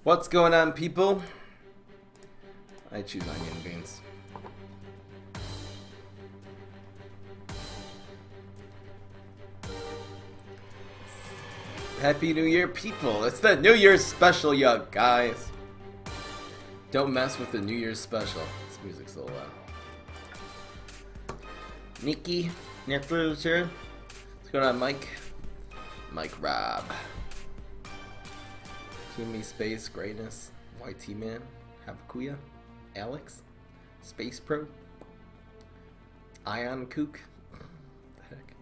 What's going on, people? I choose onion beans. Happy New Year, people! It's the New Year's special, you guys! Don't mess with the New Year's special. This music's a little loud. Nikki, Netflix here. What's going on, Mike? Mike Rob. Kimi Space Greatness. YT Man. Habakuya. Alex. Space Pro. Ion Kook. What the heck?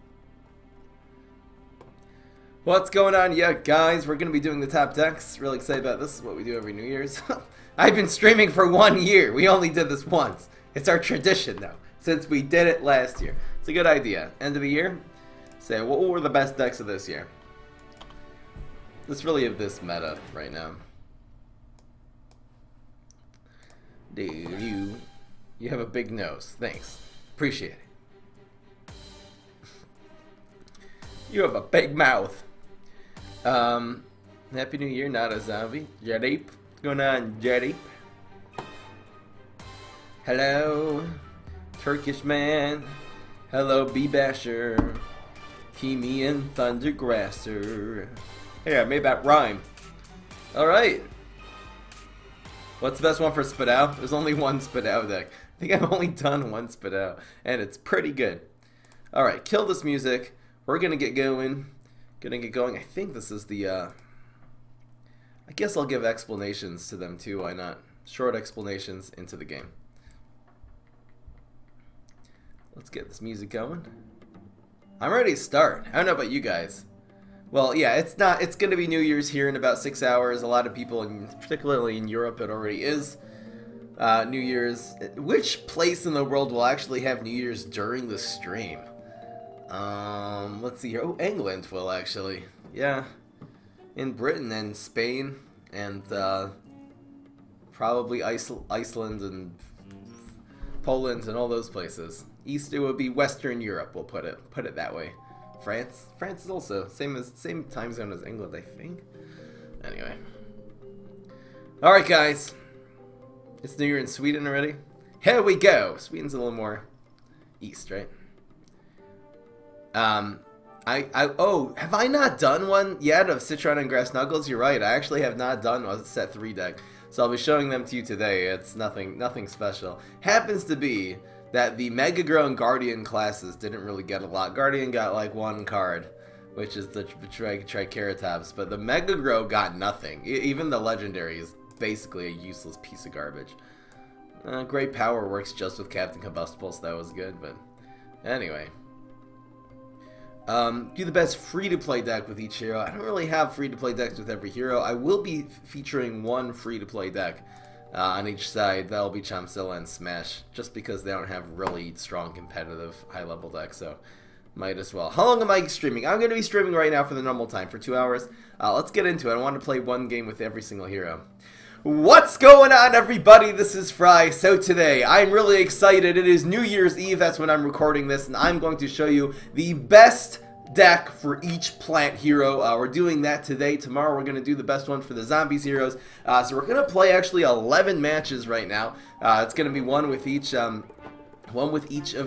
What's going on, yeah, guys? We're gonna be doing the top decks. Really excited about this. This is what we do every New Year's. I've been streaming for 1 year. We only did this once. It's our tradition, though, since we did it last year. It's a good idea. End of the year, say what were the best decks of this year? It's really of this meta right now. Dude, you have a big nose. Thanks. Appreciate it. You have a big mouth. Happy New Year, not a zombie. Jedeep. What's going on, Jedeep? Hello, Turkish man. Hello, Bee-Basher. Kimi and Thundergrasser. Hey, I made that rhyme. Alright. What's the best one for Spit Out? There's only one Spit Out deck. I think I've only done one Spit Out, and it's pretty good. Alright, kill this music. We're gonna get going. I think this is the, I guess I'll give explanations to them too, why not? Short explanations into the game. Let's get this music going. I'm ready to start. I don't know about you guys. Well, yeah, it's gonna be New Year's here in about 6 hours. A lot of people, particularly in Europe, it already is New Year's. Which place in the world will actually have New Year's during the stream? Let's see here. Oh, England will actually. Yeah. In Britain and Spain and probably Iceland and Poland and all those places. East, it would be Western Europe, we'll put it that way. France is also same time zone as England, I think. Anyway. Alright, guys. It's New Year in Sweden already. Here we go. Sweden's a little more east, right? Oh, have I not done one yet of Citron and Grass Knuckles? You're right, I actually have not done a set 3 deck. So I'll be showing them to you today. It's nothing special. Happens to be that the Mega Grow and Guardian classes didn't really get a lot. Guardian got like 1 card, which is the Triceratops, but the Mega Grow got nothing. Even the Legendary is basically a useless piece of garbage. Great Power works just with Captain Combustible, so that was good, but anyway. Do the best free-to-play deck with each hero. I don't really have free-to-play decks with every hero. I will be featuring one free-to-play deck on each side. That'll be Chomzilla and Smash, just because they don't have really strong competitive high-level decks, so might as well. How long am I streaming? I'm going to be streaming right now for the normal time, for 2 hours. Let's get into it. I want to play one game with every single hero. What's going on, everybody? This is Fry. So today, I'm really excited. It is New Year's Eve. That's when I'm recording this, and I'm going to show you the best deck for each plant hero. We're doing that today. Tomorrow, we're going to do the best one for the zombies heroes. So we're going to play actually 11 matches right now. It's going to be one with each of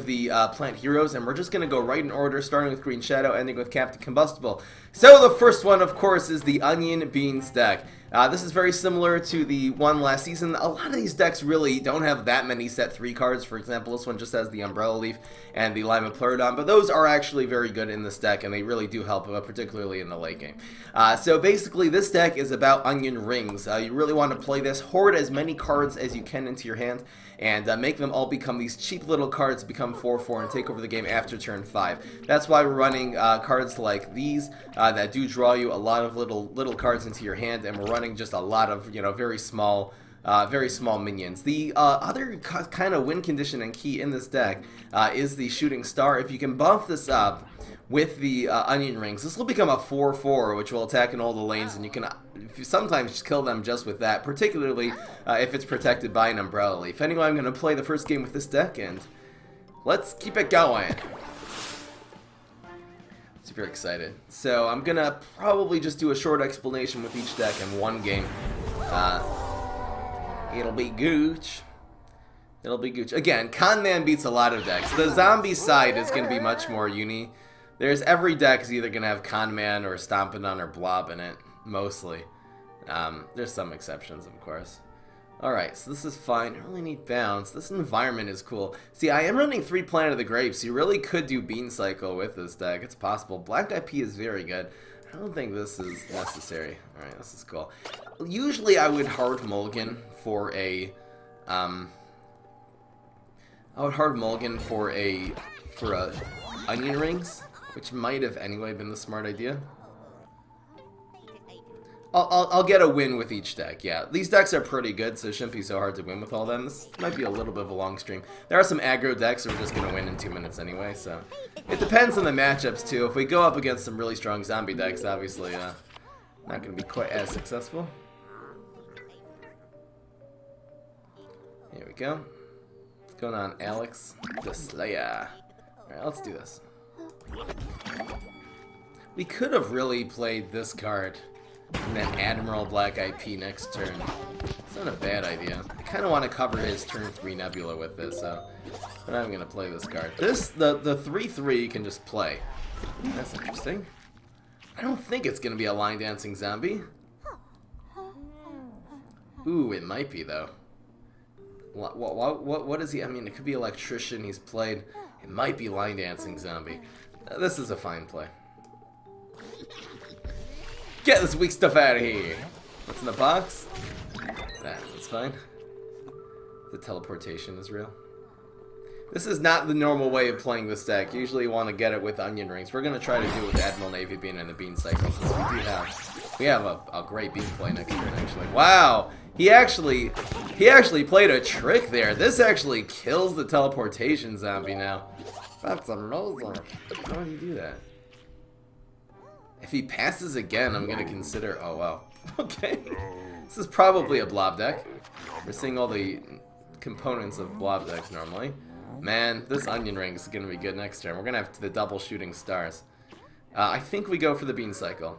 the plant heroes, and we're just going to go right in order, starting with Green Shadow, ending with Captain Combustible. So the first one, of course, is the Onion Beans deck. This is very similar to the one last season. A lot of these decks really don't have that many set 3 cards. For example, this one just has the Umbrella Leaf and the Lima Pleurodon, but those are actually very good in this deck, and they really do help, particularly in the late game. So basically, this deck is about Onion Rings. You really want to play this, hoard as many cards as you can into your hand, and make them all become these cheap little cards, become 4/4, and take over the game after turn 5. That's why we're running cards like these that do draw you a lot of little cards into your hand, and we're running just a lot of very small minions. The other kind of win condition and key in this deck is the Shooting Star. If you can buff this up with the Onion Rings, this will become a 4/4, which will attack in all the lanes, and you can sometimes just kill them just with that, particularly if it's protected by an Umbrella Leaf. Anyway, I'm going to play the first game with this deck, and let's keep it going. Super excited. So I'm going to probably just do a short explanation with each deck in one game. It'll be gooch. It'll be gooch. Again, Conman beats a lot of decks. The zombie side is going to be much more uni. There's every deck is either going to have Conman or Stompidon or Blob in it, mostly. There's some exceptions, of course. Alright, so this is fine. I really need bounce. This environment is cool. See, I am running 3 Planet of the Grapes. You really could do Bean Cycle with this deck. It's possible. Black IP is very good. I don't think this is necessary. Alright, this is cool. Usually I would hard mulligan for a... I would hard mulligan for a onion rings, which might have anyway been the smart idea. I'll get a win with each deck, yeah. These decks are pretty good, so it shouldn't be so hard to win with all of them. This might be a little bit of a long stream. There are some aggro decks that we're just going to win in 2 minutes anyway, so... It depends on the matchups, too. If we go up against some really strong zombie decks, obviously, not going to be quite as successful. Here we go. What's going on, Alex? The Slayer. Alright, let's do this. We could have really played this card and then Admiral Black IP next turn. It's not a bad idea. I kind of want to cover his turn 3 Nebula with this, so I'm not even going to play this card. This, the 3/3 can just play. That's interesting. I don't think it's going to be a line dancing zombie. Ooh, it might be though. What is he? I mean, it could be electrician. He's played. It might be line dancing zombie. This is a fine play. Get this weak stuff out of here. What's in the box? That's fine. The teleportation is real. This is not the normal way of playing this deck. Usually you want to get it with onion rings. We're going to try to do it with Admiral Navy Bean and the Bean Cycle, since we have a great bean play next turn, actually. Wow! He actually played a trick there. This actually kills the teleportation zombie now. That's amazing. How would he do that? If he passes again, I'm going to consider... Oh, wow. Okay. This is probably a blob deck. We're seeing all the components of blob decks normally. Man, this onion ring is going to be good next turn. We're going to have the double shooting stars. I think we go for the bean cycle.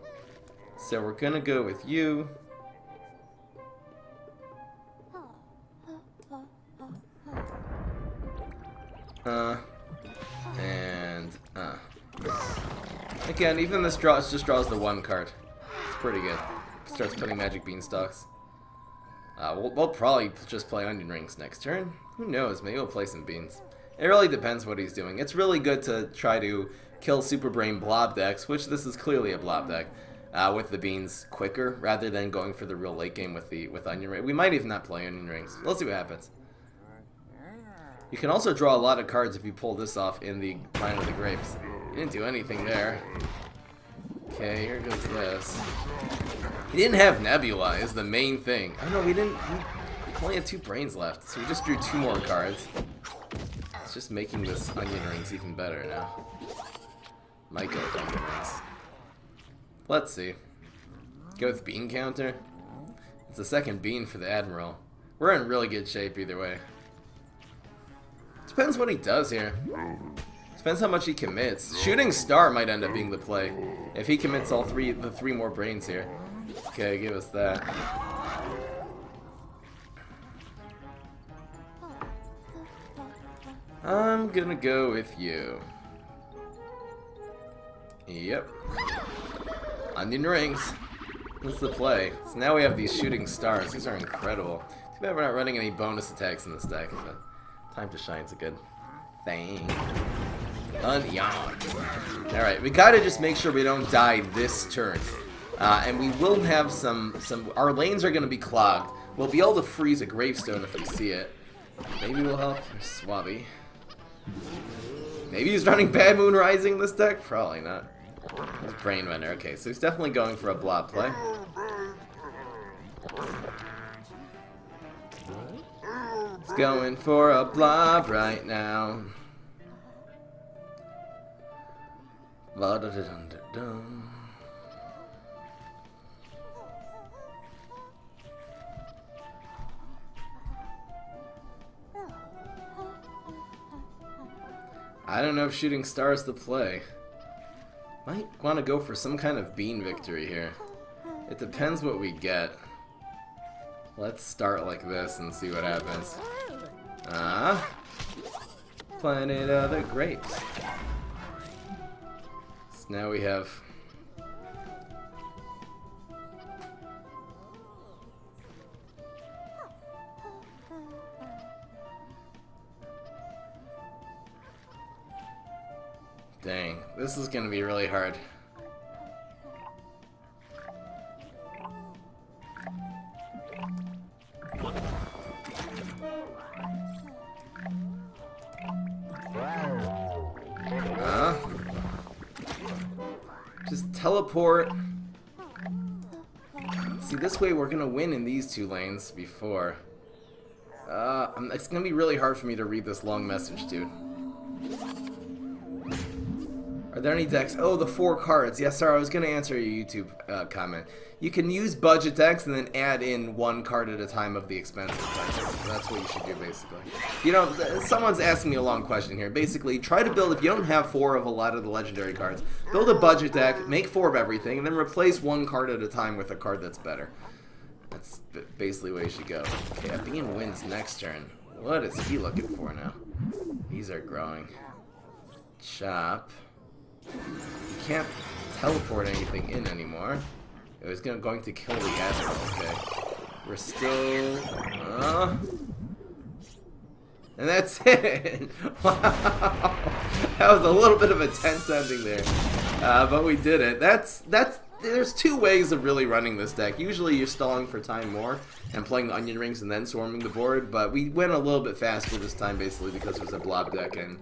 So we're going to go with you. Again, even this just draws the 1 card. It's pretty good. Starts putting magic beanstalks. We'll probably just play onion rings next turn. Who knows? Maybe we'll play some beans. It really depends what he's doing. It's really good to try to kill Super Brain blob decks, which this is clearly a blob deck, with the beans quicker rather than going for the real late game with onion rings. We might even not play onion rings. Let's see what happens. You can also draw a lot of cards if you pull this off in the Planet of the Grapes. You didn't do anything there. Okay, here goes this. He didn't have Nebula is the main thing. Oh no, we didn't. We only had 2 brains left, so we just drew 2 more cards. It's just making this onion rings even better now. Might go with onion rings. Let's see. Go with bean counter. It's the second bean for the Admiral. We're in really good shape either way. Depends what he does here. Depends how much he commits. Shooting star might end up being the play if he commits all the 3 more brains here. Okay, give us that. I'm gonna go with you. Yep. Onion rings. That's the play. So now we have these shooting stars. These are incredible. Too bad we're not running any bonus attacks in this deck. But time to shine's a good thing. Onion. Alright, we gotta just make sure we don't die this turn. And we will have some... Our lanes are gonna be clogged. We'll be able to freeze a gravestone if we see it. Maybe we'll help Swabby. Maybe he's running Bad Moon Rising this deck? Probably not. He's Brain Runner. Okay, so he's definitely going for a blob play. He's going for a blob right now. I don't know if shooting stars the play. Might want to go for some kind of bean victory here. It depends what we get. Let's start like this and see what happens. Planet of the Grapes. So now we have... Dang, this is gonna be really hard. Just teleport. See, this way we're gonna win in these two lanes before. It's gonna be really hard for me to read this long message, dude. Are there any decks? Oh, the 4 cards. Yes, sorry, I was going to answer your YouTube comment. You can use budget decks and then add in 1 card at a time of the expensive decks. That's what you should do, basically. You know, someone's asking me a long question here. Basically, try to build, if you don't have 4 of a lot of the legendary cards, build a budget deck, make 4 of everything, and then replace 1 card at a time with a card that's better. That's basically the way you should go. Okay, Athene wins next turn. What is he looking for now? These are growing. Chop. You can't teleport anything in anymore. It was going to kill the Admiral. Okay. We're still... And that's it! Wow! That was a little bit of a tense ending there. But we did it. There's 2 ways of really running this deck. Usually you're stalling for time more and playing the onion rings and then swarming the board, but we went a little bit faster this time basically because it was a blob deck, and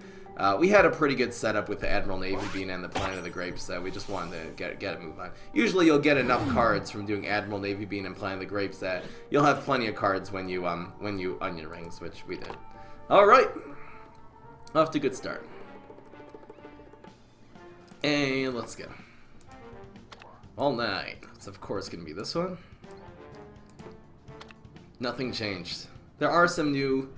we had a pretty good setup with the Admiral Navy Bean and the Planet of the Grapes that we just wanted to get a move on. Usually you'll get enough cards from doing Admiral Navy Bean and Planet of the Grapes that you'll have plenty of cards when you onion rings, which we did. Alright, off to a good start. And let's go. All night. It's of course going to be this one. Nothing changed. There are some new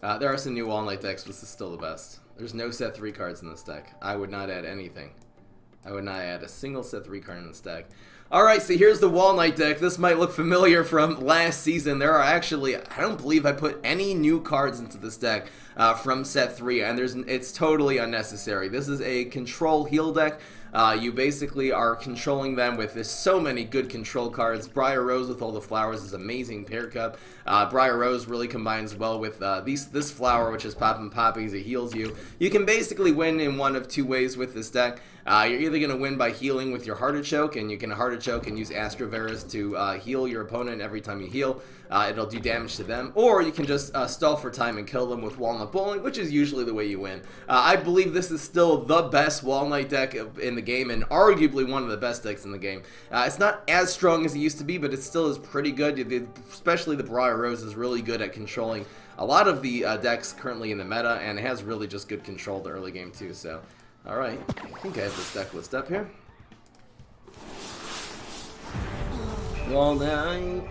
All Night decks, but this is still the best. There's no set 3 cards in this deck. I would not add anything. I would not add a single set 3 card in this deck. Alright, so here's the Wall Knight deck. This might look familiar from last season. There are actually, I don't believe I put any new cards into this deck from set 3, and it's totally unnecessary. This is a control heal deck. You basically are controlling them with so many good control cards. Briar Rose with all the flowers is amazing pair cup. Briar Rose really combines well with this flower, which is Poppin' Poppies. It heals you. You can basically win in one of 2 ways with this deck. You're either going to win by healing with your Heartachoke, and you can Heartachoke and use Astroveris to heal your opponent every time you heal. It'll do damage to them. Or you can just stall for time and kill them with Walnut Bowling, which is usually the way you win. I believe this is still the best Wall Knight deck in the game, and arguably one of the best decks in the game. It's not as strong as it used to be, but it still is pretty good. Especially the Briar Rose is really good at controlling a lot of the decks currently in the meta, and it has really just good control the early game too. So, alright, I think I have this deck list up here. Wall Knight.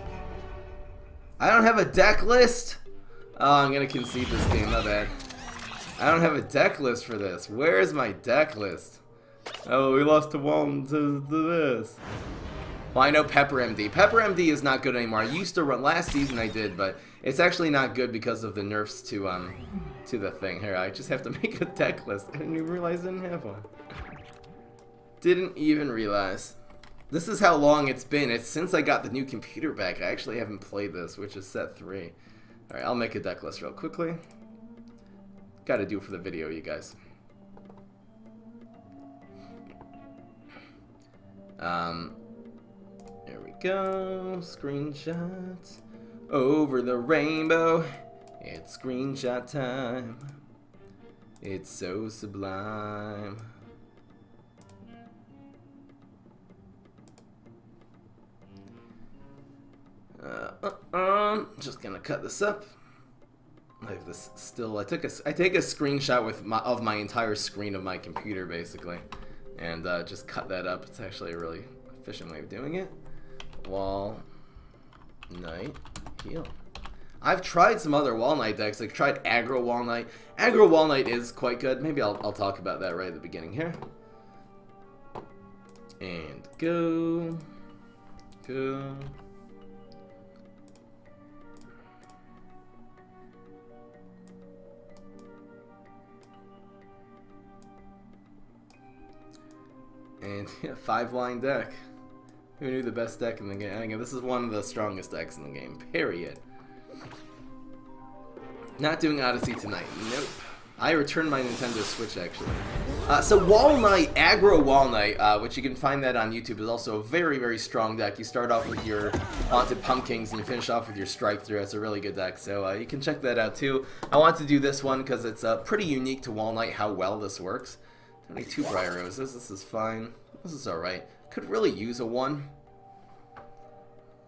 I don't have a deck list? Oh, I'm gonna concede this game, my bad. I don't have a deck list for this. Where is my deck list? Oh, we lost to Walton to this. Well, I know Pepper MD. Pepper MD is not good anymore. I used to run, last season I did, but it's actually not good because of the nerfs to the thing. Here, I just have to make a deck list. I didn't even realize I didn't have one. Didn't even realize. This is how long it's been. It's since I got the new computer back. I actually haven't played this, which is set 3. Alright, I'll make a deck list real quickly. Gotta do it for the video, you guys. There we go. Screenshots over the rainbow. It's screenshot time. It's so sublime. Just gonna cut this up. I have this still. I take a screenshot of my entire screen of my computer basically, and just cut that up. It's actually a really efficient way of doing it. Wall Knight heal. I've tried some other Wall Knight decks. I've tried Aggro Wall Knight. Aggro Wall Knight is quite good. Maybe I'll talk about that right at the beginning here. And go. Go. And yeah, 5-line deck. Who knew the best deck in the game? I mean, this is one of the strongest decks in the game, period. Not doing Odyssey tonight. Nope. I returned my Nintendo Switch, actually. So Wall Knight, Aggro Wall Knight, which you can find that on YouTube, is also a very, very strong deck. You start off with your Haunted Pumpkins and you finish off with your Strike Through. It's a really good deck, so you can check that out too. I want to do this one because it's pretty unique to Wall Knight how well this works. Only 2 Briar Roses. This is fine. This is alright. Could really use a 1.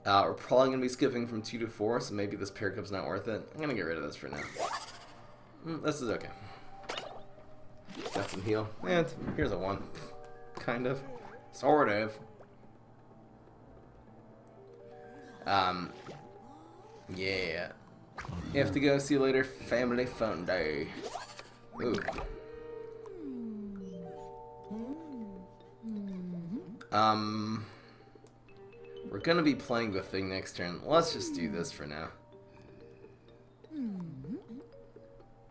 We're probably going to be skipping from 2 to 4, so maybe this pair cup's not worth it. I'm going to get rid of this for now. This is okay. Got some heal. And here's a 1. Kind of. Sort of. Yeah. You have to go. See you later. Family fun day. Ooh. We're gonna be playing the thing next turn. Let's just do this for now.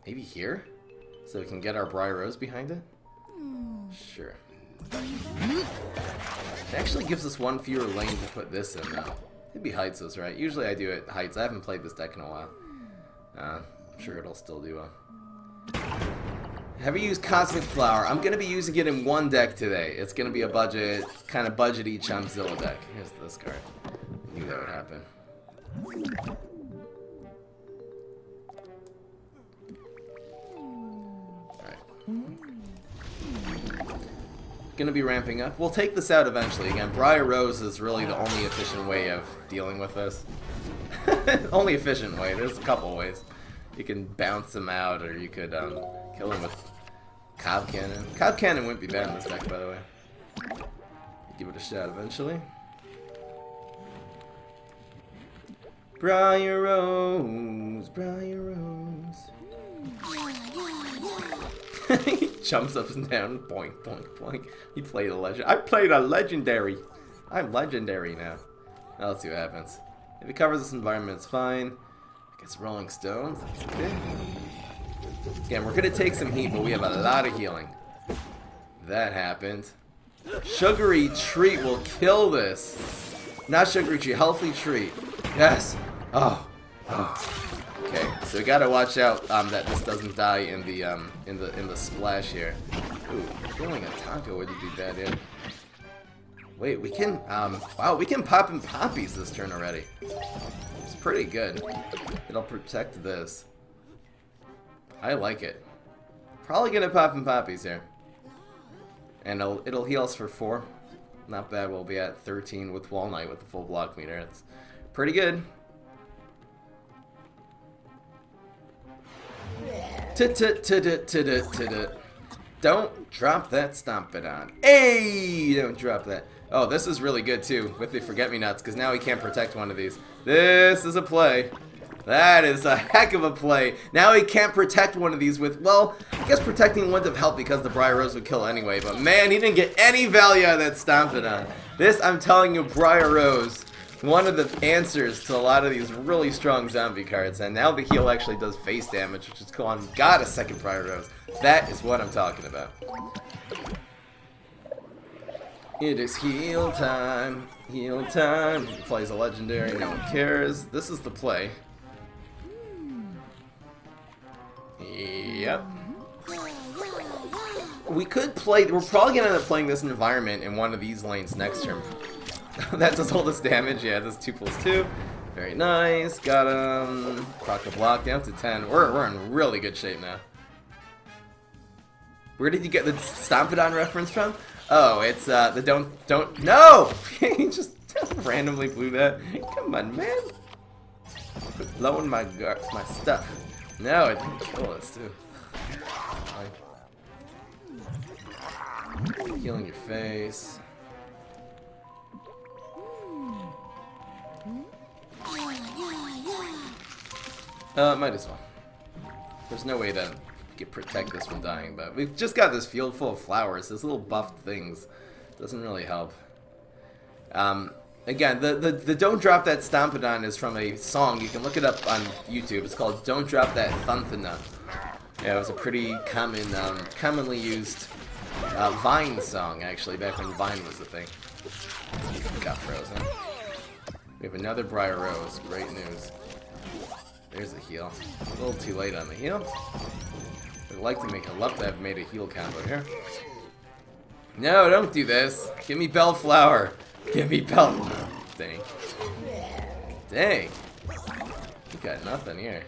Maybe here? So we can get our Briar Rose behind it? Sure. It actually gives us 1 fewer lane to put this in now. Maybe Heights is right. Usually I do it Heights. I haven't played this deck in a while. I'm sure it'll still do well. Have you used Cosmic Flower? I'm going to be using it in 1 deck today. It's going to be a budget, kind of budget-y Chumzilla deck. Here's this card. I knew that would happen. Going to be ramping up. We'll take this out eventually. Again, Briar Rose is really the only efficient way of dealing with this. Only efficient way. There's a couple ways. You can bounce them out, or you could kill them with Cob Cannon. Cob Cannon wouldn't be bad in this deck, by the way. Give it a shot eventually. Briar Rose, Briar Rose. He jumps up and down, boink, boink, boink. He played a legend. I played a legendary. I'm legendary now. Now let's see what happens. If it covers this environment, it's fine. I guess Rolling Stones, that's okay. Again, we're gonna take some heat, but we have a lot of healing. That happened. Sugary Treat will kill this. Not Sugary Treat, Healthy Treat. Yes. Oh. Oh. Okay, so we gotta watch out that this doesn't die in the splash here. Ooh, killing a taco wouldn't be bad yet. Wait, we can wow, we can pop in poppies this turn already. It's pretty good. It'll protect this. I like it. Probably gonna pop in poppies here. And it'll heal us for 4. Not bad. We'll be at 13 with Wall Knight with the full block meter. It's pretty good. Don't drop that Stomp It On. Hey! Don't drop that. Oh, this is really good too with the Forget-Me-Nots, because now he can't protect one of these. This is a play. That is a heck of a play. Now he can't protect one of these with, well, I guess protecting wouldn't have helped because the Briar Rose would kill anyway, but man, he didn't get any value out of that Stomp It On. This, I'm telling you, Briar Rose, one of the answers to a lot of these really strong zombie cards, and now the heal actually does face damage, which is cool. On got a second Briar Rose. That is what I'm talking about. It is heal time. Heal time. He plays a legendary. No one cares. This is the play. Yep. We could play. We're probably gonna end up playing this environment in one of these lanes next turn. That does all this damage. Yeah, this 2+2. Very nice. Got him. Proc the block down to 10. We're in really good shape now. Where did you get the Stomp It On reference from? Oh, it's the don't no. He just randomly blew that. Come on, man. Quit blowing my stuff. No, it didn't kill us too. Healing your face. Might as well. There's no way to protect this from dying, but we've just got this field full of flowers. This little buffed things doesn't really help. Again, the Don't Drop That Stompidon is from a song. You can look it up on YouTube. It's called Don't Drop That Thunthana. Yeah, it was a pretty common, commonly used Vine song, actually, back when Vine was the thing. Got frozen. We have another Briar Rose. Great news. There's a heal. A little too late on the heal. I'd like to make a love to have made a heal combo here. No, don't do this. Give me Bellflower. Give me Bell. Dang. Dang. You got nothing here.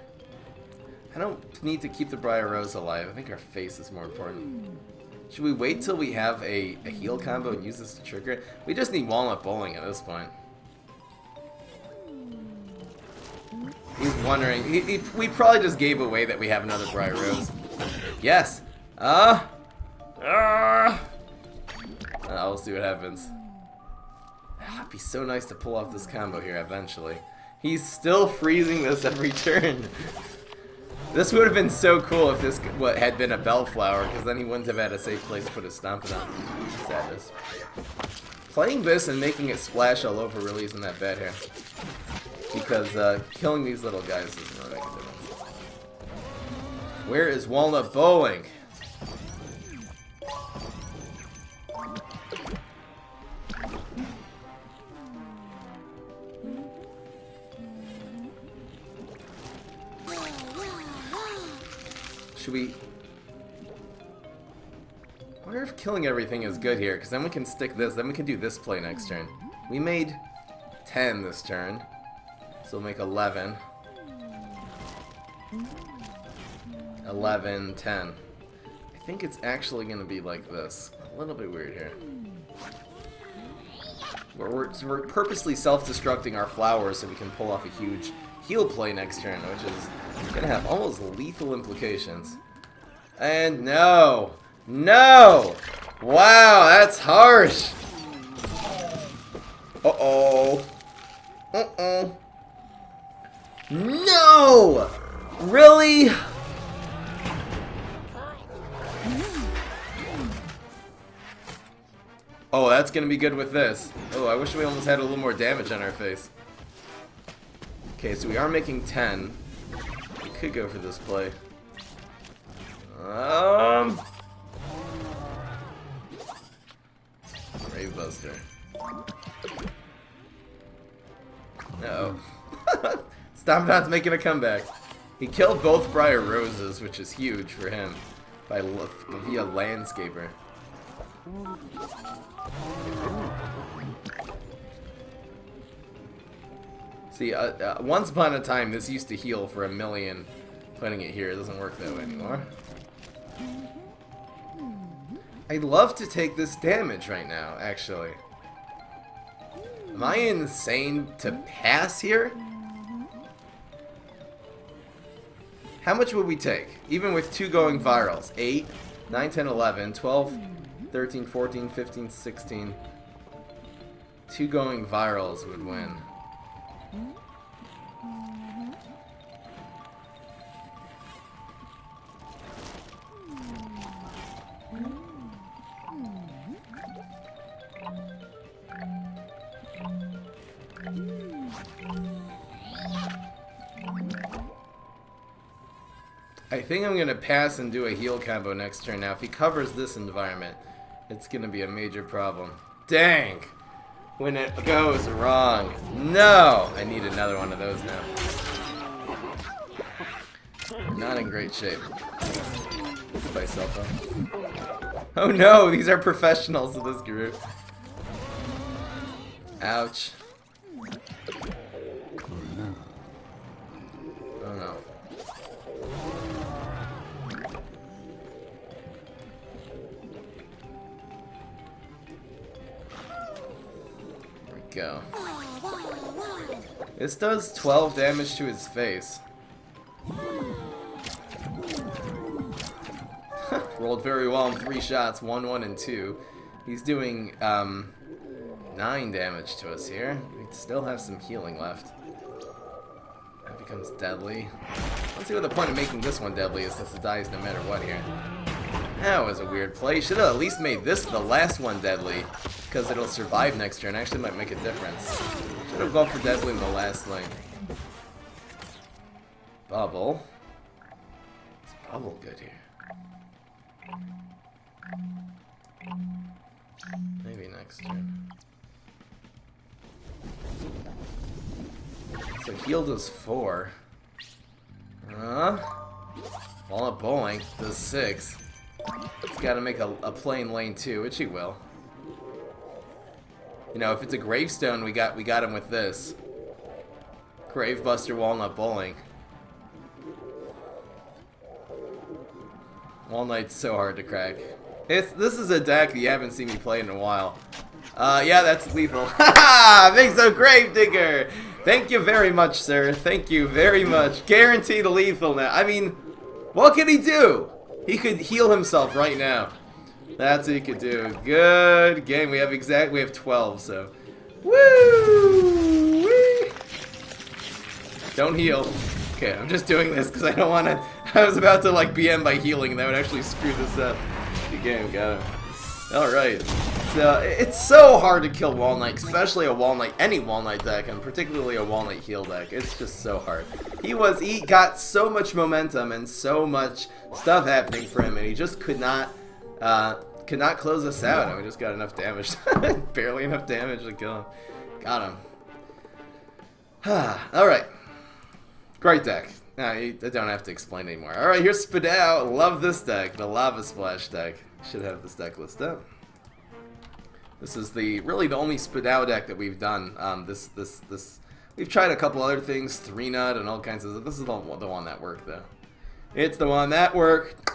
I don't need to keep the Briar Rose alive. I think our face is more important. Should we wait till we have a heal combo and use this to trigger it? We just need Walnut Bowling at this point. He's wondering. We probably just gave away that we have another Briar Rose. Yes. We'll see what happens. It'd be so nice to pull off this combo here eventually. He's still freezing this every turn. This would have been so cool if this had been a Bellflower, because then he wouldn't have had a safe place to put his Stomping on. Sadness. Playing this and making it splash all over really isn't that bad here. Because killing these little guys doesn't really make a difference. Where is Walnut Bowling? Should we... I wonder if killing everything is good here, because then we can stick this, then we can do this play next turn. We made 10 this turn, so we'll make 11. 11, 10. I think it's actually going to be like this. A little bit weird here. We're purposely self-destructing our flowers so we can pull off a huge heal play next turn, which is going to have almost lethal implications. And no! No! Wow, that's harsh! Uh-oh. Uh-oh. No! Really? Oh, that's gonna be good with this. Oh, I wish we almost had a little more damage on our face. Okay, so we are making 10. We could go for this play. Brave Buster. Uh-oh. Stompidon's making a comeback. He killed both Briar Roses, which is huge for him, via Landscaper. See, once upon a time, this used to heal for 1,000,000. Putting it here, it doesn't work that way anymore. I'd love to take this damage right now, actually. Am I insane to pass here? How much would we take? Even with 2 going virals. 8, 9, 10, 11, 12, 13, 14, 15, 16. 2 going virals would win. I think I'm going to pass and do a heal combo next turn. Now, if he covers this environment, it's going to be a major problem. Dang! When it goes wrong. No! I need another one of those now. Not in great shape. Goodbye, cell phone. Oh no! These are professionals of this group. Ouch. Oh no. Go. This does 12 damage to his face. Rolled very well in 3 shots, 1, 1, and 2. He's doing 9 damage to us here. We still have some healing left. That becomes deadly. Let's see what the point of making this one deadly is, since it dies no matter what here. That was a weird play. Should have at least made this the last one deadly. because it'll survive next turn. Actually might make a difference. Should have gone for Deadly in the last lane. Bubble. Is Bubble good here? Maybe next turn. So heal does 4. Walnut Bowling does 6. He's got to make a play in lane 2, which he will. You know, if it's a Gravestone, we got him with this. Gravebuster Walnut Bowling. Walnut's so hard to crack. This is a deck that you haven't seen me play in a while. Yeah, that's lethal. Haha! Thanks, so Gravedigger! Thank you very much, sir. Thank you very much. Guaranteed lethal now. I mean, what can he do? He could heal himself right now. That's what he could do. Good game. We have 12, so. Woo! Wee. Don't heal. Okay, I'm just doing this because I don't want to. I was about to like BM by healing, and that would actually screw this up. Good game, got him. Alright. So, it's so hard to kill Walnut, especially a Walnut, any Walnut deck, and particularly a Walnut heal deck. It's just so hard. He got so much momentum and so much stuff happening for him, and he just could not close us out, and we just got enough damage. Barely enough damage to kill him. Got him. Alright. Great deck. I don't have to explain anymore. Alright, here's Spadao. Love this deck. The Lava Splash deck. Should have this deck listed up. This is really the only Spadao deck that we've done. We've tried a couple other things, 3-nut and all kinds of. This is the one that worked though. It's the one that worked.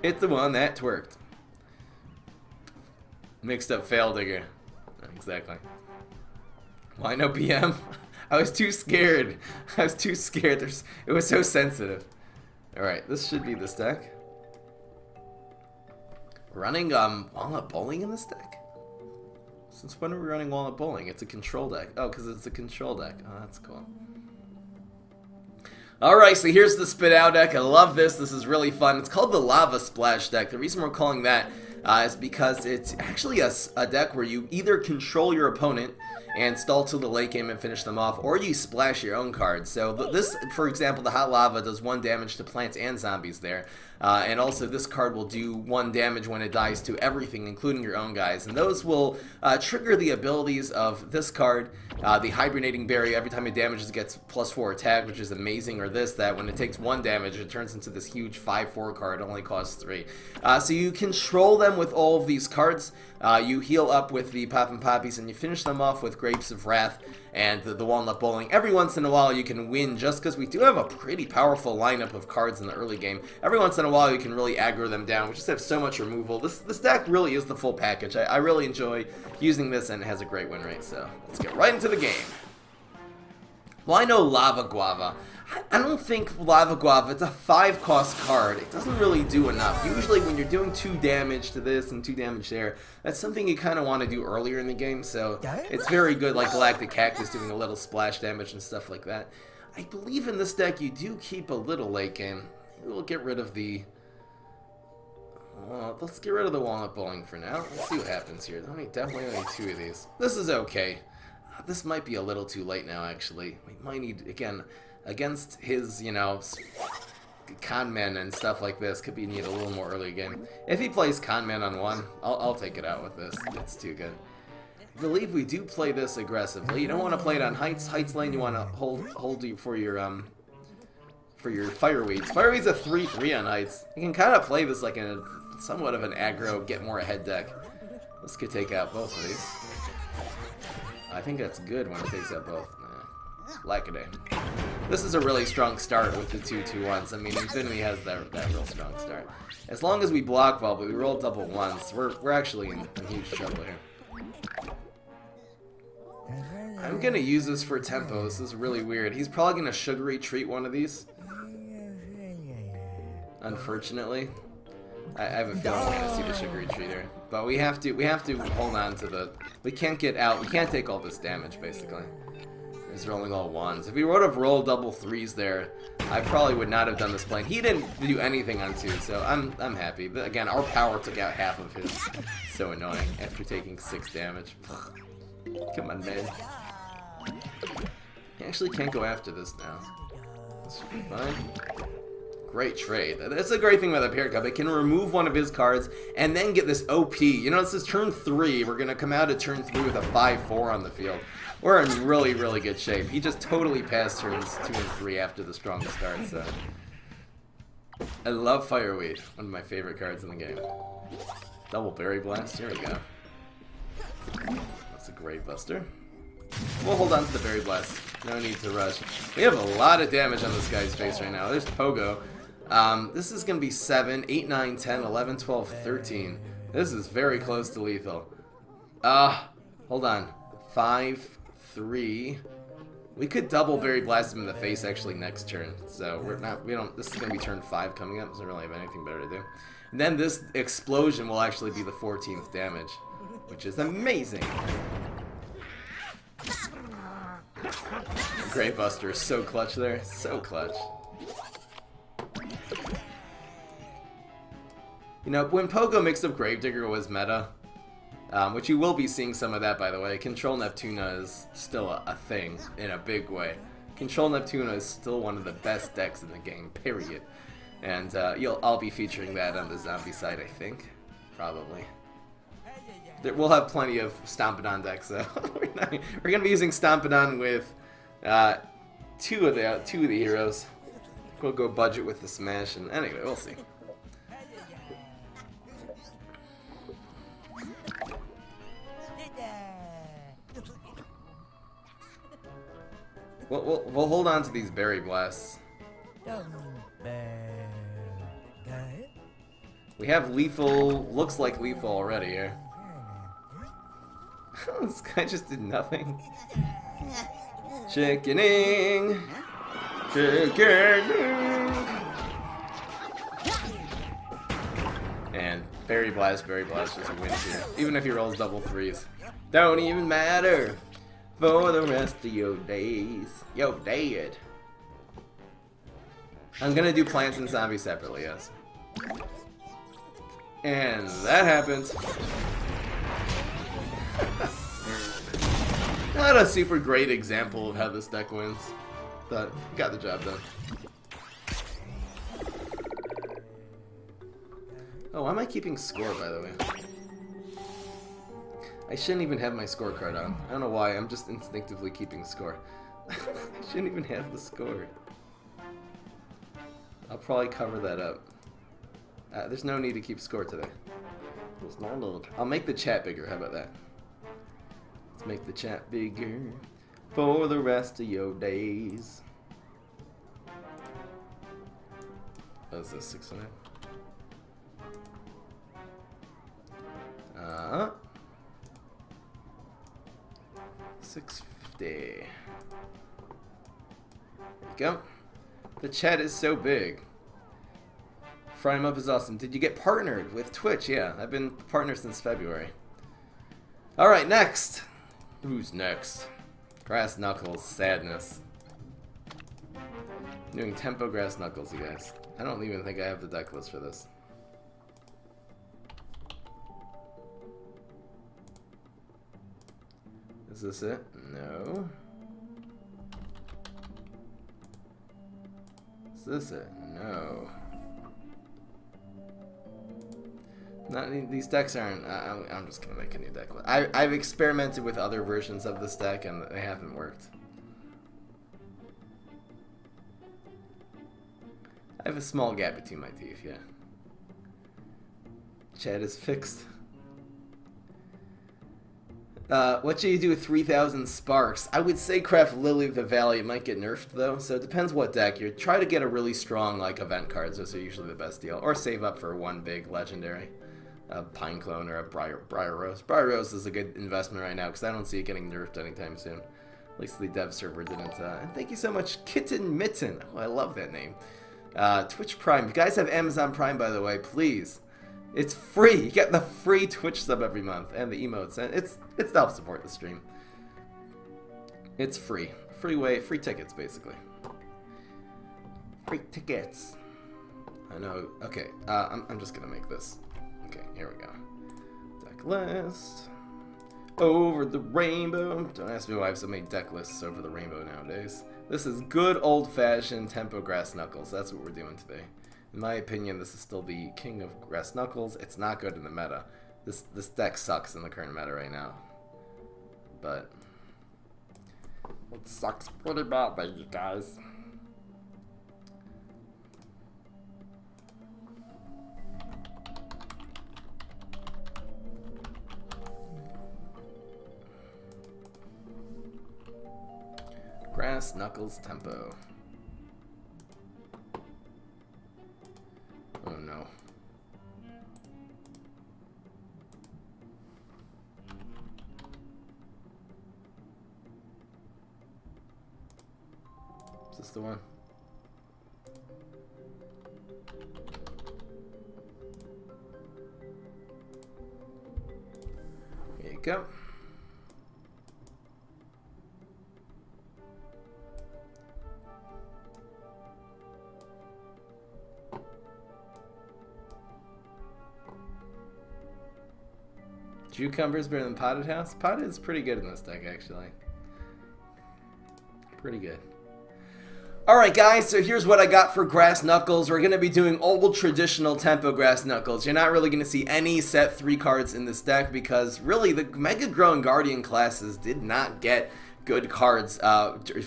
It's the one that worked. Mixed up Fail Digger. Exactly. Why no PM? I was too scared. I was too scared. It was so sensitive. All right, this should be this deck. Running Walnut Bowling in this deck? Since when are we running Walnut Bowling? It's a control deck. Oh, because it's a control deck. Oh, that's cool. Alright, so here's the Spadao deck. I love this. This is really fun. It's called the Lava Splash deck. The reason we're calling that is because it's actually a deck where you either control your opponent and stall till the late game and finish them off, or you splash your own cards. So this, for example, the Hot Lava does 1 damage to plants and zombies there. And also this card will do 1 damage when it dies to everything, including your own guys. And those will trigger the abilities of this card, the Hibernating Berry. Every time it damages, it gets +4 attack, which is amazing. Or that when it takes 1 damage, it turns into this huge 5/4 card. It only costs 3. So you control them with all of these cards. You heal up with the Poppin' Poppies, and you finish them off with Grapes of Wrath and the Walnut Bowling. Every once in a while you can win, just because we do have a pretty powerful lineup of cards in the early game. Every once in a while you can really aggro them down. We just have so much removal. This deck really is the full package. I really enjoy using this, and it has a great win rate. So let's get right into the game. Why no Lava Guava? I don't think Lava Guava, it's a 5-cost card. It doesn't really do enough. Usually when you're doing 2 damage to this and 2 damage there, that's something you kind of want to do earlier in the game, so it's very good, like Galactic Cactus doing a little splash damage and stuff like that. I believe in this deck you do keep a little late game. We'll get rid of the... let's get rid of the Walnut Bowling for now. Let's see what happens here. Definitely only 2 of these. This is okay. This might be a little too late now, actually. We might need, again... Against his, you know, Conman and stuff like this, could be need a little more early game. If he plays Conman on 1, I'll take it out with this. It's too good. I believe we do play this aggressively. You don't want to play it on Heights. Heights lane, you want to hold you for your Fireweeds. Fireweeds a 3/3 on Heights. You can kind of play this like in somewhat of an aggro, get more ahead deck. This could take out both of these. I think that's good when it takes out both. Lackaday. This is a really strong start with the 2/2/1s. I mean, Infinity has that real strong start. As long as we block well, but we roll double 1s, we're actually in huge trouble here. I'm gonna use this for tempo. This is really weird. He's probably gonna Sugary Treat one of these. Unfortunately, I have a feeling we're gonna see the Sugary Treat here. But we have to hold on to the. We can't get out. We can't take all this damage basically. He's rolling all ones. If he would have rolled double threes there, I probably would not have done this plane. He didn't do anything on 2, so I'm happy. But again, our power took out half of his. So annoying after taking 6 damage. Come on, man. He actually can't go after this now. This should be fine. Great trade. That's a great thing about the Parrot Cup. It can remove one of his cards and then get this OP. You know, this is turn 3. We're going to come out of turn 3 with a 5-4 on the field. We're in really, really good shape. He just totally passed turns 2 and 3 after the strongest card, so. I love Fireweed. One of my favorite cards in the game. Double Berry Blast. Here we go. That's a Grave Buster. We'll hold on to the Berry Blast. No need to rush. We have a lot of damage on this guy's face right now. There's Pogo. This is going to be 7, 8, 9, 10, 11, 12, 13. This is very close to lethal. Hold on. 5, 3. We could double Berry Blast him in the face actually next turn. So this is going to be turn 5 coming up. Doesn't really have anything better to do. And then this explosion will actually be the 14th damage, which is amazing. Grave Buster is so clutch there. So clutch. You know, when Pogo mixed up Gravedigger was meta, which you will be seeing some of that, by the way. Control Neptuna is still a thing in a big way. Control Neptuna is still one of the best decks in the game, period. And I'll be featuring that on the zombie side, I think. Probably. We'll have plenty of Stompidon decks, though. We're going to be using Stompidon with two of the heroes. We'll go budget with the Smash, and anyway, we'll see. We'll hold on to these Berry Blasts. We have lethal, looks like lethal already here. This guy just did nothing. Chickening! Chickening! And Berry Blast just wins here. Even if he rolls double threes. Don't even matter for the rest of your days. Yo, dead. I'm gonna do plants and zombies separately, yes. And that happens. Not a super great example of how this deck wins, but got the job done. Oh, why am I keeping score, by the way? I shouldn't even have my scorecard on. I don't know why, I'm just instinctively keeping score. I shouldn't even have the score. I'll probably cover that up. There's no need to keep score today. There's no need. I'll make the chat bigger, how about that? Let's make the chat bigger for the rest of your days. What is this, 600? 650. There we go. The chat is so big. Fry 'em up is awesome. Did you get partnered with Twitch? Yeah, I've been partnered since February. Alright, next. Who's next? Grass Knuckles, sadness. I'm doing Tempo Grass Knuckles, you guys. I don't even think I have the deck list for this. Is this it? No. Is this it? No. These decks aren't. I'm just gonna make a new deck. I've experimented with other versions of this deck and they haven't worked. I have a small gap between my teeth, yeah. Chat is fixed. What should you do with 3,000 sparks? I would say craft Lily of the Valley. It might get nerfed though, so it depends what deck you're. Try to get a really strong like event cards. Those are usually the best deal. Or save up for one big legendary. A Pine Clone or a Briar Rose. Briar Rose is a good investment right now because I don't see it getting nerfed anytime soon. At least the dev server didn't. And thank you so much, Kitten Mitten. Oh, I love that name. Twitch Prime. If you guys have Amazon Prime, by the way, please. It's free. You get the free Twitch sub every month and the emotes. And it helps support the stream. It's free. free tickets, basically. Free tickets. I know. Okay, I'm just gonna make this. Okay, here we go. Deck list. Over the rainbow. Don't ask me why I have so many deck lists over the rainbow nowadays. This is good old-fashioned tempo grass knuckles. That's what we're doing today. In my opinion, this is still the king of grass knuckles. It's not good in the meta. This deck sucks in the current meta right now. But it sucks pretty badly, you guys. Grass Knuckles Tempo. Oh no. Is this the one? There you go. Cucumber is better than Potted House? Potted is pretty good in this deck, actually. Pretty good. Alright guys, so here's what I got for Grass Knuckles. We're going to be doing old traditional tempo Grass Knuckles. You're not really going to see any set 3 cards in this deck because really the Mega Grow and Guardian classes did not get good cards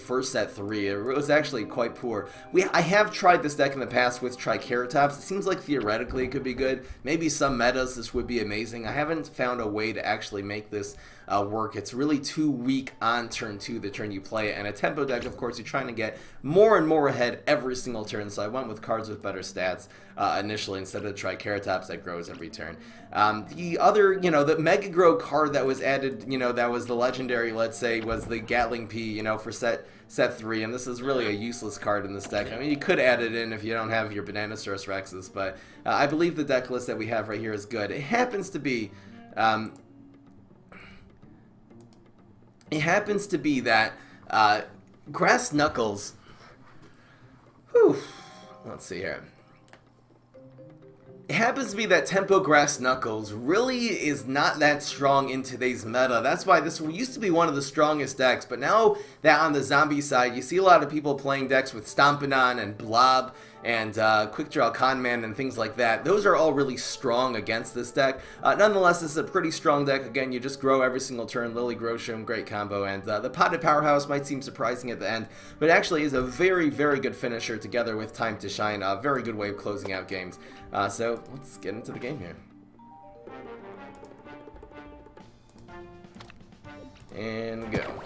for set 3. It was actually quite poor. I have tried this deck in the past with Triceratops. It seems like theoretically it could be good. Maybe some metas this would be amazing. I haven't found a way to actually make this work. It's really too weak on turn 2 the turn you play it. And a tempo deck, of course, you're trying to get more and more ahead every single turn. So I went with cards with better stats initially instead of Triceratops that grows every turn. The other, the Mega Grow card that was added, that was the legendary, let's say, was the Gatling P, for set 3, and this is really a useless card in this deck. I mean, you could add it in if you don't have your Bananasaurus Rexes, but I believe the deck list that we have right here is good. It happens to be that Grass Knuckles, whew, let's see here. It happens to be that Tempo Grass Knuckles really is not that strong in today's meta. That's why this used to be one of the strongest decks, but now that on the zombie side, you see a lot of people playing decks with Stompidon and Blob and Quick Draw Conman and things like that. Those are all really strong against this deck. Nonetheless, this is a pretty strong deck. Again, you just grow every single turn. Lily Grosheim, great combo, and the Potted Powerhouse might seem surprising at the end, but actually is a very, very good finisher together with Time to Shine. A very good way of closing out games. So let's get into the game here. And go.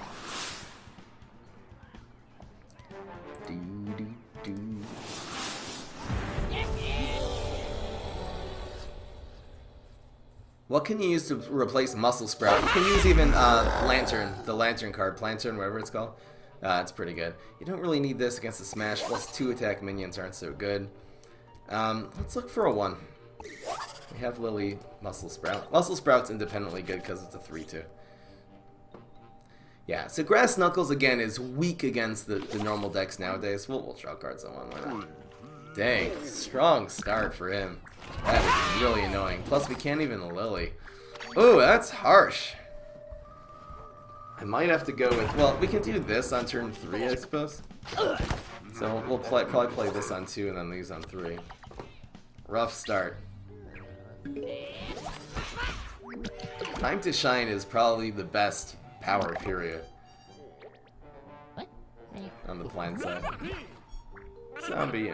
What can you use to replace Muscle Sprout? You can use even Lantern, the Lantern card, Plantern, whatever it's called. It's pretty good. You don't really need this against the Smash, plus 2 attack minions aren't so good. Let's look for a 1. We have Lily, Muscle Sprout. Muscle Sprout's independently good because it's a 3-2. Yeah, so Grass Knuckles, again, is weak against the normal decks nowadays. We'll draw cards on 1, why not? Dang, strong start for him. That is really annoying. Plus, we can't even Lily. Ooh, that's harsh. I might have to go with... Well, we can do this on turn 3, I suppose. So we'll probably play this on 2 and then these on 3. Rough start. Time to Shine is probably the best power, period. On the plant side. Zombie,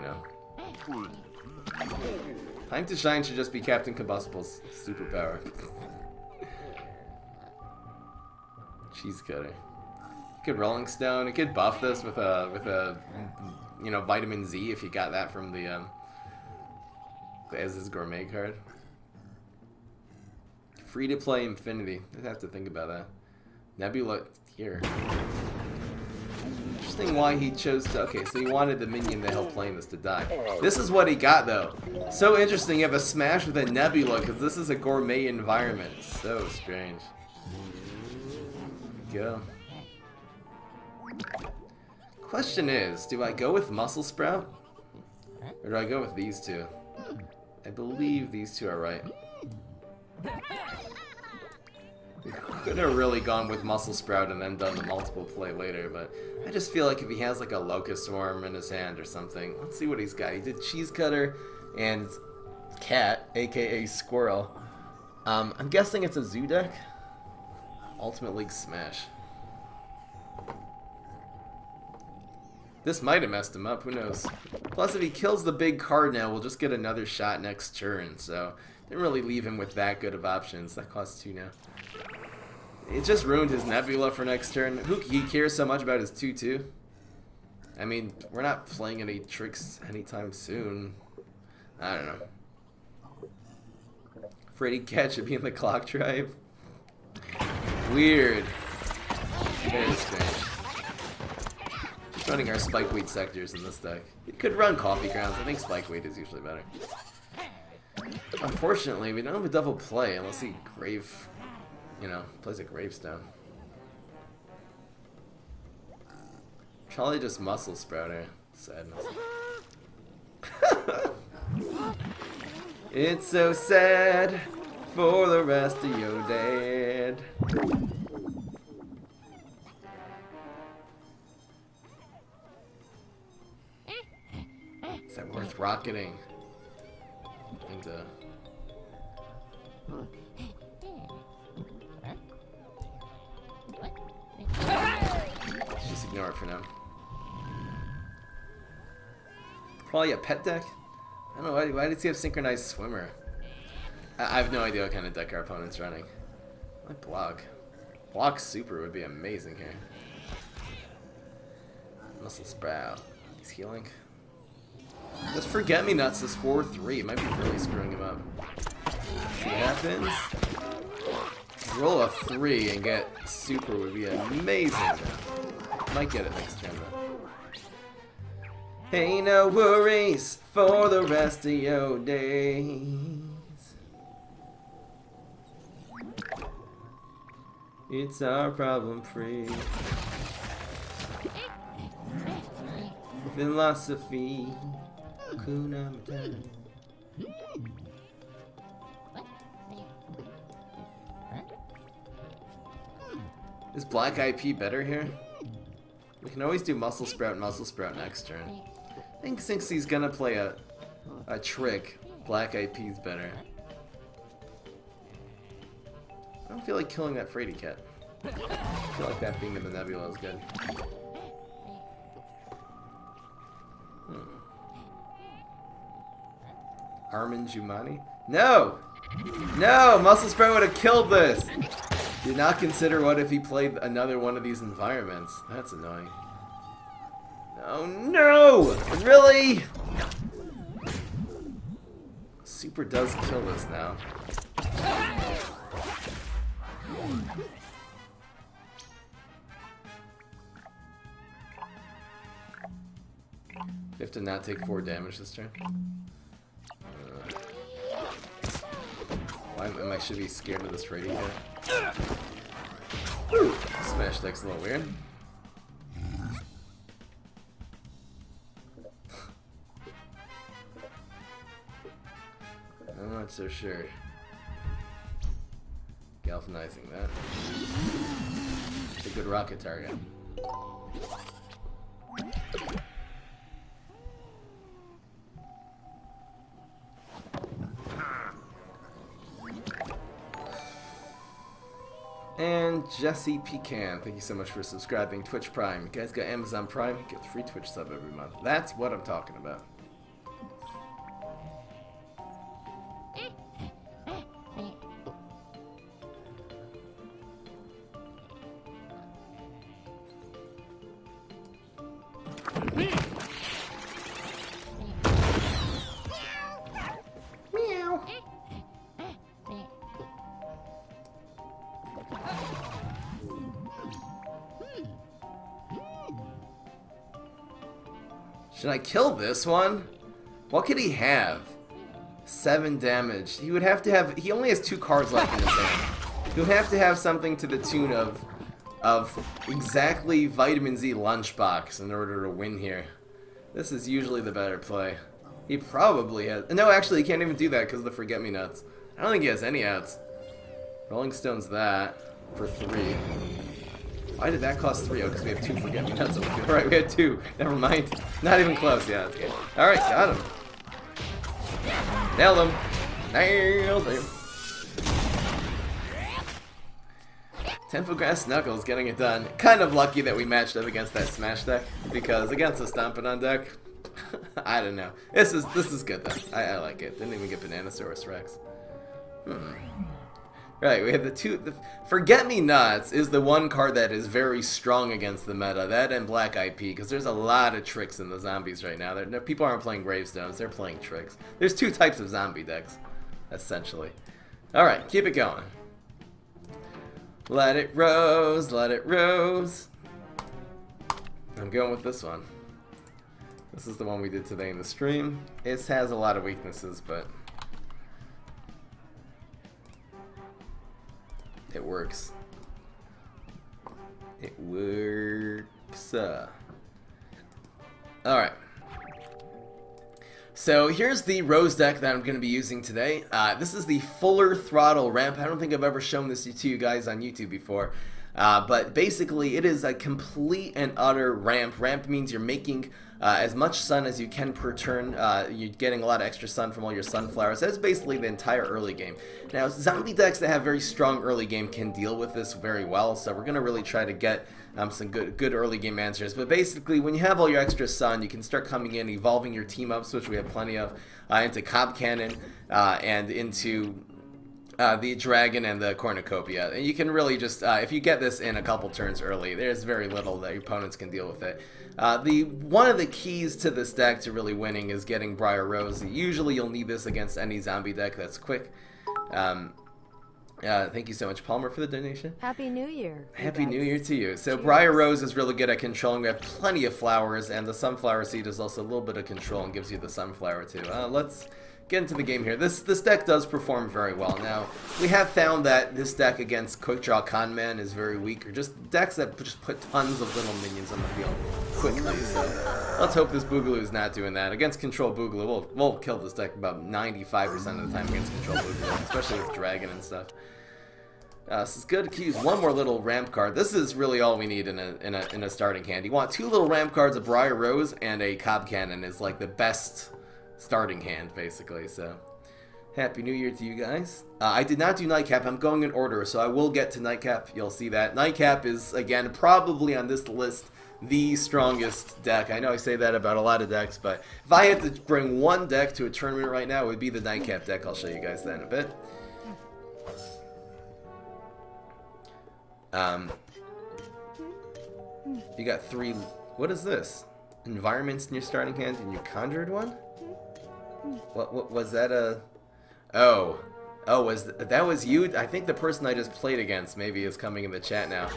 Time to Shine should just be Captain Combustible's superpower. Cheese cutter. You could Rolling Stone. You could buff this with a Vitamin Z if you got that from the as his gourmet card. Free to play Infinity. I'd have to think about that. Nebula here. Interesting why he chose to... Okay, so he wanted the minion to help playing this to die. This is what he got, though. So interesting, you have a Smash with a Nebula, because this is a gourmet environment. So strange. Go. Question is, do I go with Muscle Sprout? Or do I go with these two? I believe these two are right. We could have really gone with Muscle Sprout and then done the multiple play later, but I just feel like if he has like a Locust Swarm in his hand or something, let's see what he's got. He did Cheese Cutter and Cat, aka Squirrel. I'm guessing it's a Zoo deck. Ultimate League Smash. This might have messed him up, who knows. Plus, if he kills the big card now, we'll just get another shot next turn, so didn't really leave him with that good of options. That costs 2 now. It just ruined his Nebula for next turn. Who he cares so much about his 2/2? I mean, we're not playing any tricks anytime soon. I don't know. Freddy Cat should be in the Clock Tribe. Weird. Very strange. Just running our Spikeweed sectors in this deck. It could run Coffee Grounds. I think Spikeweed is usually better. Unfortunately, we don't have a double play unless he Grave, you know, plays a Gravestone. Probably just Muscle Sprouter. Sadness. It's so sad for the rest of your dad. Is that worth rocketing? And just ignore it for now. Probably a pet deck? I don't know, why does he have Synchronized Swimmer? I have no idea what kind of deck our opponent's running. I block. Block Super would be amazing here. Muscle Sprout. He's healing. This Forget-Me-Nuts is 4-3. It might be really screwing him up. See what happens? Roll a 3 and get Super would be amazing. Might get it next turn though. Hey, no worries for the rest of your days. It's our problem free philosophy. Kuna Matata. Is Black IP better here? We can always do Muscle Sprout next turn. I think since he's gonna play a trick, Black IP's better. I don't feel like killing that Frady Cat. I feel like that being in the Nebula is good. Armin Jumani? No! No! Muscle Sprout would have killed this! Did not consider what if he played another one of these environments. That's annoying. Oh no! Really? Super does kill this now. You have to not take 4 damage this turn. Why am I should be scared of this Frady Cat? Smash deck's a little weird. I'm not so sure. Galvanizing that. It's a good rocket target. And Jesse Pecan, thank you so much for subscribing. Twitch Prime. You guys got Amazon Prime? Get a free Twitch sub every month. That's what I'm talking about. Should I kill this one? What could he have? 7 damage. He would have to have... He only has 2 cards left in his hand. He would have to have something to the tune of of exactly Vitamin Z lunchbox in order to win here. This is usually the better play. He probably has... No, actually, he can't even do that because of the Forget-Me-Nuts. I don't think he has any outs. Rolling Stone's that for 3. Why did that cost 3? Oh, because we have 2 Forget-Me-Nuts. Alright, we had 2. Never mind. Not even close. Yeah, that's good. Alright, got him. Nailed him. Nailed him. Templegrass Knuckles getting it done. Kind of lucky that we matched up against that Smash deck, because against the Stompin' On deck, I don't know. This is good though. I like it. Didn't even get Bananasaurus Rex. Right, we have the Forget-Me-Nuts is the one card that is very strong against the meta. That and Black IP, because there's a lot of tricks in the zombies right now. People aren't playing Gravestones, they're playing tricks. There's 2 types of zombie decks, essentially. Alright, keep it going. Let it rose, let it rose. I'm going with this one. This is the one we did today in the stream. It has a lot of weaknesses, but it works. It works. Alright. So here's the Rose deck that I'm going to be using today. This is the Fuller Throttle Ramp. I don't think I've ever shown this to you guys on YouTube before. But basically it is a complete and utter ramp. Ramp means you're making as much sun as you can per turn. You're getting a lot of extra sun from all your sunflowers. That's basically the entire early game. Now, zombie decks that have very strong early game can deal with this very well, so we're going to really try to get some good early game answers. But basically, when you have all your extra sun, you can start coming in, evolving your team ups, which we have plenty of, into Cob Cannon and into the Dragon and the Cornucopia. And you can really just, if you get this in a couple turns early, there's very little that your opponents can deal with it. One of the keys to this deck to really winning is getting Briar Rose. Usually you'll need this against any zombie deck that's quick. Thank you so much, Palmer, for the donation. Happy New Year. Happy New Year to you. So Briar Rose is really good at controlling. We have plenty of flowers, and the Sunflower Seed is also a little bit of control and gives you the Sunflower too. Let's get into the game here. This deck does perform very well. Now, we have found that this deck against Quick Draw Conman is very weak, or just decks that just put tons of little minions on the field quickly. So let's hope this Boogaloo is not doing that. Against Control Boogaloo, we'll kill this deck about 95% of the time against Control Boogaloo, especially with Dragon and stuff. This is good to use one more little ramp card. This is really all we need in a starting hand. You want 2 little ramp cards, a Briar Rose and a Cob Cannon is like the best starting hand, basically. So Happy New Year to you guys. I did not do Nightcap. I'm going in order, so I will get to Nightcap. You'll see that. Nightcap is, again, probably on this list the strongest deck. I know I say that about a lot of decks, but if I had to bring one deck to a tournament right now, it would be the Nightcap deck. I'll show you guys that in a bit. You got 3... What is this? Environments in your starting hand and you conjured one? What was that a... Oh, that was you? I think the person I just played against maybe is coming in the chat now.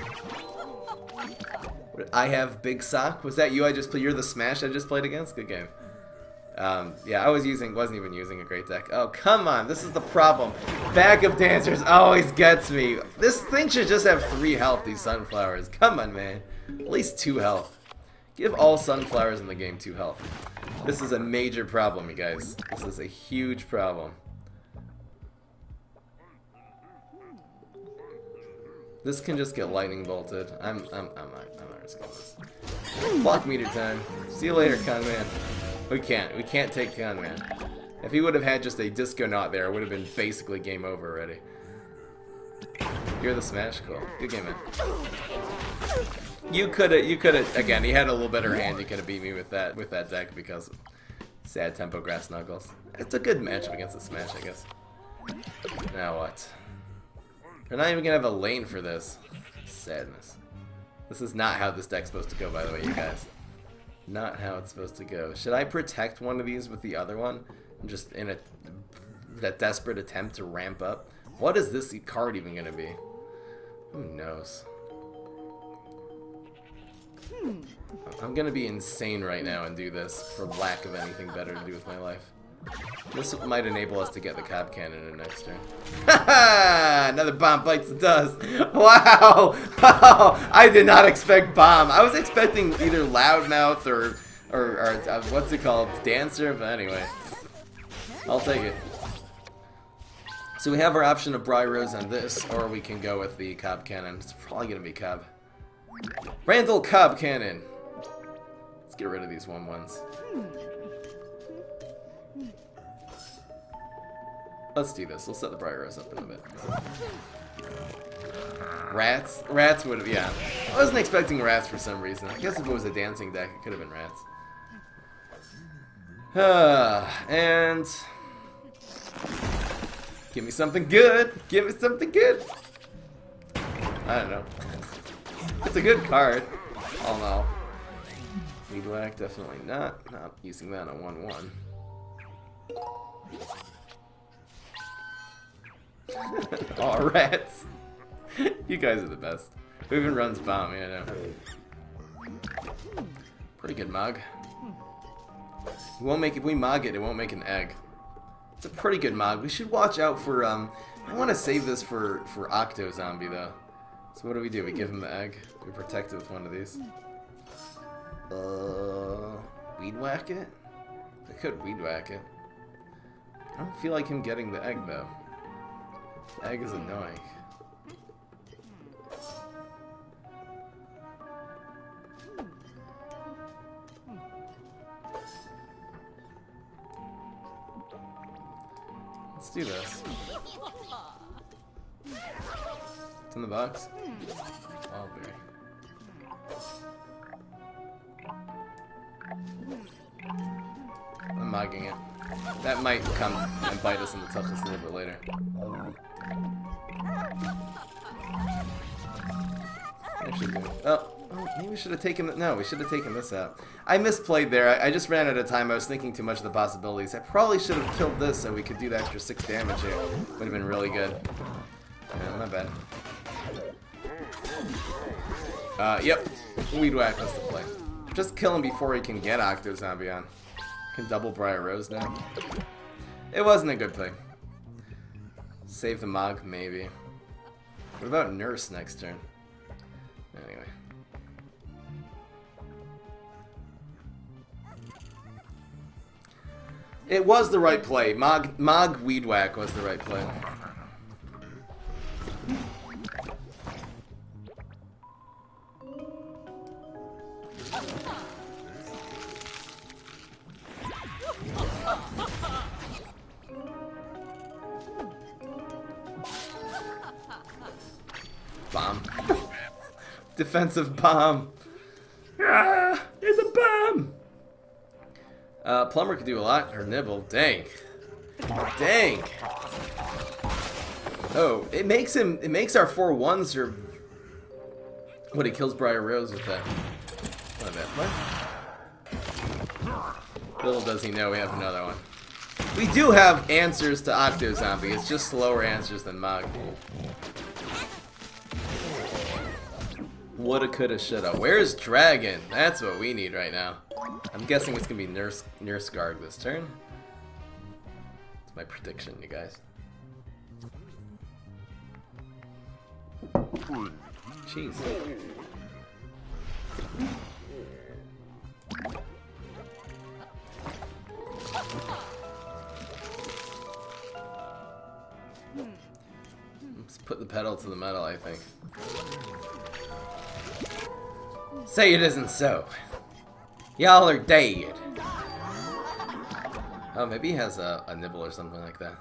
I have Big Sock. Was that you I just played? You're the Smash I just played against? Good game. Yeah, I wasn't even using a great deck. Oh, come on. This is the problem. Bag of Dancers always gets me. This thing should just have 3 health, these sunflowers. Come on, man. At least 2 health. Give all sunflowers in the game 2 health. This is a major problem, you guys. This is a huge problem. This can just get lightning bolted. I'm not risking this. Block meter time. See you later, Conman. We can't take Conman. If he would have had just a Disco Knot there, it would have been basically game over already. You're the Smash? Cool. Good game, man. You could've, again, he had a little better hand, you could've beat me with that deck because sad tempo Grass Knuckles. It's a good matchup against the Smash, I guess. Now what? They're not even gonna have a lane for this. Sadness. This is not how this deck's supposed to go, by the way, you guys. Not how it's supposed to go. Should I protect one of these with the other one? Just in that desperate attempt to ramp up? What is this card even gonna be? Who knows? I'm gonna be insane right now and do this for lack of anything better to do with my life. This might enable us to get the Cob Cannon in next turn. Haha! Another bomb bites the dust. Wow! I did not expect bomb. I was expecting either Loudmouth or what's it called? Dancer, but anyway. I'll take it. So we have our option of Briar Rose on this, or we can go with the Cob Cannon. It's probably going to be Cob. Randall Cob Cannon! Let's get rid of these 1/1s. Let's do this. We'll set the Briar Rose up in a bit. Rats? Rats would have, yeah. I wasn't expecting rats for some reason. I guess if it was a dancing deck, it could have been rats. And... give me something good! Give me something good! I don't know. It's a good card. Oh no. Weed Whack, definitely not. Not using that on 1/1. Aw, rats! You guys are the best. Who even runs bomb? Yeah, I know. Pretty good Mog. It won't make, if we Mog it, it won't make an egg. It's a pretty good Mog. We should watch out for, I want to save this for Octo Zombie, though. So what do? We give him the egg. We protect it with one of these. Weed Whack it? I could Weed Whack it. I don't feel like him getting the egg, though. The egg is annoying. Let's do this. It's in the box. Oh, very. I'm mogging it. That might come and bite us in the toughest a little bit later. Oh, maybe we should have taken no, we should have taken this out. I misplayed there. I just ran out of time. I was thinking too much of the possibilities. I probably should have killed this so we could do the extra 6 damage here. Would have been really good. Yeah, not bad. Yep. Weed Whack was the play. Just kill him before he can get Octo Zombie on. Can double Briar Rose now. It wasn't a good play. Save the Mog, maybe. What about Nurse next turn? Anyway. It was the right play. Mog Weed Whack was the right play. Bomb. Defensive bomb. Ah, it's a bomb. Plumber could do a lot. Or Nibble. Dang. Dang. Oh, it makes him. It makes our 4/1s or what? He kills Briar Rose with that. Not bad. What? Little does he know we have another one. We do have answers to Octo Zombie. It's just slower answers than Mog. Woulda, coulda, shoulda. Where's Dragon? That's what we need right now. I'm guessing it's gonna be Nurse Garg this turn. That's my prediction, you guys. Jeez. Let's put the pedal to the metal, I think. Say it isn't so. Y'all are dead. Oh, maybe he has a nibble or something like that.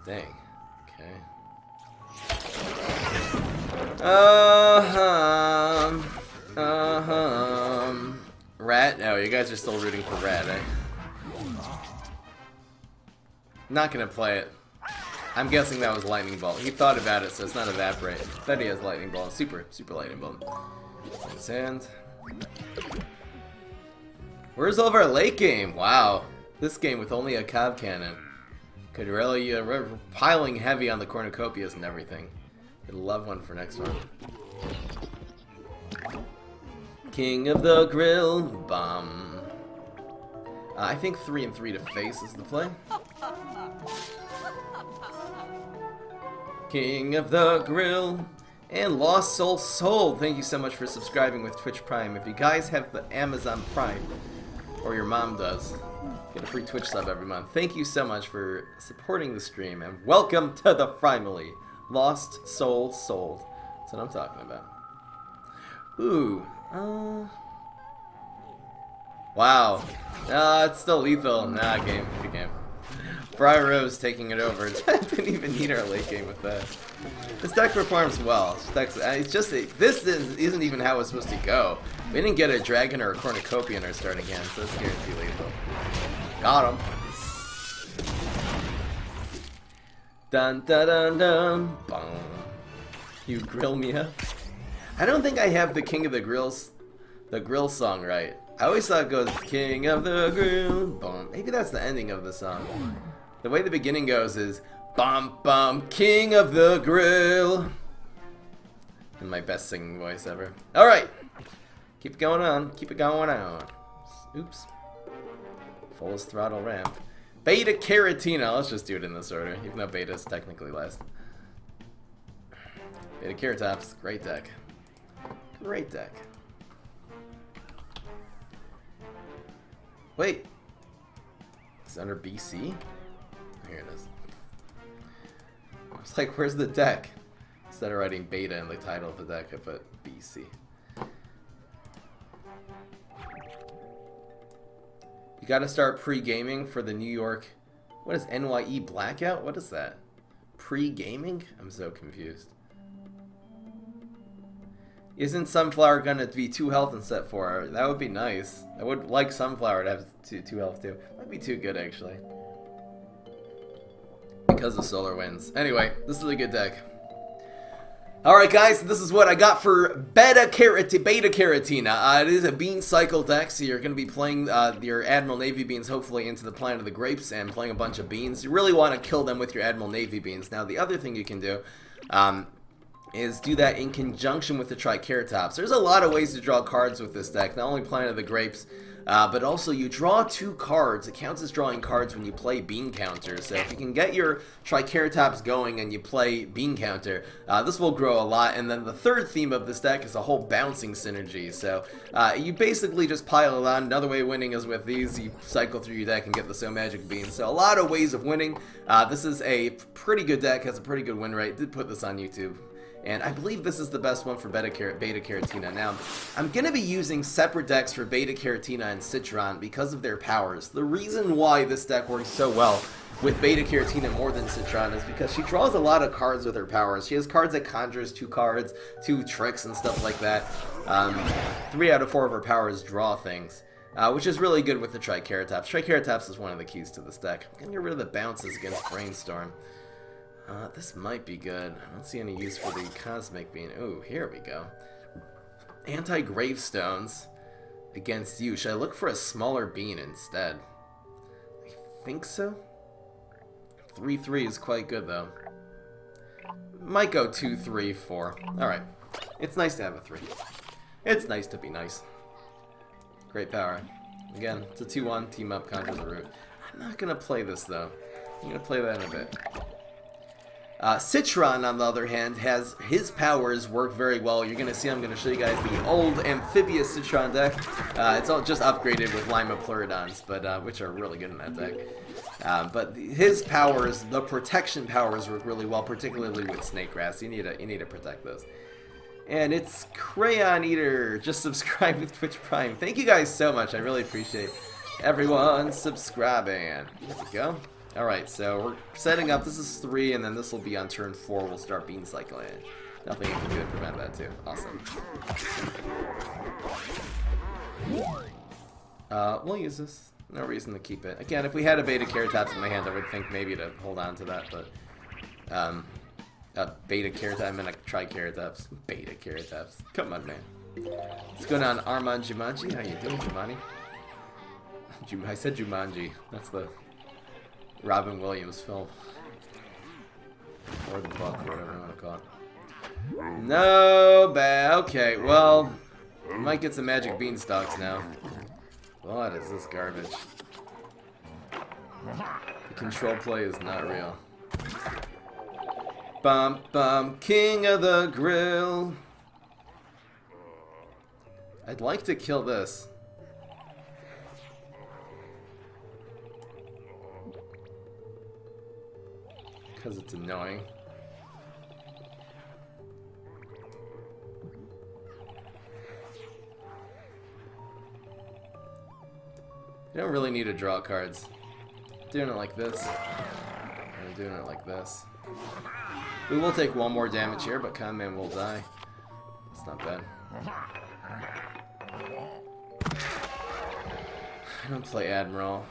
Dang. Okay. Rat? No, you guys are still rooting for Rat, eh? Not gonna play it. I'm guessing that was Lightning Bolt. He thought about it, so it's not Evaporate. But he has Lightning Bolt. Super Lightning Bolt. Sand. Where's all of our late game? Wow. This game with only a Cob Cannon. Could really, piling heavy on the cornucopias and everything. I'd love one for next one. King of the Grill Bomb. I think 3 and 3 to face is the play. King of the Grill and Lost Soul Sold. Thank you so much for subscribing with Twitch Prime. If you guys have the Amazon Prime, or your mom does, get a free Twitch sub every month. Thank you so much for supporting the stream, and welcome to the family. Lost Soul Sold. That's what I'm talking about. Ooh. Wow. It's still lethal. Nah, game. Good game. Briar Rose taking it over. Didn't even need our late game with that. This deck performs well. It's just this isn't even how it's supposed to go. We didn't get a dragon or a cornucopia in our starting hand, so it's guaranteed lethal. Got him. Dun dun dun dun. Boom. You grill me up. I don't think I have the King of the Grill song right. I always thought it goes King of the Grill. Boom. Maybe that's the ending of the song. The way the beginning goes is bum bum King of the Grill. In my best singing voice ever. All right. Keep it going on. Keep it going on. Oops. Fullest throttle ramp. Beta Caratina. Let's just do it in this order, even though Beta is technically last. Beta Caratops. Great deck. Great deck. Wait. Is it under BC? Here it is. I was like, where's the deck? Instead of writing Beta in the title of the deck, I put BC. You gotta start pre-gaming for the New York... What is NYE Blackout? What is that? Pre-gaming? I'm so confused. Isn't Sunflower gonna be 2 health in set 4? That would be nice. I would like Sunflower to have 2 health too. That'd be too good actually. Because of Solar Winds. Anyway, this is a good deck. Alright guys, this is what I got for Beta Caratina. It is a bean cycle deck, so you're going to be playing your Admiral Navy beans hopefully into the Planet of the Grapes and playing a bunch of beans. You really want to kill them with your Admiral Navy beans. Now the other thing you can do is do that in conjunction with the Triceratops. There's a lot of ways to draw cards with this deck, not only Planet of the Grapes, but also you draw 2 cards. It counts as drawing cards when you play Bean Counter. So if you can get your Triceratops going and you play Bean Counter, this will grow a lot. And then the third theme of this deck is a whole bouncing synergy. So you basically just pile it on. Another way of winning is with these. You cycle through your deck and get the So Magic Beans. So a lot of ways of winning. This is a pretty good deck, has a pretty good win rate. Did put this on YouTube. And I believe this is the best one for Beta Caratina. Now, I'm going to be using separate decks for Beta Caratina and Citron because of their powers. The reason why this deck works so well with Beta Caratina more than Citron is because she draws a lot of cards with her powers. She has cards that conjures 2 cards, 2 tricks and stuff like that. 3 out of 4 of her powers draw things. Which is really good with the Triceratops. Triceratops is one of the keys to this deck. I'm going to get rid of the bounces against Brainstorm. This might be good. I don't see any use for the Cosmic Bean. Ooh, here we go. Anti-Gravestones against you. Should I look for a smaller bean instead? I think so. 3-3 is quite good, though. Might go 2-3-4. Alright. It's nice to have a 3. It's nice to be nice. Great power. Again, it's a 2-1. Team up, conjures a root. I'm not going to play this, though. I'm going to play that in a bit. Citron, on the other hand, has his powers work very well. You're going to see, I'm going to show you guys the old amphibious Citron deck. It's all just upgraded with Lima Pleurodons, but which are really good in that deck. But his powers, the protection powers, work really well, particularly with Snake Grass. You need to protect those. And it's Crayon Eater. Just subscribe with Twitch Prime. Thank you guys so much. I really appreciate everyone subscribing. There we go. Alright, so we're setting up. This is 3, and then this will be on turn 4. We'll start bean cycling. Nothing you can do to prevent that, too. Awesome. We'll use this. No reason to keep it. Again, if we had a Beta Caratops in my hand, I would think maybe to hold on to that, but... Beta Caratops, I meant a Triceratops. Beta Caratops. Come on, man. What's going on, Armand Jumanji? How you doing, Jumani? I said Jumanji. That's the... Robin Williams film. Or the book, or whatever you want to call it. No, bad. Okay, well, we might get some magic beanstalks now. What is this garbage? The control play is not real. Bum bum, king of the grill. I'd like to kill this. Because it's annoying. You don't really need to draw cards. Doing it like this. I'm doing it like this. We will take one more damage here, but Conman will die. It's not bad. I don't play Admiral.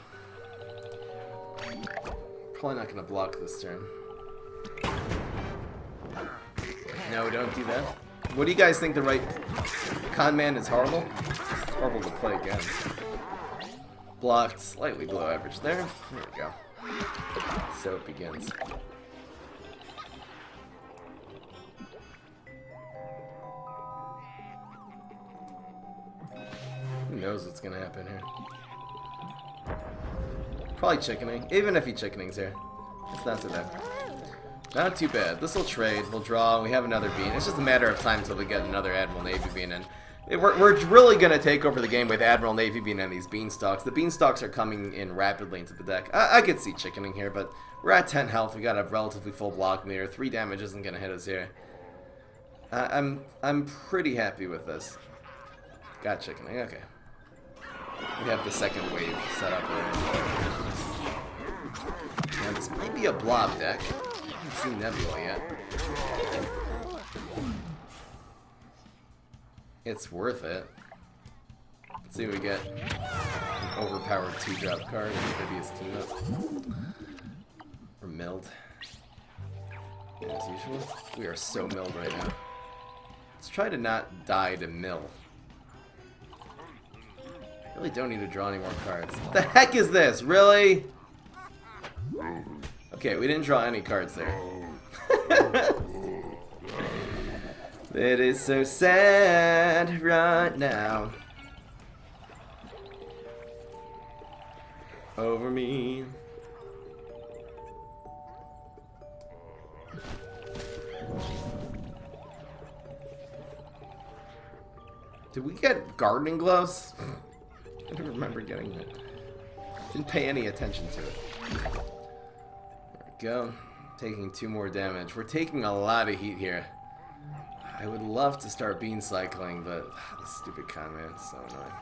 Probably not going to block this turn. No, don't do that. What do you guys think the right... Conman is horrible? It's horrible to play against. Blocked, slightly below average there. There we go. So it begins. Who knows what's gonna happen here? Probably chickening. Even if he chickenings here. It's not so bad. Not too bad. This will trade. We'll draw. We have another bean. It's just a matter of time until we get another Admiral Navy bean in. We're really going to take over the game with Admiral Navy bean and these beanstalks. The beanstalks are coming in rapidly into the deck. I could see chickening here, but we're at 10 health. We got a relatively full block meter. 3 damage isn't going to hit us here. I'm pretty happy with this. Got chickening. Okay. We have the second wave set up there. Now this might be a blob deck. I haven't seen Nebula yet. It's worth it. Let's see what we get. An overpowered 2-drop card. Amphibious team up. We're milled. As usual. We are so milled right now. Let's try to not die to mill. Really don't need to draw any more cards. What the heck is this? Really? Okay, we didn't draw any cards there. It is so sad right now. Over me. Did we get gardening gloves? I don't remember getting it. Didn't pay any attention to it. There we go. Taking 2 more damage. We're taking a lot of heat here. I would love to start bean cycling, but this stupid Conman is so annoying.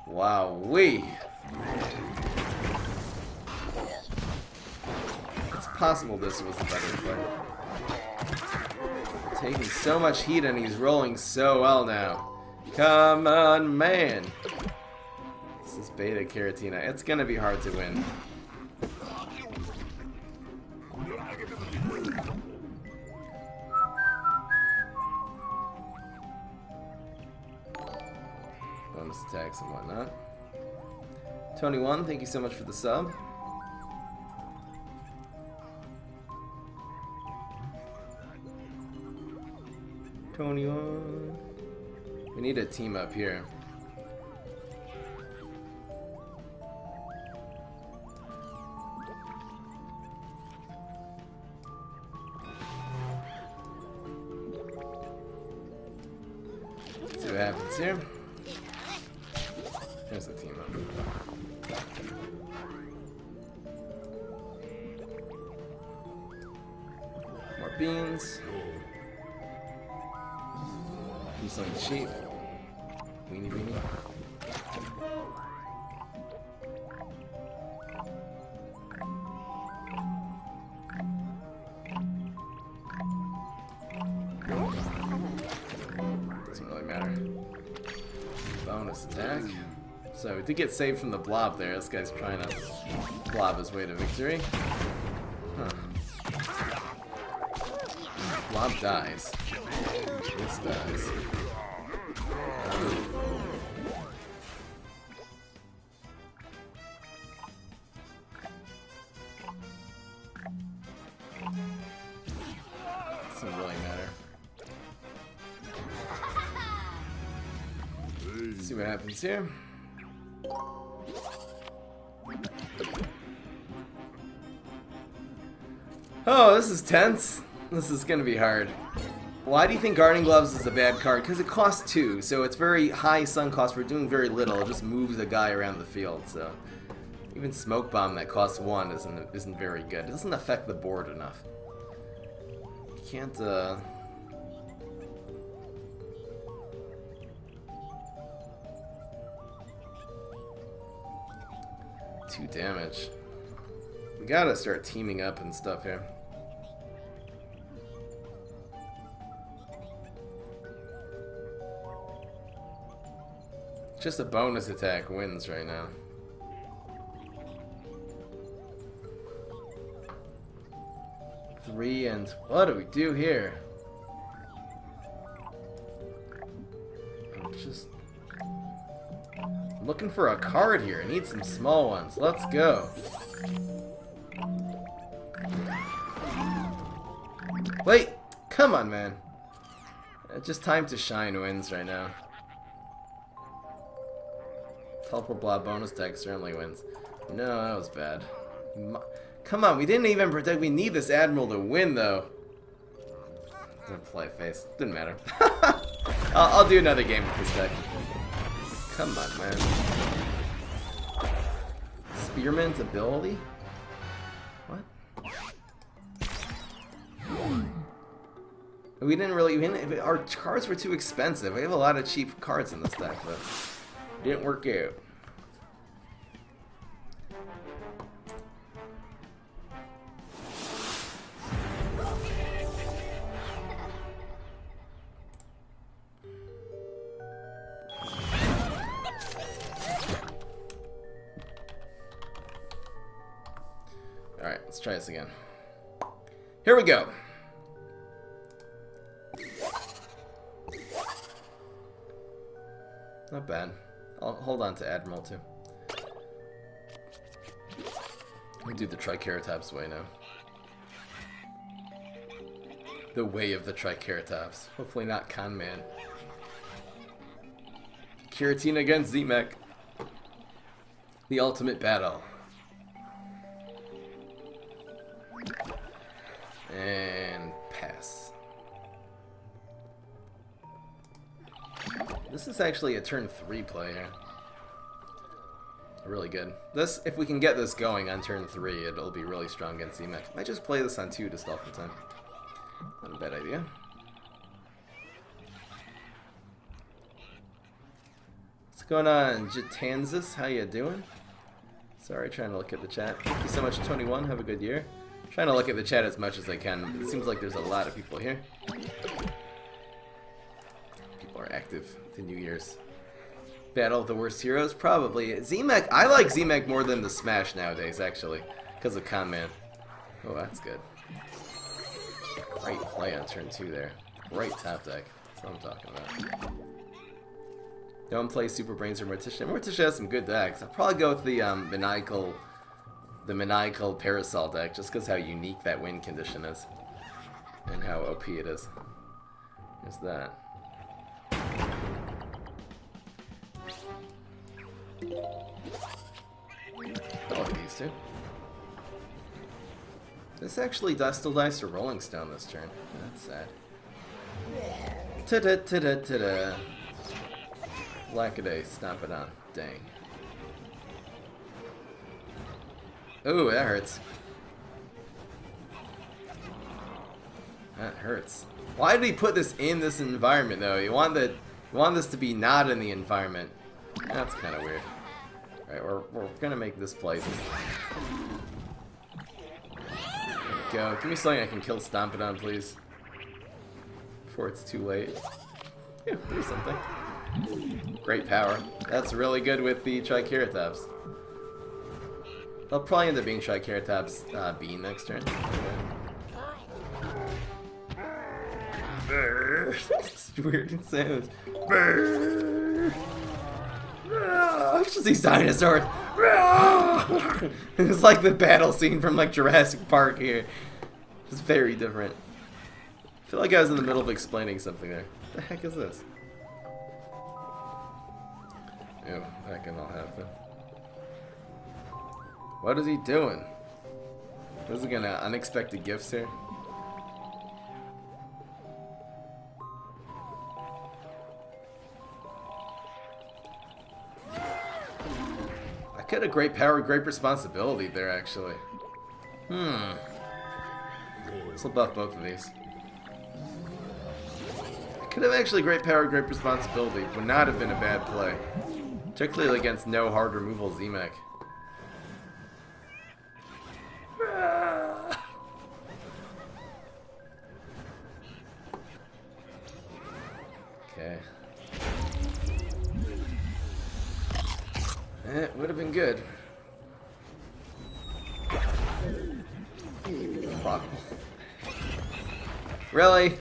Wow-wee! It's possible this was the better play. Taking so much heat and he's rolling so well now. Come on, man! This is Beta Caratina. It's gonna be hard to win. Bonus attacks and whatnot. Tony1, thank you so much for the sub. Tony1. We need a team up here. Let's see what happens here. There's the team up. More beans. Do something cheap. Weenie weenie. Doesn't really matter. Bonus attack. So, we did get saved from the blob there. This guy's trying to blob his way to victory. Huh. Blob dies. This dies. Doesn't really matter. Let's see what happens here. Oh, this is tense. This is gonna be hard. Why do you think Guarding Gloves is a bad card? Because it costs 2, so it's very high sun cost for doing very little. It just moves a guy around the field, so... Even Smoke Bomb that costs 1 isn't very good. It doesn't affect the board enough. You can't, 2 damage. We gotta start teaming up and stuff here. Just a bonus attack wins right now. Three, and what do we do here? I'm just looking for a card here. I need some small ones. Let's go. Wait, come on, man. Just time to shine wins right now. Teleport Blob bonus deck certainly wins. No, that was bad. Come on, we didn't even protect. We need this Admiral to win, though. Don't play face. Didn't matter. I'll do another game with this deck. Come on, man. Spearman's ability? What? We didn't really. Our cards were too expensive. We have a lot of cheap cards in this deck, but it didn't work out. Alright, let's try this again. Here we go. Not bad. I'll hold on to Admiral too. We do the Triceratops way now. The way of the Triceratops. Hopefully not Con Man. Kiratina against Z-Mech. The ultimate battle. And pass. This is actually a turn 3 play here. Really good. This, if we can get this going on turn 3, it'll be really strong against Z-Mech. Might just play this on 2 to stall for time. Not a bad idea. What's going on, Jatanzas? How you doing? Sorry, trying to look at the chat. Thank you so much, Tony1. Have a good year. Trying to look at the chat as much as I can. It seems like there's a lot of people here. People are active to New Year's. Battle of the worst heroes? Probably. Z-Mech, I like Z-Mech more than the Smash nowadays, actually. Because of Con Man. Oh, that's good. Great play on turn 2 there. Great top deck. That's what I'm talking about. Don't play Super Brains or Morticia. Morticia has some good decks. I'll probably go with the Maniacal Parasol deck, just because how unique that win condition is. And how OP it is. There's that. I like these two. This actually still dies to Rolling Stone this turn. That's sad. Ta-da, ta-da, ta-da. Blackaday, stomp it on. Dang. Ooh, that hurts. That hurts. Why did he put this in this environment, though? You want this to be not in the environment. That's kind of weird. Alright, we're gonna make this play. Go. Give me something I can kill Stompidon, please. Before it's too late. Yeah, do something. Great power. That's really good with the Triceratops. They'll probably end up being Triceratops Bean next turn. It's weird sounds. It's just these dinosaurs. It's like the battle scene from like Jurassic Park here. It's very different. I feel like I was in the middle of explaining something there. What the heck is this? Ew, that can all happen. What is he doing? This is gonna unexpected gifts here. I could have great power, great responsibility there actually. Let's buff both of these. I could have actually great power, great responsibility. Would not have been a bad play. Particularly against no hard removal Z-Mech. Okay. It would have been good. Really?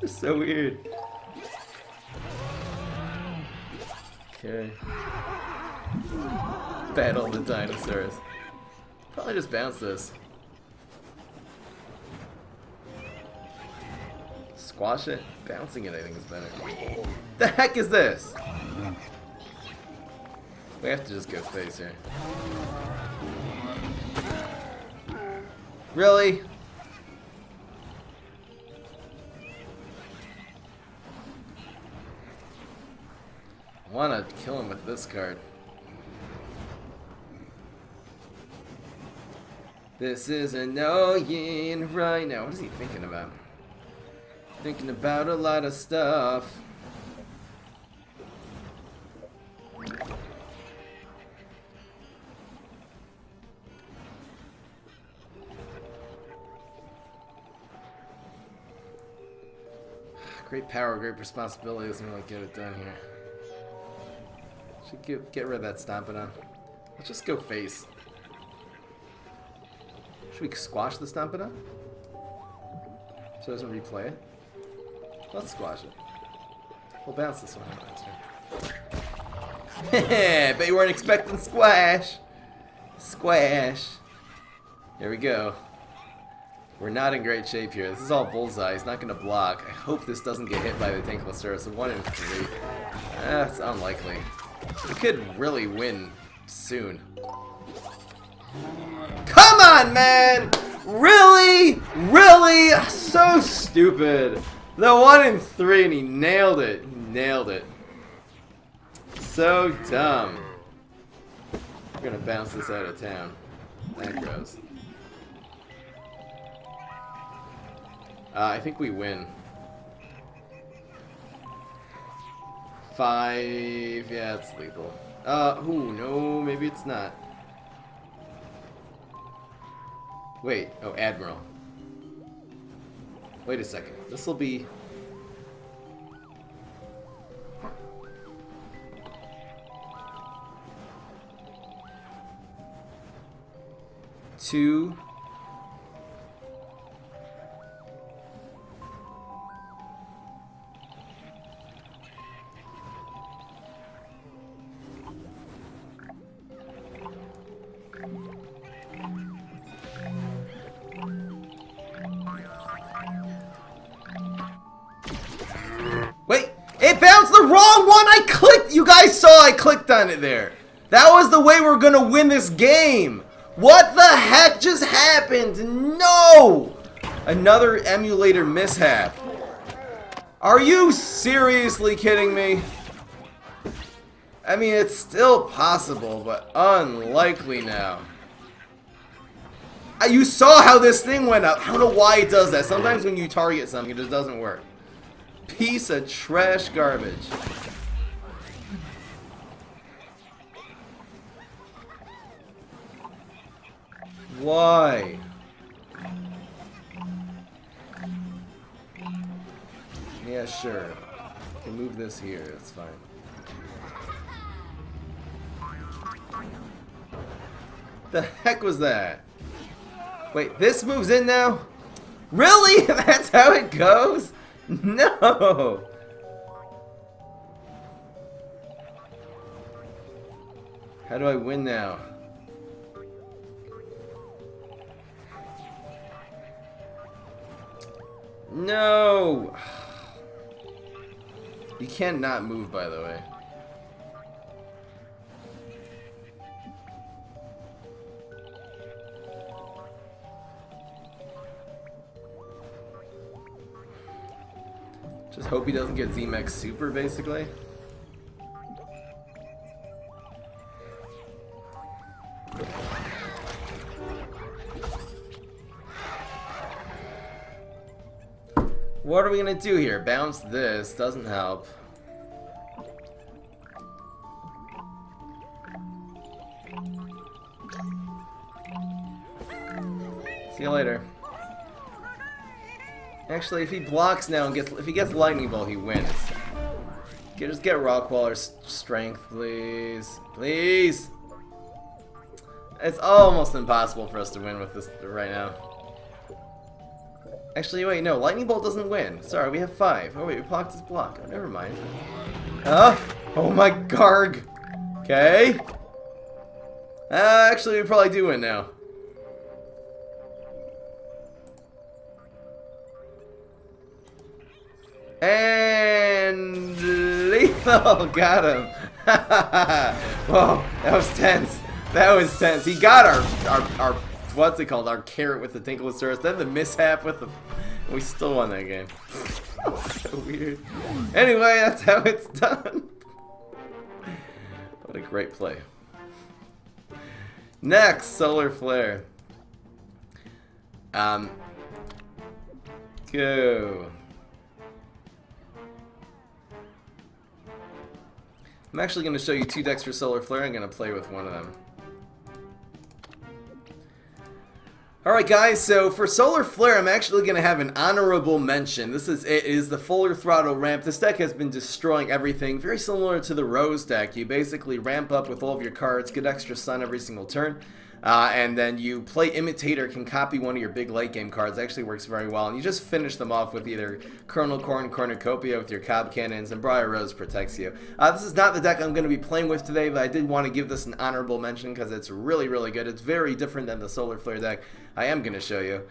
It's so weird. Okay. Battle the dinosaurs. Probably just bounce this. Squash it? Bouncing it I think is better. The heck is this? We have to just go face here. Really? I wanna kill him with this card. This is annoying right now. What is he thinking about? Thinking about a lot of stuff. Great power, great responsibility doesn't really get it done here. Should get rid of that stomping on. Let's just go face. Should we squash the stomping on? So it doesn't replay it? Let's squash it. We'll bounce this one out. Heh, bet you weren't expecting squash. Squash. Here we go. We're not in great shape here. This is all bullseye. He's not going to block. I hope this doesn't get hit by the Tanklasaurus. A 1 in 3. That's unlikely. We could really win soon. Come on, man! Really? Really? So stupid. The 1 in 3 and he nailed it. He nailed it. So dumb. We're going to bounce this out of town. That grows. I think we win. 5. Yeah, it's lethal. Ooh, no, maybe it's not. Wait. Oh, Admiral. Wait a second. This will be... Two... Wait, it bounced the wrong one! I clicked! You guys saw I clicked on it there. That was the way we're gonna win this game. What the heck just happened? No! Another emulator mishap. Are you seriously kidding me? I mean, it's still possible, but unlikely now. You saw how this thing went up. I don't know why it does that. Sometimes when you target something, it just doesn't work. Piece of trash garbage. Why? Yeah, sure. I can move this here. That's fine. The heck was that? Wait, this moves in now? Really? That's how it goes? No! How do I win now? No! You can't not move, by the way. Just hope he doesn't get Z-Max Super, basically. What are we gonna do here? Bounce this, doesn't help. See you later. Actually, if he blocks now and if he gets Lightning Bolt, he wins. Just get Rockwaller's strength, please. Please! It's almost impossible for us to win with this right now. Actually, wait, no. Lightning Bolt doesn't win. Sorry, we have 5. Oh, wait, we blocked his block. Oh, never mind. Oh my Garg! Okay. Actually, we probably do win now. And lethal, got him. Whoa, that was tense. That was tense. He got our what's it called? Our carrot with the Tinklesaurus. Then the mishap with the. We still won that game. So weird. Anyway, that's how it's done. What a great play. Next, Solar Flare. Go. I'm actually going to show you 2 decks for Solar Flare. I'm going to play with one of them. Alright guys, so for Solar Flare, I'm actually going to have an honorable mention. It is the Fuller Throttle ramp. This deck has been destroying everything. Very similar to the Rose deck. You basically ramp up with all of your cards, get extra sun every single turn. And then you play Imitator, can copy one of your big late game cards. It actually works very well. And you just finish them off with either Colonel Corn, Cornucopia with your Cob Cannons, and Briar Rose protects you. This is not the deck I'm going to be playing with today, but I did want to give this an honorable mention because it's really, really good. It's very different than the Solar Flare deck I am going to show you.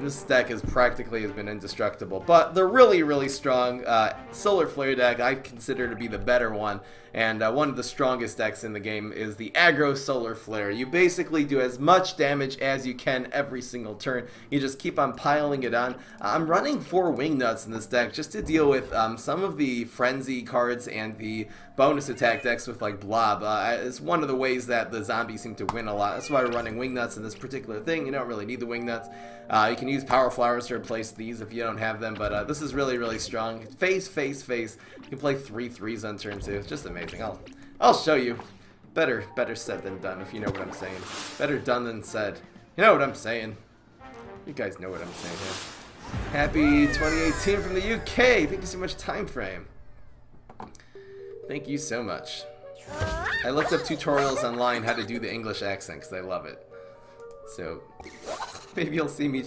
This deck has been indestructible, but the really, really strong Solar Flare deck I consider to be the better one, and one of the strongest decks in the game is the Aggro Solar Flare. You basically do as much damage as you can every single turn. You just keep on piling it on. I'm running 4 Wingnuts in this deck just to deal with some of the Frenzy cards and the bonus attack decks with like Blob. It's one of the ways that the zombies seem to win a lot. That's why we're running Wingnuts in this particular thing. You don't really need the Wingnuts. You can use Power Flowers to replace these if you don't have them, but this is really, really strong. Face, face, face. You can play 3 3s on turn 2. It's just amazing. I'll show you. Better said than done, if you know what I'm saying. Better done than said. You know what I'm saying. You guys know what I'm saying here. Happy 2018 from the UK. Thank you so much, Time Frame. Thank you so much. I looked up tutorials online how to do the English accent because I love it. So maybe you'll see me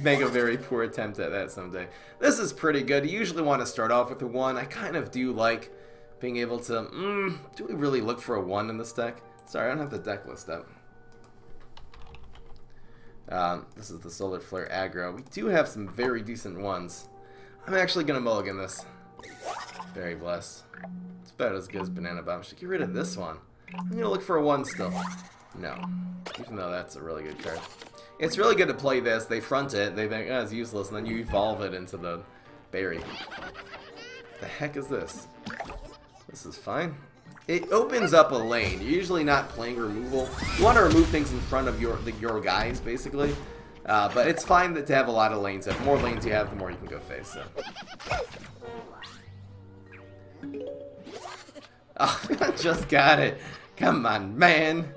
make a very poor attempt at that someday. This is pretty good. You usually want to start off with a 1. I kind of do like being able to... do we really look for a 1 in this deck? Sorry, I don't have the deck list up. This is the Solar Flare aggro. We do have some very decent ones. I'm actually going to mulligan this. Very blessed. It's about as good as Banana Bomb. Should get rid of this one. I'm going to look for a 1 still. No. Even though that's a really good card. It's really good to play this. They front it. They think, oh, it's useless. And then you evolve it into the berry. The heck is this? This is fine. It opens up a lane. You're usually not playing removal. You want to remove things in front of your guys, basically. But it's fine to have a lot of lanes. The more lanes you have, the more you can go face. So. Oh, I just got it. Come on, man.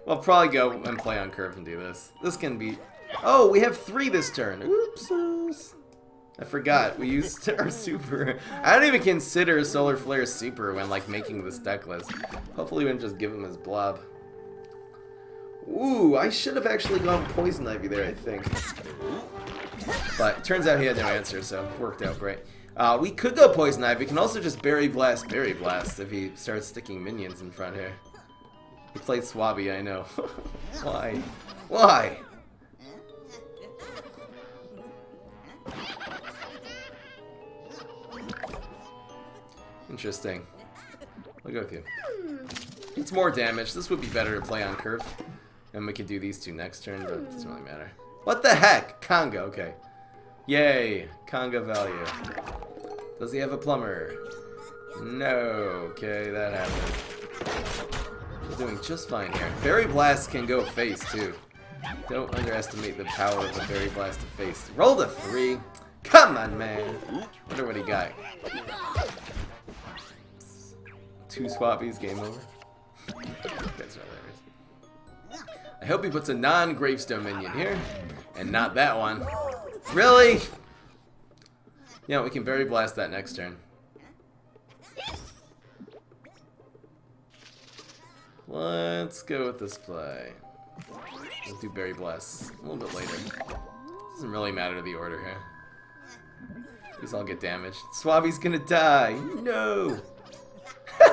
We'll probably go and play on curve and do this. This can be... Oh, we have 3 this turn. Oops. I forgot. We used our super. I don't even consider Solar Flare super when like making this deck list. Hopefully we can just give him his blob. Ooh, I should have actually gone Poison Ivy there, I think. But it turns out he had no answer, so it worked out great. We could go Poison Ivy. We can also just Berry Blast if he starts sticking minions in front here. He played Swabby, I know. Why? Why? Interesting. I'll go with you. It's more damage. This would be better to play on curve. And we could do these 2 next turn, but it doesn't really matter. What the heck? Conga, okay. Yay. Conga value. Does he have a plumber? No. Okay, that happened. We're doing just fine here. Berry Blast can go face, too. Don't underestimate the power of a Berry Blast to face. Roll a 3. Come on, man. Wonder what he got. 2 swappies, game over. That's hilarious. I hope he puts a non-gravestone minion here, and not that one. Really? Yeah, we can Berry Blast that next turn. Let's go with this play. We'll do Berry Blast a little bit later. Doesn't really matter the order here. These all get damaged. Swabby's gonna die. No!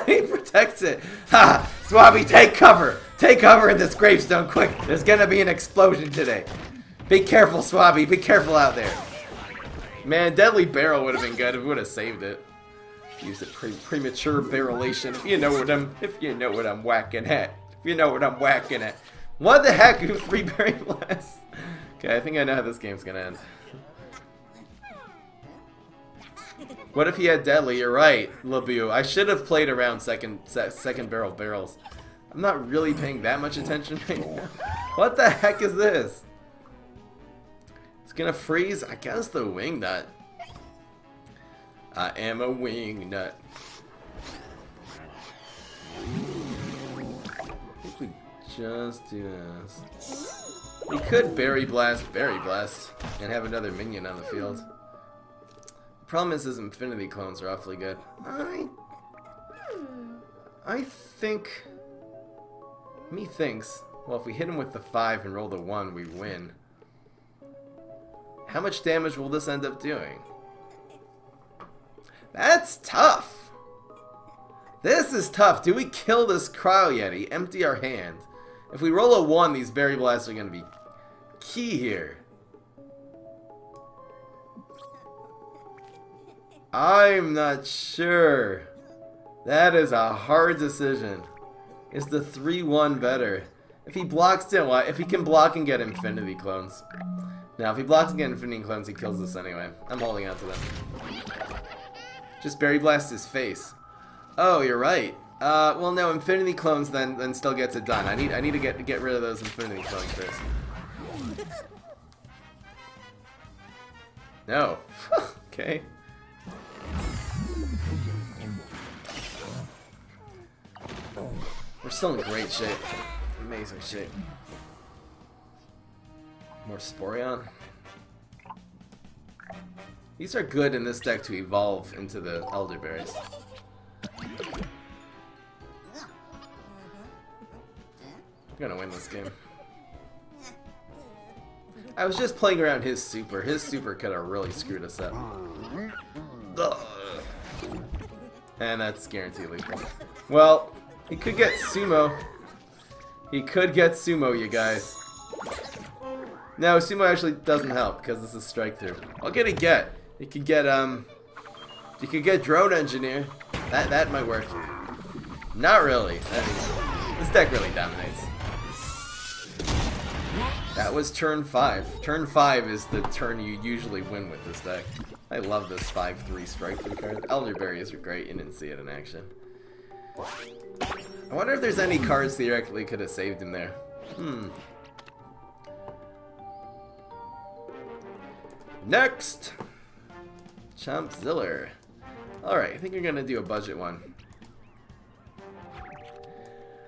He protects it. Ha! Swabby, take cover! Take cover in this gravestone, quick! There's gonna be an explosion today. Be careful, Swabby. Be careful out there. Man, Deadly Barrel would have been good if we would have saved it. Used it premature barrelation. If you know what I'm whacking at. If you know what I'm whacking at. What the heck? 3 Berry Blasts. Okay, I think I know how this game's gonna end. What if he had Deadly? You're right, LeBeau. I should have played around second barrel barrels. I'm not really paying that much attention right now. What the heck is this? It's gonna freeze? I guess the wing nut. I am a wing nut. I think we just do this. We could Berry Blast, and have another minion on the field. The problem is his Infinity Clones are awfully good. I think... Methinks, well, if we hit him with the 5 and roll the 1, we win. How much damage will this end up doing? That's tough! This is tough. Do we kill this Cryo Yeti? Empty our hand. If we roll a 1, these Berry Blasts are going to be key here. I'm not sure. That is a hard decision. Is the 3-1 better? If he blocks it, what? If he can block and get Infinity Clones. Now, if he blocks and get Infinity Clones, he kills us anyway. I'm holding on to them. Just Berry Blast his face. Oh, you're right. Well, no, Infinity Clones then still gets it done. I need to get rid of those Infinity Clones first. No. Okay. We're still in great shape. Amazing shape. More Sporeon. These are good in this deck to evolve into the Elderberries. I'm gonna win this game. I was just playing around his super. His super could have really screwed us up. Ugh. And that's guaranteed lethal. Well, he could get Sumo. He could get Sumo, you guys. No, Sumo actually doesn't help because this is strike through. What can he get? He could get Drone Engineer. That might work. Not really. I mean, this deck really dominates. That was turn 5. Turn 5 is the turn you usually win with this deck. I love this 5/3 strike through card. Elderberries are great. You didn't see it in action. I wonder if there's any cards theoretically could have saved him there. Next! Chompzilla. Alright, I think you're gonna do a budget one.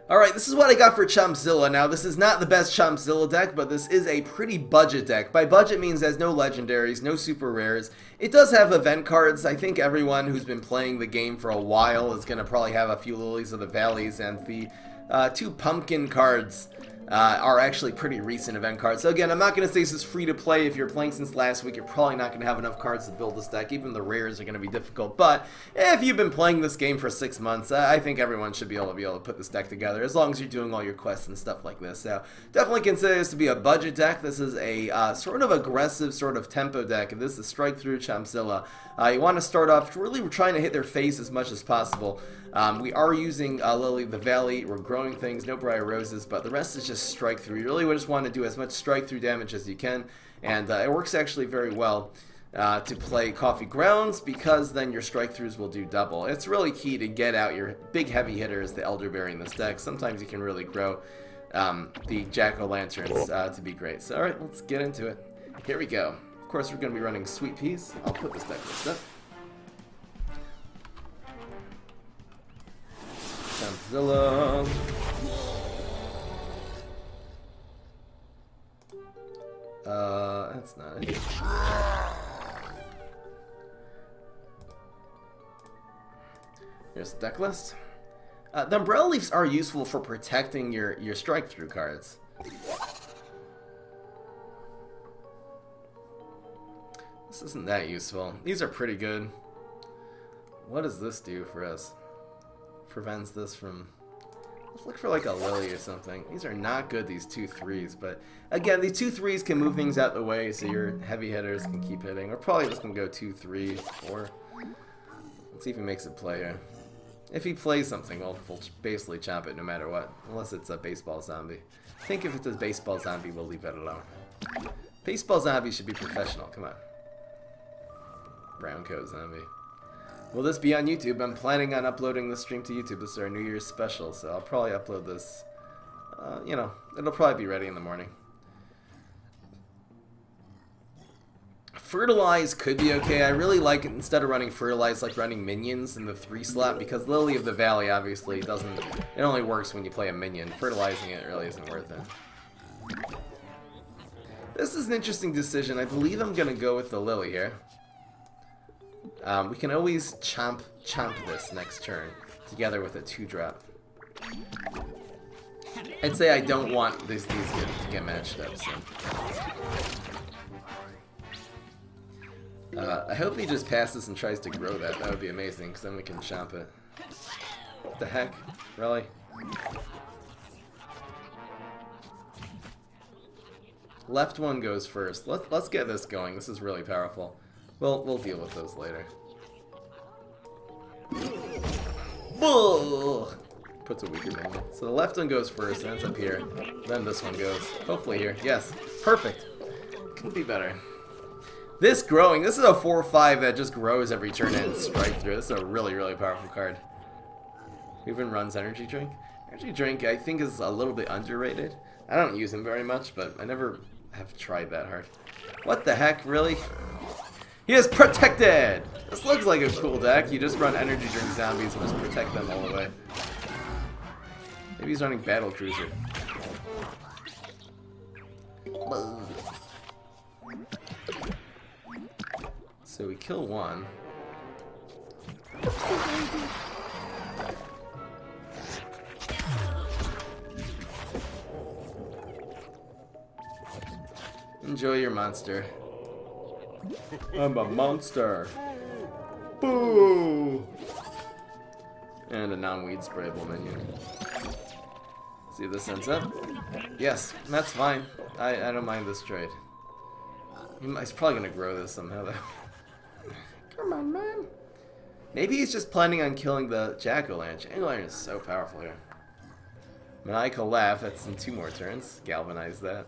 Alright, this is what I got for Chompzilla. Now, this is not the best Chompzilla deck, but this is a pretty budget deck. By budget means there's no legendaries, no super rares. It does have event cards. I think everyone who's been playing the game for a while is going to probably have a few Lilies of the Valleys, and the 2 pumpkin cards are actually pretty recent event cards. So again, I'm not going to say this is free to play. If you're playing since last week, you're probably not going to have enough cards to build this deck. Even the rares are going to be difficult. But if you've been playing this game for 6 months, I think everyone should be able to put this deck together, as long as you're doing all your quests and stuff like this. So definitely consider this to be a budget deck. This is a sort of aggressive sort of tempo deck, and this is strike through Chompzilla. You want to start off really trying to hit their face as much as possible. We are using Lily of the Valley. We're growing things, no Briar Roses, but the rest is just strike through. You really just want to do as much strike through damage as you can, and it works actually very well. to play Coffee Grounds, because then your strike throughs will do double. It's really key to get out your big heavy hitters, the Elderberry in this deck. Sometimes you can really grow the Jack-o'-lanterns to be great. So alright, let's get into it. Here we go. Of course, we're going to be running Sweet Peas. I'll put this deck list up. Godzilla. That's not it. Here's the deck list. The Umbrella Leafs are useful for protecting your strike through cards. This isn't that useful. These are pretty good. What does this do for us? Prevents this from... Let's look for like a Lily or something. These are not good, these 2/3s, but again, these 2/3s can move things out the way so your heavy hitters can keep hitting. We're probably just going to go 2, 3, 4. Let's see if he makes a play here. If he plays something, we'll basically chop it no matter what, unless it's a baseball zombie. I think if it's a baseball zombie, we'll leave it alone. Baseball zombie should be professional, come on. Brown coat zombie. Will this be on YouTube? I'm planning on uploading this stream to YouTube. This is our New Year's special, so I'll probably upload this, you know, it'll probably be ready in the morning. Fertilize could be okay. I really like it, instead of running Fertilize, like running minions in the 3 slot, because Lily of the Valley obviously doesn't, it only works when you play a minion. Fertilizing it really isn't worth it. This is an interesting decision. I believe I'm going to go with the Lily here. We can always chomp this next turn together with a 2-drop. I'd say I don't want these to get matched up. So. I hope he just passes and tries to grow that. That would be amazing, because then we can chomp it. What the heck? Really? Left one goes first. Let's get this going. This is really powerful. We'll deal with those later. Bull! Puts a weaker minion. So the left one goes first, ends up here. Then this one goes. Hopefully here. Yes. Perfect. Couldn't be better. This growing, this is a 4/5 that just grows every turn and strike through. This is a really, really powerful card. Even runs Energy Drink. Energy Drink, I think, is a little bit underrated. I don't use him very much, but I never have tried that hard. What the heck, really? He is protected! This looks like a cool deck. You just run Energy Drink zombies and just protect them all the way. Maybe he's running Battle Cruiser. So we kill one. Enjoy your monster. I'm a monster. Boo! And a non-weed sprayable minion. See if this ends up. Yes, that's fine. I don't mind this trade. He's probably gonna grow this somehow though. Come on, man. Maybe he's just planning on killing the Jack-o'-lantern. Jack-o'-lantern is so powerful here. Maniacal Laugh, that's in 2 more turns. Galvanize that.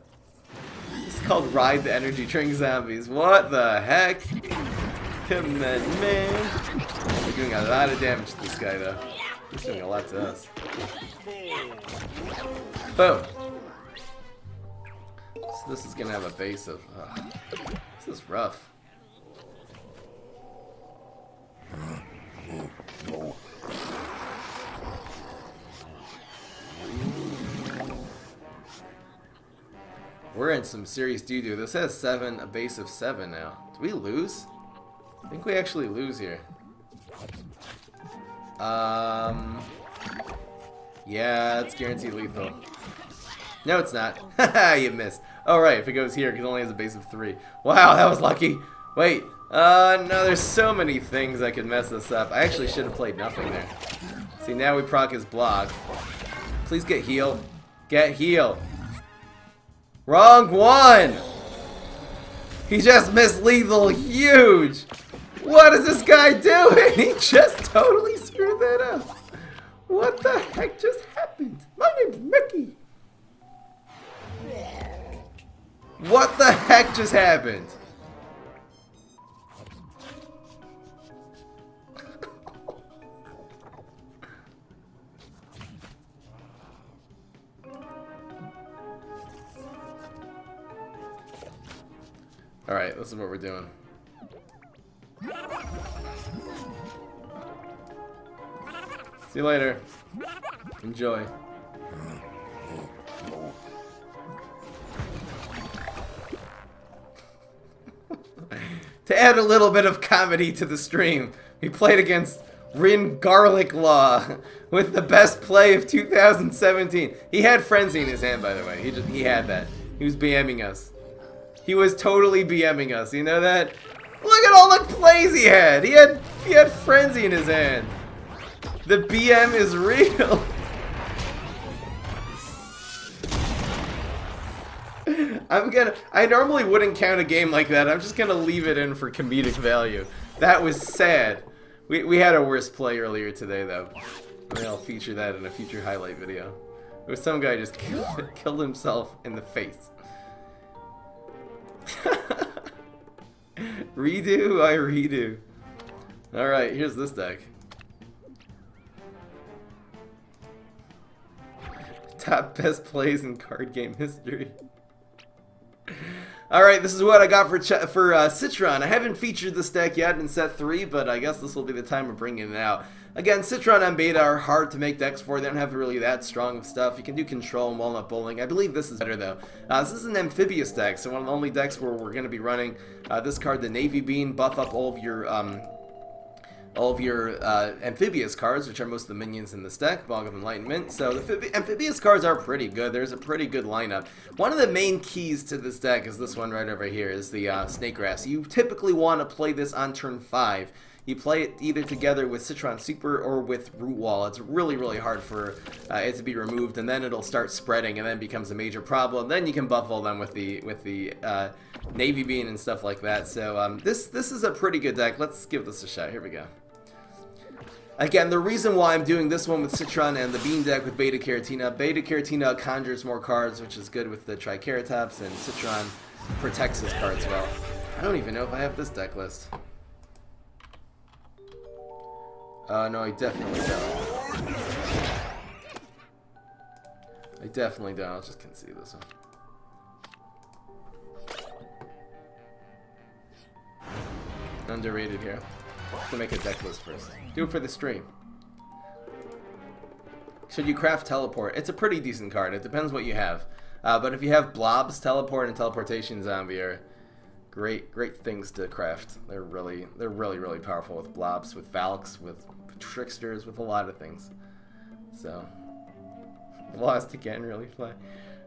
It's called Ride the Energy Drink Zombies. What the heck? Come on, man. We're doing a lot of damage to this guy, though. He's doing a lot to us. Boom. So this is gonna have a base of... this is rough. We're in some serious doo-doo. This has 7, a base of 7 now. Do we lose? I think we actually lose here. Yeah, it's guaranteed lethal. No, it's not. Haha, you missed. Oh, right, if it goes here, because it only has a base of 3. Wow, that was lucky. Wait, no, there's so many things that could mess this up. I actually should have played nothing there. See, now we proc his block. Please get heal. Get heal. Wrong one! He just missed lethal huge! What is this guy doing? He just totally screwed that up. What the heck just happened? My name's Mickey. What the heck just happened? Alright, this is what we're doing. See you later. Enjoy. To add a little bit of comedy to the stream, we played against Rin Garlic Law with the best play of 2017. He had Frenzy in his hand, by the way. He had that. He was BMing us. He was totally BMing us. You know that? Look at all the plays he had. He had Frenzy in his hand. The BM is real. I normally wouldn't count a game like that. I'm just gonna leave it in for comedic value. That was sad. We had a worse play earlier today, though. Maybe I'll feature that in a future highlight video. It was some guy just killed himself in the face. Redo, I redo. Alright, here's this deck. Top best plays in card game history. Alright, this is what I got for Citron. I haven't featured this deck yet in set 3, but I guess this will be the time of bringing it out. Again, Citron and Beta are hard to make decks for. They don't have really that strong of stuff. You can do Control and Walnut Bowling. I believe this is better, though. This is an amphibious deck, so one of the only decks where we're going to be running this card, the Navy Bean, buff up all of your amphibious cards, which are most of the minions in this deck, Bog of Enlightenment. So the amphibious cards are pretty good. There's a pretty good lineup. One of the main keys to this deck is this one right over here, is the Snake Grass. You typically want to play this on turn 5. You play it either together with Citron Super or with Root Wall. It's really, really hard for it to be removed, and then it'll start spreading, and then it becomes a major problem. Then you can buff all them with the Navy Bean and stuff like that. So this is a pretty good deck. Let's give this a shot. Here we go. Again, the reason why I'm doing this one with Citron and the Bean deck with Beta Carotena conjures more cards, which is good with the Triceratops, and Citron protects his cards well. I don't even know if I have this deck list. No, I definitely don't. I definitely don't. I'll just concede this one. Underrated here. To make a deck list first. Do it for the stream. Should you craft Teleport? It's a pretty decent card. It depends what you have. But if you have Blobs, Teleport, and Teleportation Zombie are great things to craft. They're really powerful with Blobs, with Valks, with Tricksters, with a lot of things. So, lost again, really fly.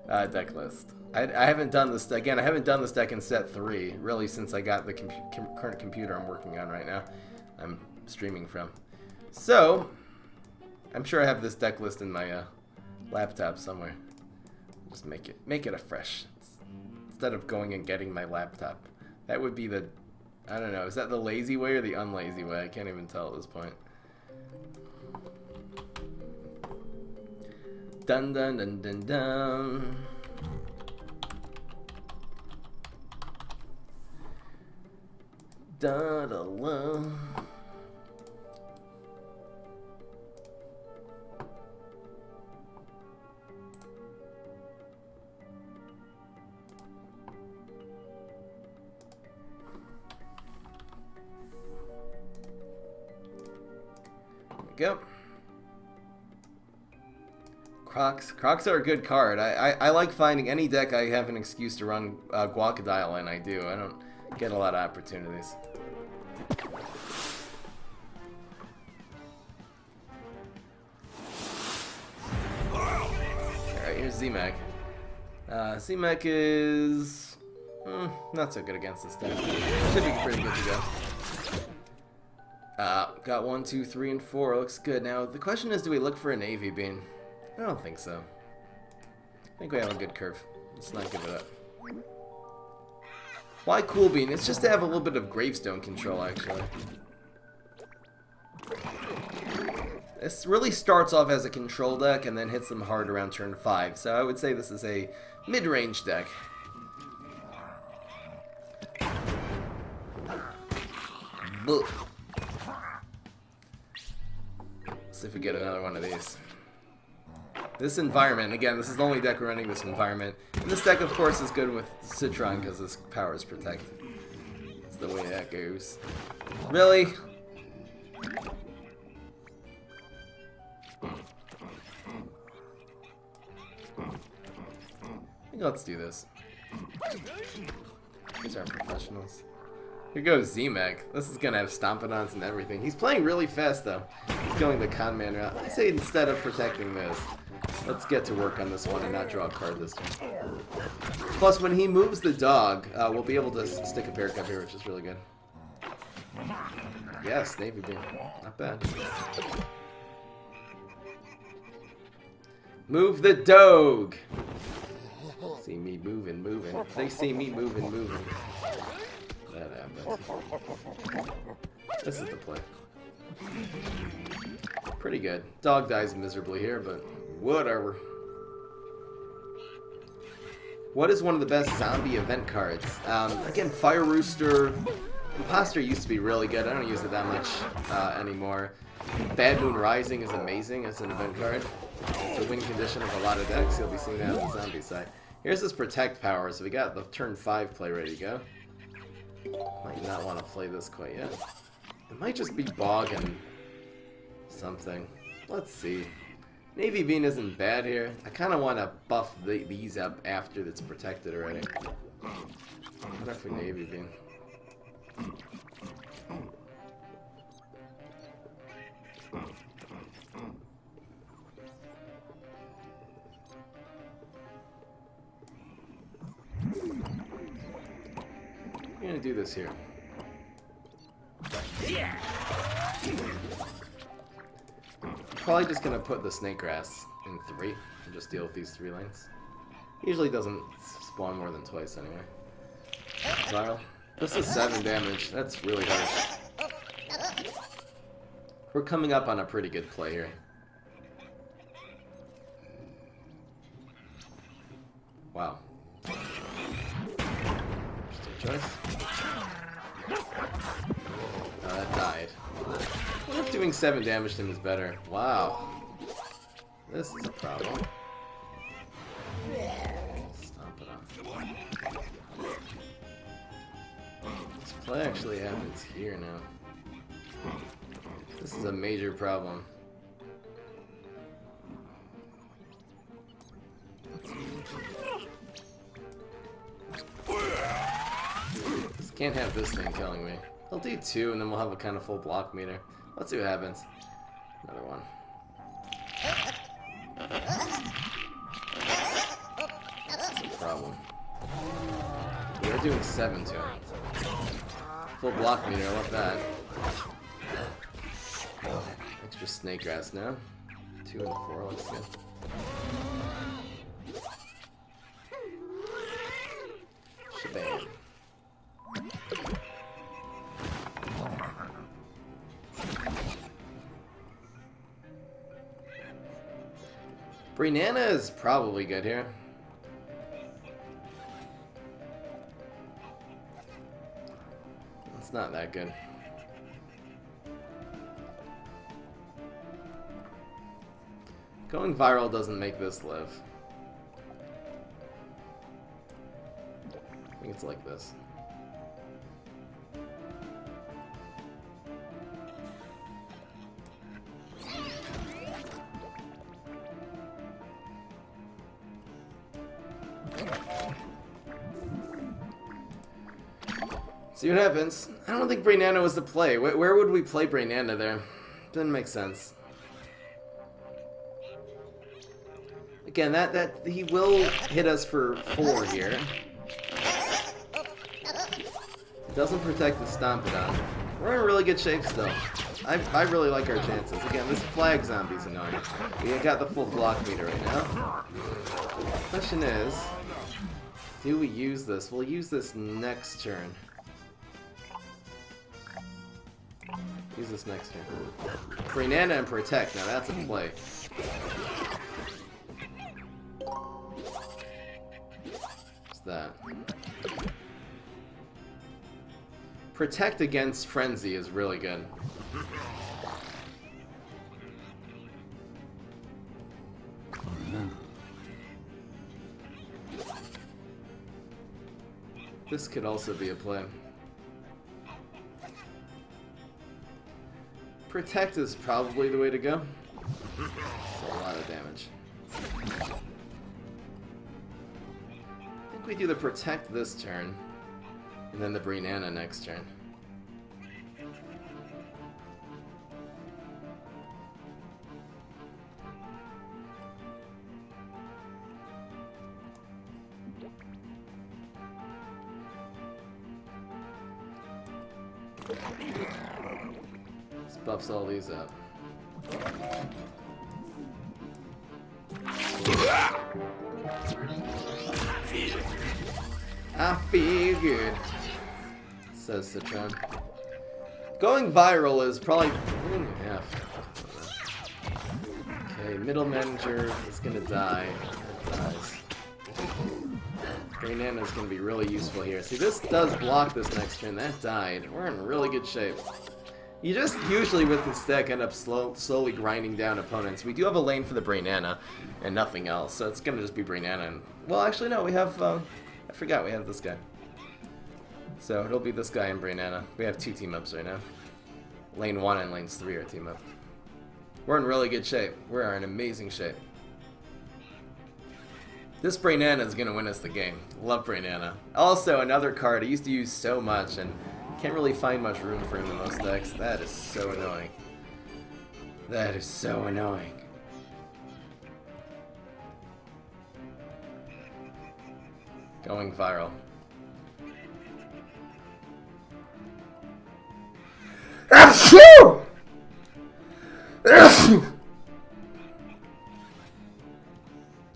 Deck list. I haven't done this again. I haven't done this deck in set 3 really since I got the current computer I'm working on right now. I'm streaming from. So I'm sure I have this deck list in my laptop somewhere. Just make it afresh instead of going and getting my laptop. That would be the, I don't know. Is that the lazy way or the unlazy way? I can't even tell at this point. Dun dun dun dun dun. Da da la. There we go. Crocs are a good card. I like finding any deck I have an excuse to run Guacodile in. I do. I don't get a lot of opportunities. Alright, here's Z-Mac. Z-Mac is not so good against this deck. Should be pretty good to go. Got 1, 2, 3, and 4. Looks good. Now the question is, do we look for a Navy Bean? I don't think so. I think we have a good curve. Let's not give it up. Why Cool Bean? It's just to have a little bit of gravestone control, actually. This really starts off as a control deck and then hits them hard around turn 5. So I would say this is a mid-range deck. Let's see if we get another one of these. This environment, again, this is the only deck we're running this environment. And this deck, of course, is good with Citron because this power is protected. That's the way that goes. Really? Let's do this. These aren't professionals. Here goes Z-Meg. This is gonna have Stompidons and everything. He's playing really fast though. He's going the con man route. I say instead of protecting this, let's get to work on this one and not draw a card this turn. Plus, when he moves the dog, we'll be able to stick a pair cup here, which is really good. Yes, Navy Bean. Not bad. Move the dog! See me moving. They see me moving. That happens. This is the play. Pretty good. Dog dies miserably here, but whatever. What is one of the best zombie event cards? Again, Fire Rooster. Imposter used to be really good. I don't use it that much anymore. Bad Moon Rising is amazing as an event card. It's a win condition of a lot of decks. You'll be seeing that on the zombie side. Here's this Protect power, so we got the turn 5 play ready to go. Might not want to play this quite yet. It might just be bogging something. Let's see. Navy Bean isn't bad here. I kind of want to buff these up after it's protected already. What if we Navy Bean? I'm gonna do this here. Probably just gonna put the Snake Grass in 3 and just deal with these 3 lanes. Usually doesn't spawn more than twice anyway. Viral. This is 7 damage. That's really harsh. We're coming up on a pretty good play here. Wow. Interesting choice. That died. What if doing 7 damage to him is better? Wow. This is a problem. Stomp it on. This play actually happens here now. This is a major problem. Just can't have this thing killing me. I'll do 2 and then we'll have a kind of full block meter. Let's see what happens. Another one. This is a problem. We're doing 7 to him. Full block meter, I love that. Extra Snake Grass now. 2 and 4, looks good. Shabam. Brinana is probably good here. It's not that good. Going viral doesn't make this live. I think it's like this. See what happens. I don't think Brainana was the play. Where would we play Brainana there? Doesn't make sense. Again, that he will hit us for 4 here. Doesn't protect the Stompidon. We're in really good shape still. I really like our chances. Again, this flag zombie's annoying. We got the full block meter right now. Question is, do we use this? We'll use this next turn. Use this next turn. Brainana and Protect. Now that's a play. What's that? Protect against Frenzy is really good. This could also be a play. Protect is probably the way to go. That's a lot of damage. I think we do the Protect this turn, and then the Banana next turn. This buffs all these up. I feel good, says Citron. Going viral is probably half. Okay, middle manager is gonna die. That dies. Banana's gonna be really useful here. See, this does block this next turn. That died. We're in really good shape. You just usually with this deck end up slowly grinding down opponents. We do have a lane for the Banana and nothing else, so it's gonna just be Banana. And well, actually no, we have. I forgot we have this guy. So it'll be this guy and Banana. We have 2 team ups right now. Lane 1 and lanes 3 are team up. We're in really good shape. We're in amazing shape. This Banana is gonna win us the game. Love Banana. Also, another card I used to use so much and can't really find much room for him in most decks. That is so annoying. That is so annoying. Going viral.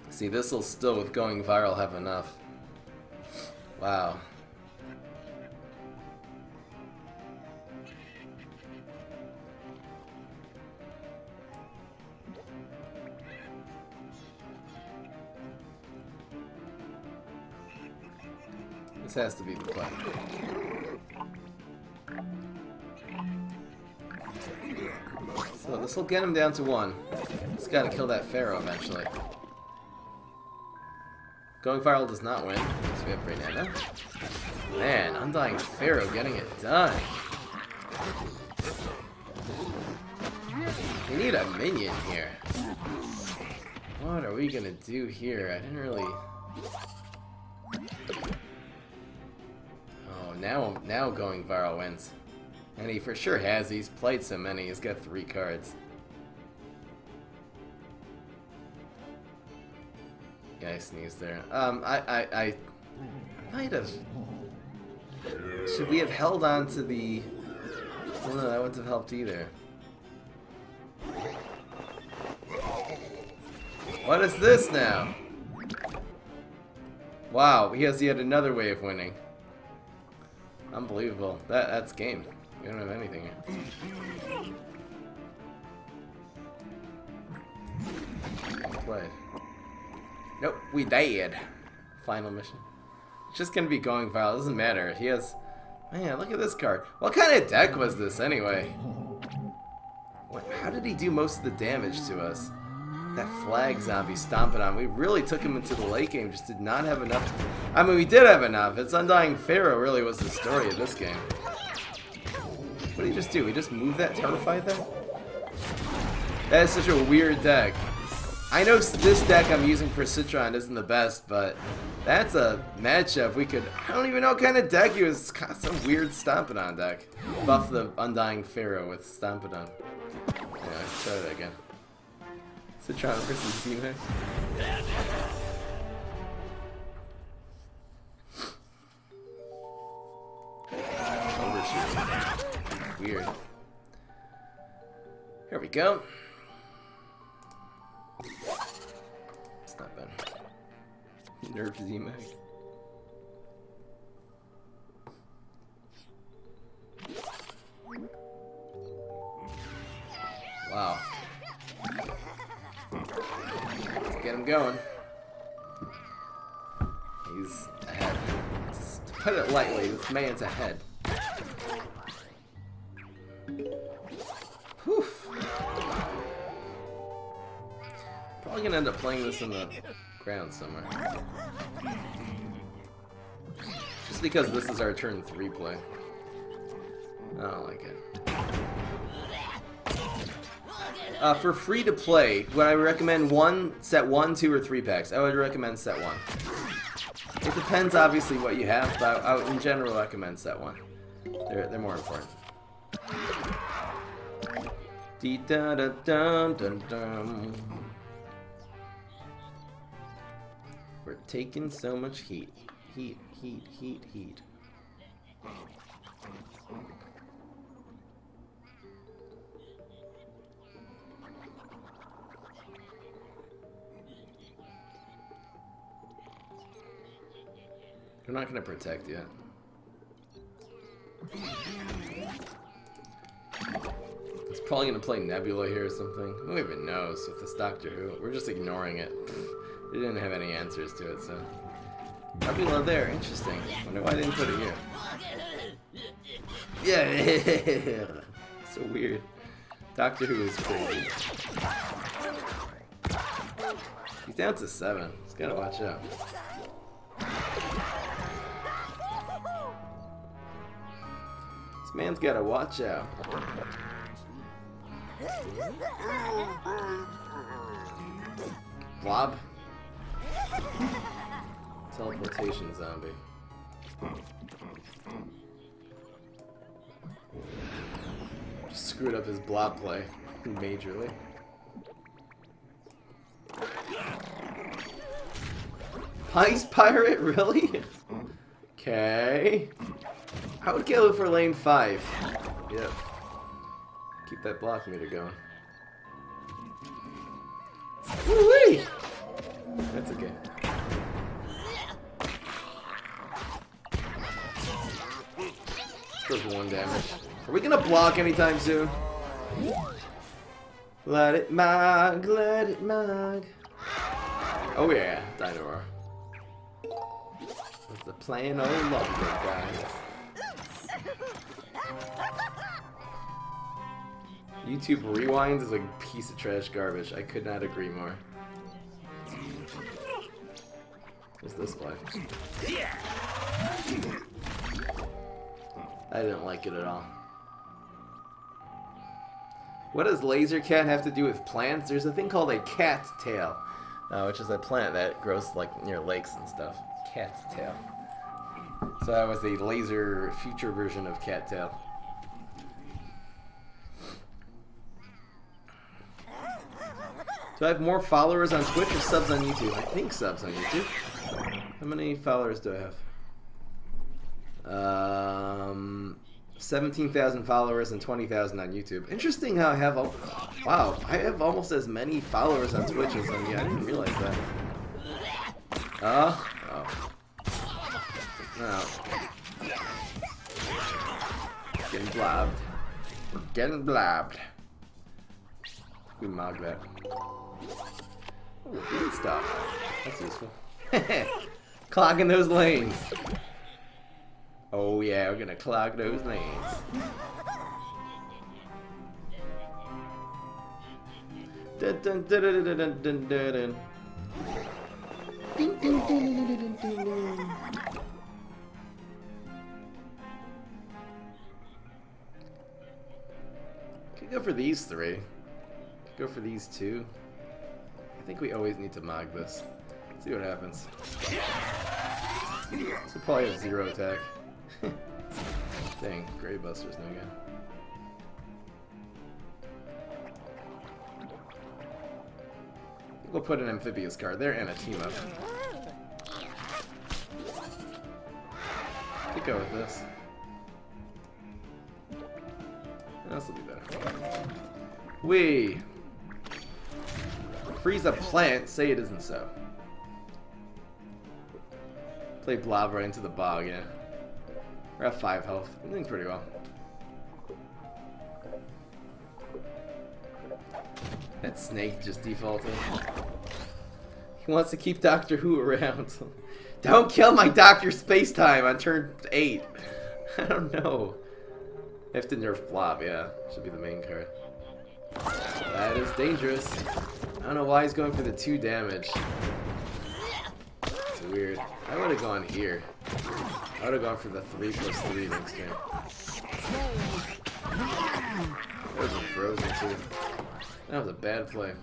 See, this'll still, with going viral, have enough. Wow. This has to be the play. So this will get him down to 1. Just gotta kill that Pharaoh eventually. Going viral does not win, because we have Banana. Man, Undying Pharaoh getting it done. We need a minion here. What are we gonna do here? I didn't really... Oh, now going viral wins. And he for sure has. He's played so many. He's got 3 cards. Yeah, I sneezed there. I might have... Should we have held on to the... Oh, no, that wouldn't have helped either. What is this now? Wow, he has yet another way of winning. Unbelievable. That's game. We don't have anything here. Played. Nope, we died. Final mission. It's just gonna be going viral. It doesn't matter. He has... Man, look at this card. What kind of deck was this anyway? How did he do most of the damage to us? That flag zombie stomping on. We really took him into the late game. Just did not have enough. I mean, we did have enough. It's Undying Pharaoh really was the story of this game. What did he just do? He just moved that Terrified thing? That is such a weird deck. I know this deck I'm using for Citron isn't the best, but that's a matchup we could... I don't even know what kind of deck he was. It's some weird Stomping On deck. Buff the Undying Pharaoh with Stomping On. Yeah, try that again. Citron versus Z-Mac. Overshoot. Weird. Here we go. It's not bad. Nerf Z-Mac. Wow. Let's get him going. He's ahead. To put it lightly, this man's ahead. Whew. Probably gonna end up playing this in the ground somewhere. Just because this is our turn 3 play. I don't like it. For free to play, would I recommend set 1, 2, or 3 packs? I would recommend set 1. It depends, obviously, what you have, but I would in general recommend set 1. They're more important. Dee da da dum dum dum. We're taking so much heat. Heat, heat, heat, heat. They're not gonna protect yet. It's probably gonna play Nebula here or something. Who even knows with this Doctor Who? We're just ignoring it. They didn't have any answers to it, so. Nebula there, interesting. Wonder why they didn't put it here. Yeah, so weird. Doctor Who is crazy. He's down to 7. He's gotta watch out. This man's gotta watch out. Blob? Teleportation zombie. Just screwed up his blob play majorly. Ice Pirate? Really? Okay. I would kill it for lane 5. Yep. Keep that block meter going. Woo-wee! That's okay. This does 1 damage. Are we gonna block anytime soon? Let it mog, let it mog. Oh yeah, Dinosaur. What's the plan all along, guys? YouTube Rewind is a piece of trash garbage. I could not agree more. What's this play? I didn't like it at all. What does Laser Cat have to do with plants? There's a thing called a cat tail, which is a plant that grows like near lakes and stuff. Cat tail. So that was the laser future version of cattail. Do I have more followers on Twitch or subs on YouTube? I think subs on YouTube. How many followers do I have? 17,000 followers and 20,000 on YouTube. Interesting how I have, wow, I have almost as many followers on Twitch as on YouTube. I didn't realize that. Oh. No. Getting blobbed. Getting blobbed. We mogged that. Oh, beanstalk. That's useful. Clogging those lanes. Oh yeah, we're gonna clog those lanes. Dun dun dun dun dun dun dun dun. Ding ding ding ding ding ding ding. Could go for these 3. Could go for these 2. I think we always need to mog this. Let's see what happens. This will probably have 0 attack. Dang, Grey Buster's no good. I think we'll put an Amphibious card there and a team up. Could go with this. This will be better. Wee! Freeze a plant, say it isn't so. Play Blob right into the bog, yeah. We're at 5 health. We're doing pretty well. That snake just defaulted. He wants to keep Doctor Who around. Don't kill my Dr. Spacetime on turn 8. I don't know. I have to nerf Blob, yeah. Should be the main card. That is dangerous. I don't know why he's going for the 2 damage. It's weird. I would have gone here. I would have gone for the 3+3 next game. That would have been frozen too. That was a bad play.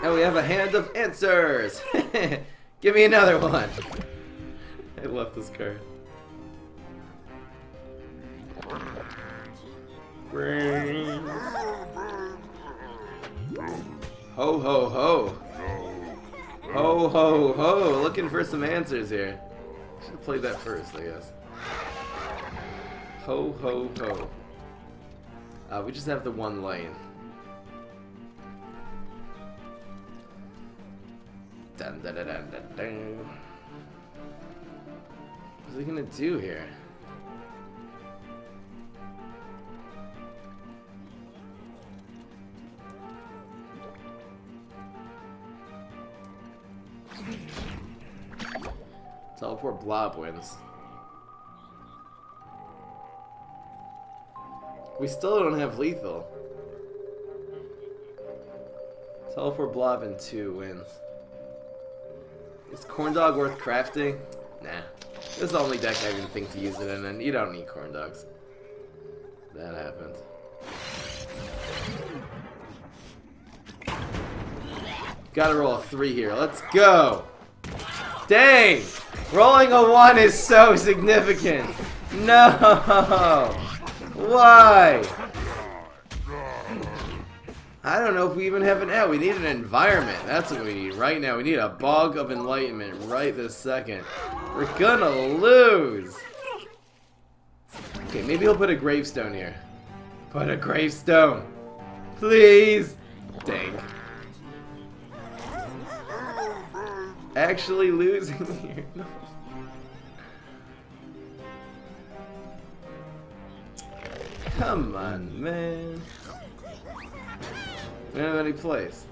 And we have a hand of answers! Give me another one! I love this card. Brains. Ho ho ho! Ho ho ho! Looking for some answers here. Should have played that first, I guess. Ho ho ho. We just have the one lane. Dun, dun, dun, dun, dun, dun. What's he gonna do here? Teleport Blob wins. We still don't have lethal. Teleport Blob in 2 wins. Is Corn Dog worth crafting? Nah. This is the only deck I even think to use it in, and you don't need Corn Dogs. That happened. Gotta roll a 3 here. Let's go! Dang! Rolling a 1 is so significant! No! Why? I don't know if we even have an out. We need an environment. That's what we need right now. We need a Bog of Enlightenment right this second. We're gonna lose! Okay, maybe he'll put a gravestone here. Put a gravestone! Please! Dang. Actually losing here. No. Come on, man. We don't have any place.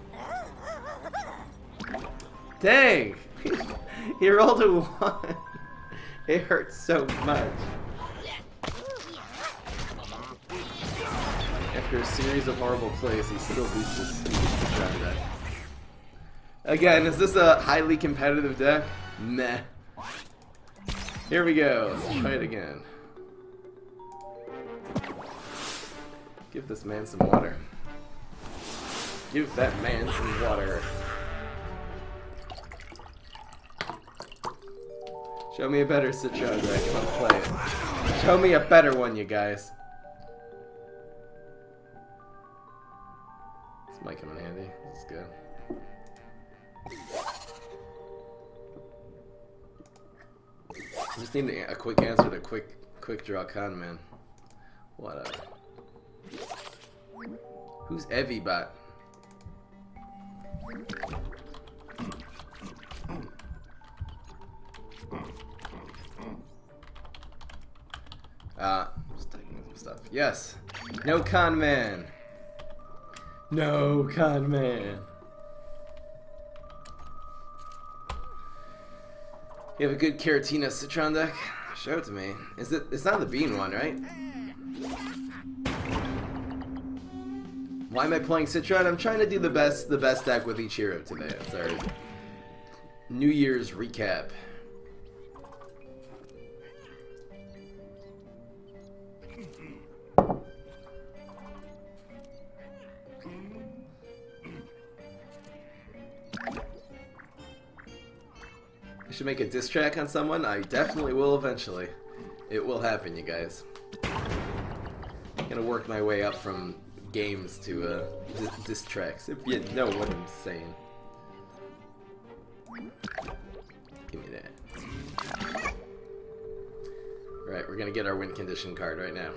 Dang! He rolled a 1. It hurts so much. After a series of horrible plays, he still beats this stupid deck. Again, is this a highly competitive deck? Meh. Here we go. Let's try it again. Give this man some water. Give that man some water. Show me a better Citron deck. I want to play it. Show me a better one, you guys. This might come in handy. This is good. I just need a quick answer to quick draw con man. Whatever. Who's Evibot? Just taking some stuff. Yes. No con man. No con man. You have a good Karatina Citron deck? Show it to me. Is it? It's not the bean one, right? Why am I playing Citron? I'm trying to do the best deck with each hero today. It's our New Year's recap. I should make a diss track on someone. I definitely will eventually. It will happen, you guys. I'm gonna work my way up from games to diss tracks, if you know what I'm saying. Give me that. Right, we're gonna get our win condition card right now.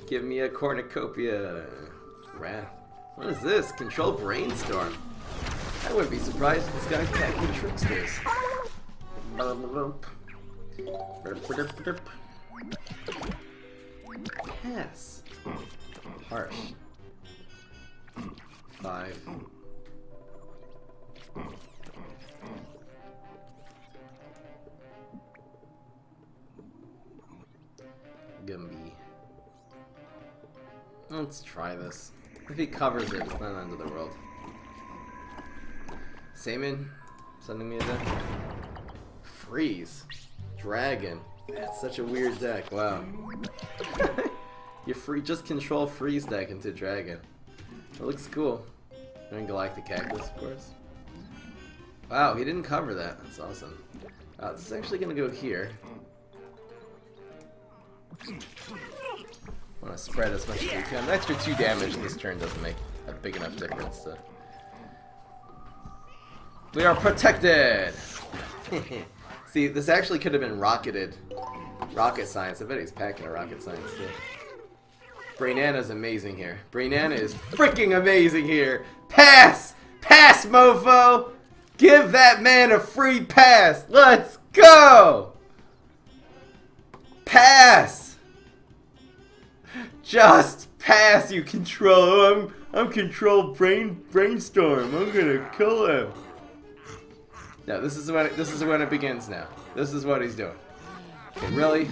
Give me a cornucopia. Wrath. What is this? Control Brainstorm. I wouldn't be surprised if this guy's packing tricksters. Yes. Harsh. 5. Gumby. Let's try this. If he covers it, it's not the end of the world. Saman, sending me a deck. Freeze. Dragon. That's such a weird deck. Wow. You just control freeze deck into dragon. It looks cool. And galactic cactus, of course. Wow, he didn't cover that. That's awesome. This is actually gonna go here. I want to spread as much as we can. The extra 2 damage this turn doesn't make a big enough difference. So. We are protected! See, this actually could have been rocketed. Rocket science. I bet he's packing a rocket science too. Brainana's amazing here. Brainana is freaking amazing here! Pass! Pass, mofo! Give that man a free pass! Let's go! Pass! Just pass, you control. I'm control brainstorm. I'm gonna kill him. No, this is when it begins now. This is what he's doing. Okay, really?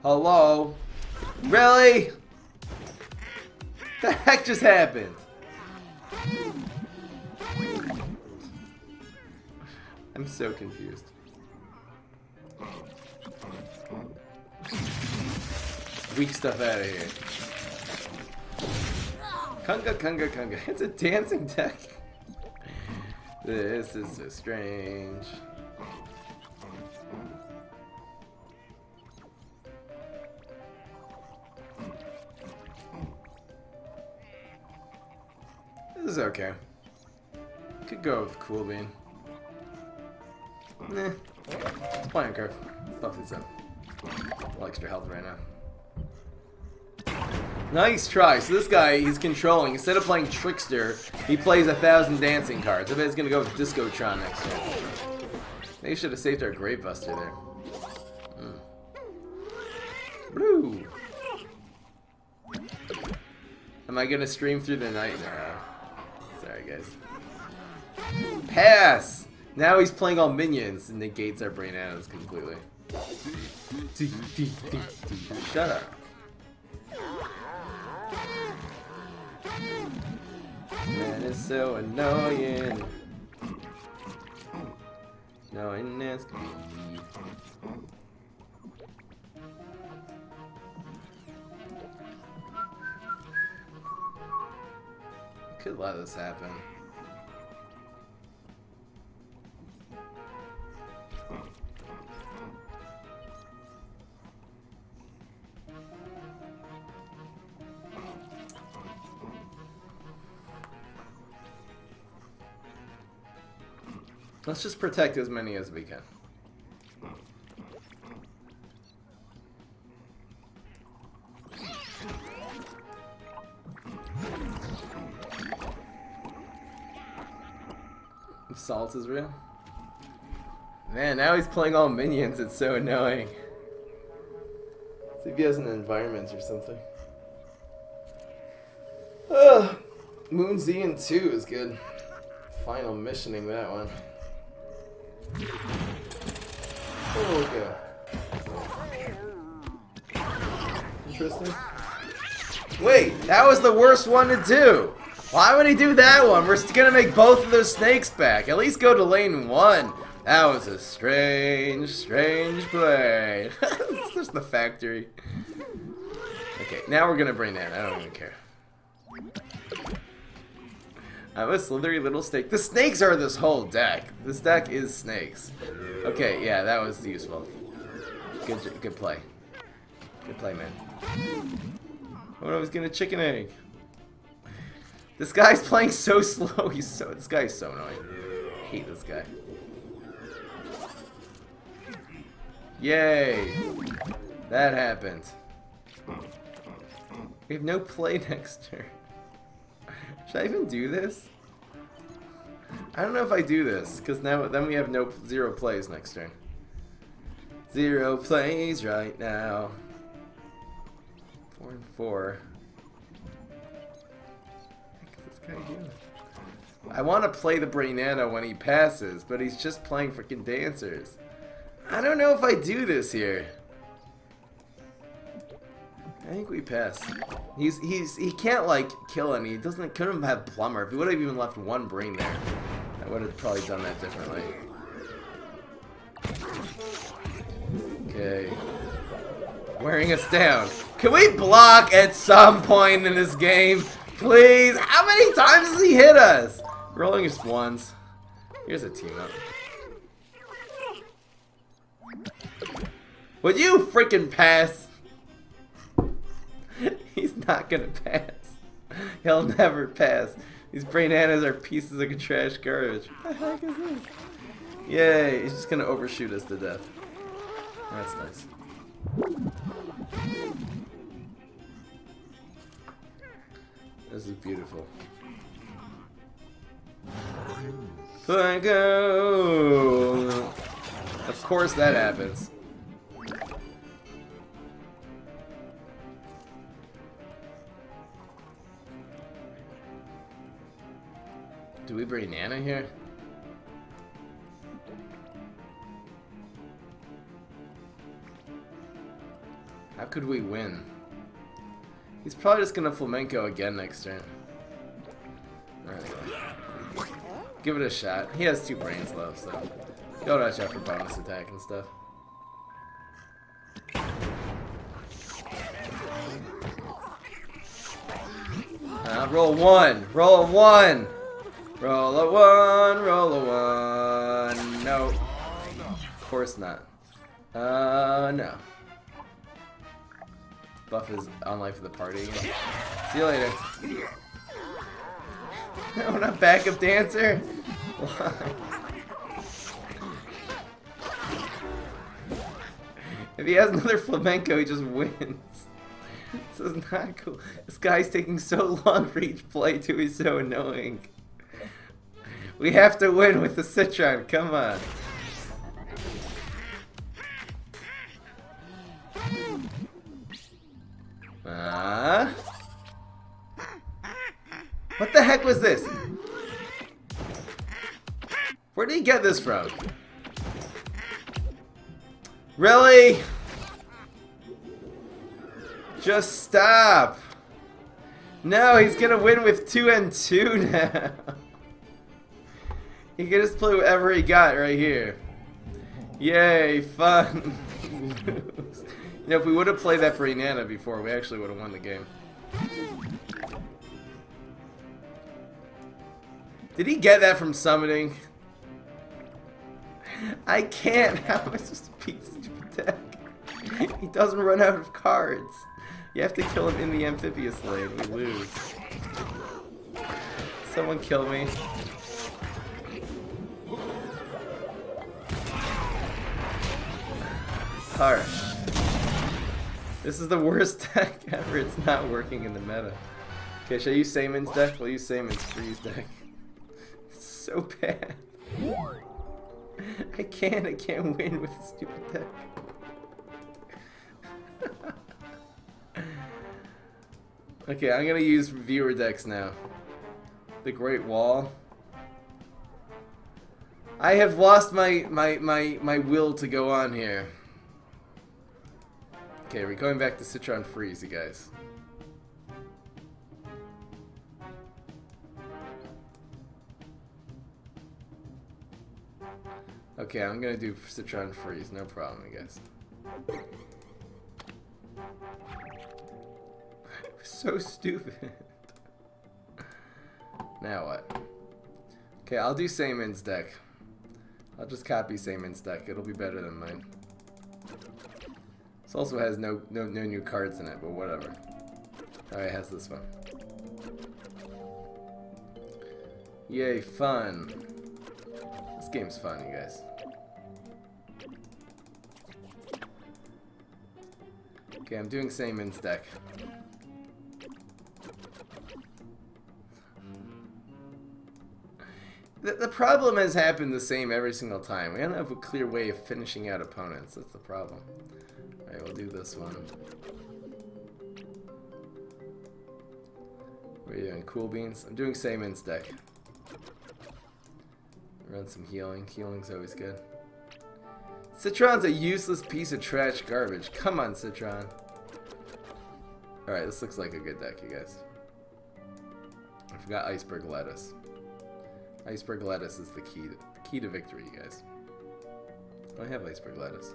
Hello? Really? The heck just happened? I'm so confused. Weak stuff out of here. Kunga, kunga, kunga. It's a dancing deck. This is so strange. This is okay. Could go with Cool Bean. Nah. Let's play on curve. Buff this up. A little extra health right now. Nice try. So this guy, he's controlling. Instead of playing Trickster, he plays 1,000 dancing cards. I bet he's gonna go with Discotron next turn. They should have saved our Grave Buster there. Blue. Am I gonna stream through the night now? Sorry, guys. Pass! Now he's playing all minions and negates our Brainanas completely. Shut up. Man, it's so annoying. Annoying as can be. Could let this happen. Let's just protect as many as we can. Salt is real. Man, now he's playing all minions. It's so annoying. See if he has an environment or something. Moon Z and 2 is good. Final missioning that one. Oh, okay. Interesting. Wait, that was the worst one to do. Why would he do that one? We're gonna make both of those snakes back. At least go to lane 1. That was a strange, strange play. It's just the factory. Okay, now we're gonna bring that. I don't even care. I'm a slithery little snake. The snakes are this whole deck. This deck is snakes. Okay, yeah, that was useful. Good play. Good play, man. Oh, I was getting a chicken egg. This guy's playing so slow. This guy is so annoying. I hate this guy. Yay! That happened. We have no play next turn. Should I even do this? I don't know if I do this, because then we have zero plays next turn. 0 plays right now. 4 and 4. What's this guy doing? I want to play the Brainana when he passes, but he's just playing freaking dancers. I don't know if I do this here. I think we pass. He can't like kill any. He couldn't have Plumber. If he would have even left one brain there, I would have probably done that differently. Okay. wearing us down. Can we block at some point in this game? Please? How many times has he hit us? Rolling just once. Here's a team up. Would you freaking pass? He's not gonna pass. He'll never pass. These bananas are pieces of trash garbage. What the heck is this? Yay, he's just gonna overshoot us to death. That's nice. This is beautiful. Go! Of course that happens. Do we bring Nana here? How could we win? He's probably just gonna flamenco again next turn. Anyway. Give it a shot. He has 2 brains left, so go watch out for bonus attack and stuff. Roll 1! Roll 1! Roll a 1! Roll a 1! No. Of course not. No. Buff is on life of the party. See you later. No, not backup dancer. Why? If he has another flamenco, he just wins. This is not cool. This guy's taking so long for each play too. He's so annoying. We have to win with the Citron. Come on. What the heck was this? Where did he get this from? Really? Just stop. No, he's gonna win with 2 and 2 now. He can just play whatever he got right here. Yay, fun. You know, if we would have played that for Nana before, we actually would have won the game. Did he get that from summoning? I can't. How am I supposed to beat this stupid deck? He doesn't run out of cards. You have to kill him in the amphibious lane. We lose. Someone kill me. Harsh. This is the worst deck ever. It's not working in the meta. Okay, should I use Sayman's deck? We'll use Sayman's freeze deck. It's so bad. I can't win with this stupid deck. Okay, I'm gonna use viewer decks now. The Great Wall. I have lost my will to go on here. Okay, we're going back to Citron Freeze, you guys. Okay, I'm gonna do Citron Freeze, no problem, you guys. So stupid. Now what? Okay, I'll do Sayman's deck. I'll just copy Sayman's deck. It'll be better than mine. This also has no new cards in it, but whatever. Alright, it has this one. Yay, fun. This game's fun, you guys. Okay, I'm doing Sayman's deck. The problem has happened the same every single time. We don't have a clear way of finishing out opponents. That's the problem. Alright, we'll do this one. What are you doing? Cool Beans? I'm doing Sayman's deck. Run some healing. Healing's always good. Citron's a useless piece of trash garbage. Come on, Citron. Alright, this looks like a good deck, you guys. I forgot Iceberg Lettuce. Iceberg Lettuce is the key to victory, you guys. I have Iceberg Lettuce.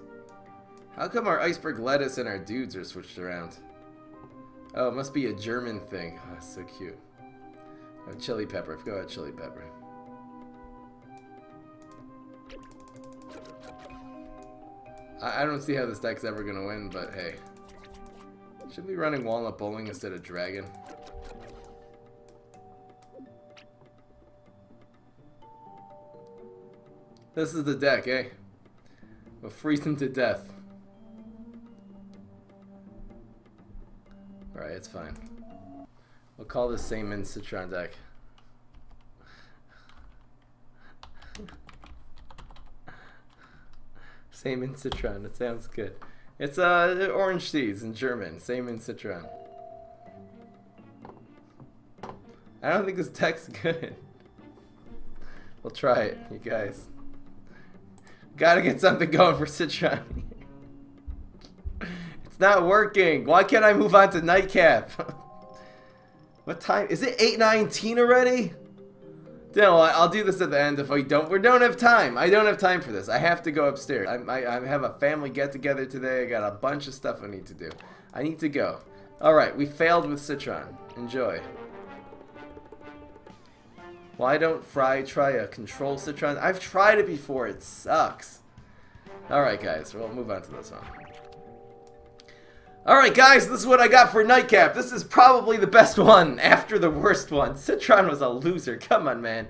How come our iceberg lettuce and our dudes are switched around? Oh, it must be a German thing. Oh, that's so cute. Oh, chili pepper. I forgot about chili pepper. I don't see how this deck's ever going to win, but hey. Should be running walnut bowling instead of dragon. This is the deck, eh? We'll freeze him to death. Alright, it's fine. We'll call this Saman Citron deck. Saman Citron, it sounds good. It's orange seeds in German. Saman Citron. I don't think this deck's good. We'll try it, you guys. Gotta get something going for Citron. It's not working. Why can't I move on to Nightcap? What time? Is it 8:19 already? No, I'll do this at the end if we don't have time. I don't have time for this. I have to go upstairs. I have a family get-together today. I got a bunch of stuff I need to do. I need to go. Alright, we failed with Citron. Enjoy. Why don't Fry try a control Citron? I've tried it before. It sucks. Alright, guys. We'll move on to this one. Alright, guys. This is what I got for Nightcap. This is probably the best one after the worst one. Citron was a loser. Come on, man.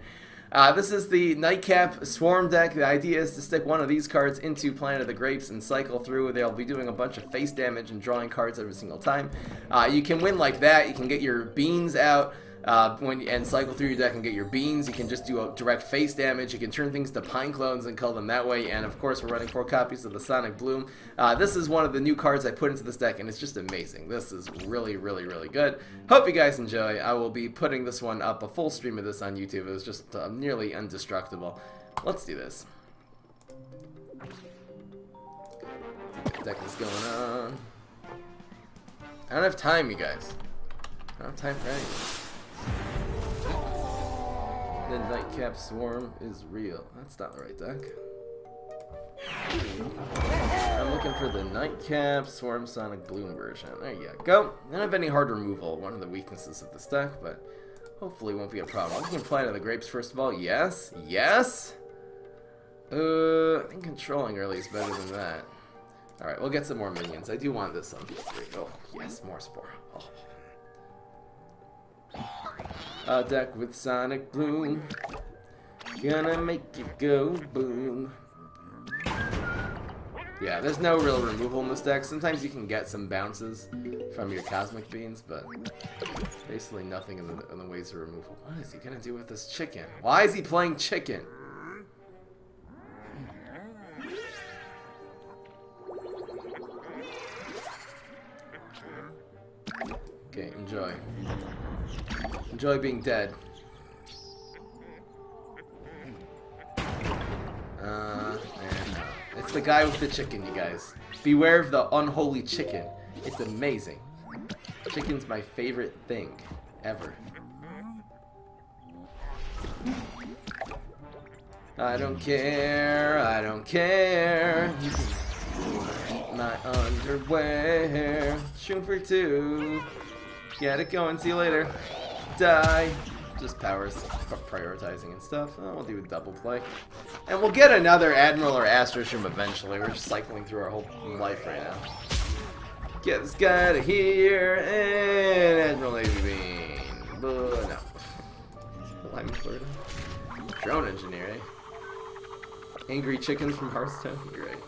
This is the Nightcap Swarm deck. The idea is to stick one of these cards into Planet of the Grapes and cycle through. They'll be doing a bunch of face damage and drawing cards every single time. You can win like that. You can get your beans out. And cycle through your deck and get your beans. You can just do a direct face damage. You can turn things to pine clones and kill them that way. And of course, we're running 4 copies of the Sonic Bloom. This is one of the new cards I put into this deck, and it's just amazing. This is really, really, really good. Hope you guys enjoy. I will be putting this one up, a full stream of this on YouTube. It was just nearly indestructible. Let's do this. Deck is going on. I don't have time, you guys. I don't have time for anything. The Nightcap Swarm is real. That's not the right deck. I'm looking for the Nightcap Swarm Sonic Bloom version. There you go. I don't have any hard removal, one of the weaknesses of this deck, but hopefully it won't be a problem. I'm looking for Planet of the Grapes first of all. Yes. Yes. I think controlling early is better than that. Alright, we'll get some more minions. I do want this on PS3. Oh, yes, more Spore. Oh. A deck with Sonic Bloom, gonna make it go boom. Yeah, there's no real removal in this deck. Sometimes you can get some bounces from your Cosmic Beans, but basically nothing in the ways of removal. What is he gonna do with this chicken? Why is he playing chicken? Okay, enjoy. Enjoy being dead. It's the guy with the chicken, you guys. Beware of the unholy chicken. It's amazing. Chicken's my favorite thing ever. I don't care. I don't care. You can eat my underwear. Shoot for 2. Get it going. See you later. Die. Just powers prioritizing and stuff. Oh, we'll do a double play. And we'll get another Admiral or Astroshroom eventually. We're just cycling through our whole life right now. Get this guy to here and Admiral Navy Bean. But no. Lime Florida. Drone Engineer, eh? Angry Chickens from Hearthstone. Great.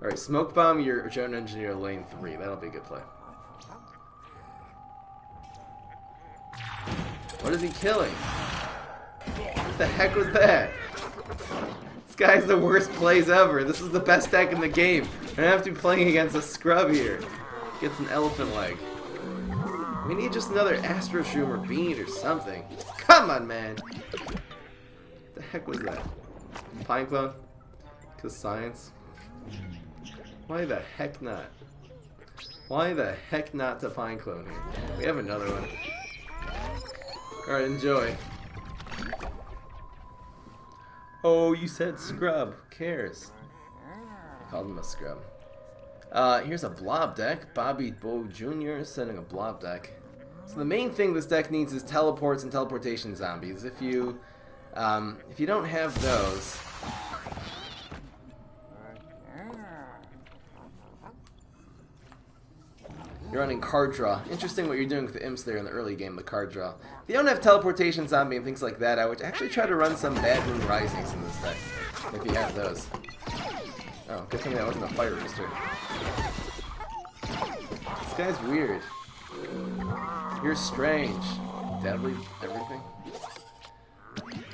Alright, Smoke Bomb your Drone Engineer lane 3. That'll be a good play. What is he killing? What the heck was that? This guy's the worst plays ever. This is the best deck in the game. I don't have to be playing against a scrub here. Gets an elephant leg. We need just another Astroshroom or Bean or something. Come on, man. What the heck was that? Pine Clone? Because science? Why the heck not? Why the heck not to Pine Clone here? We have another one. Alright, enjoy. Oh, you said scrub. Who cares? called him a scrub. Here's a blob deck. Bobby Bo Jr. is sending a blob deck. So the main thing this deck needs is teleports and teleportation zombies. If you don't have those, you're running card draw. Interesting what you're doing with the imps there in the early game, the card draw. If you don't have teleportation zombie and things like that, I would actually try to run some Bad Moon Risings in this deck, if you have those. Oh, good thing that wasn't a fire rooster. This guy's weird. You're strange. Deadly, everything.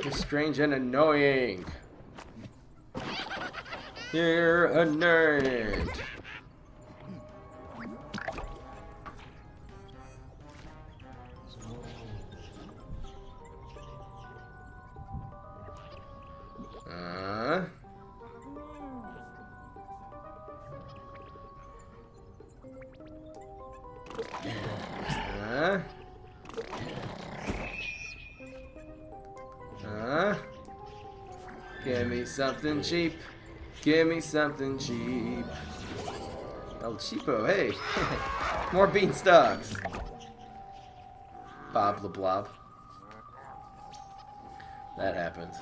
You're strange and annoying. You're a nerd. Give me something cheap. Give me something cheap. El Cheapo, hey. More beanstalks. Bob the Blob. That happened.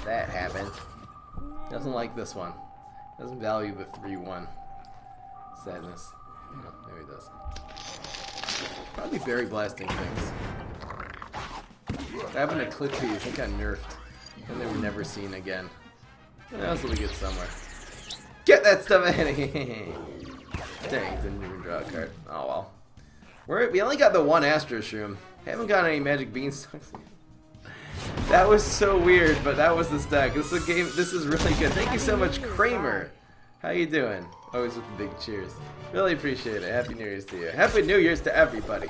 That happened. Doesn't like this one. Doesn't value the 3-1. Sadness. Oh, maybe it does. Probably berry blasting things. What happened to Click These? They got nerfed. And they were never seen again. That's what we get somewhere. Get that stuff out of here! Dang, didn't even draw a card. Oh well. We only got the one Astro Shroom. Haven't got any Magic Beanstalks. That was so weird, but that was this deck. This is a game. This is really good. Thank you so much, Kramer. How you doing? Always with the big cheers. Really appreciate it. Happy New Year's to you. Happy New Year's to everybody.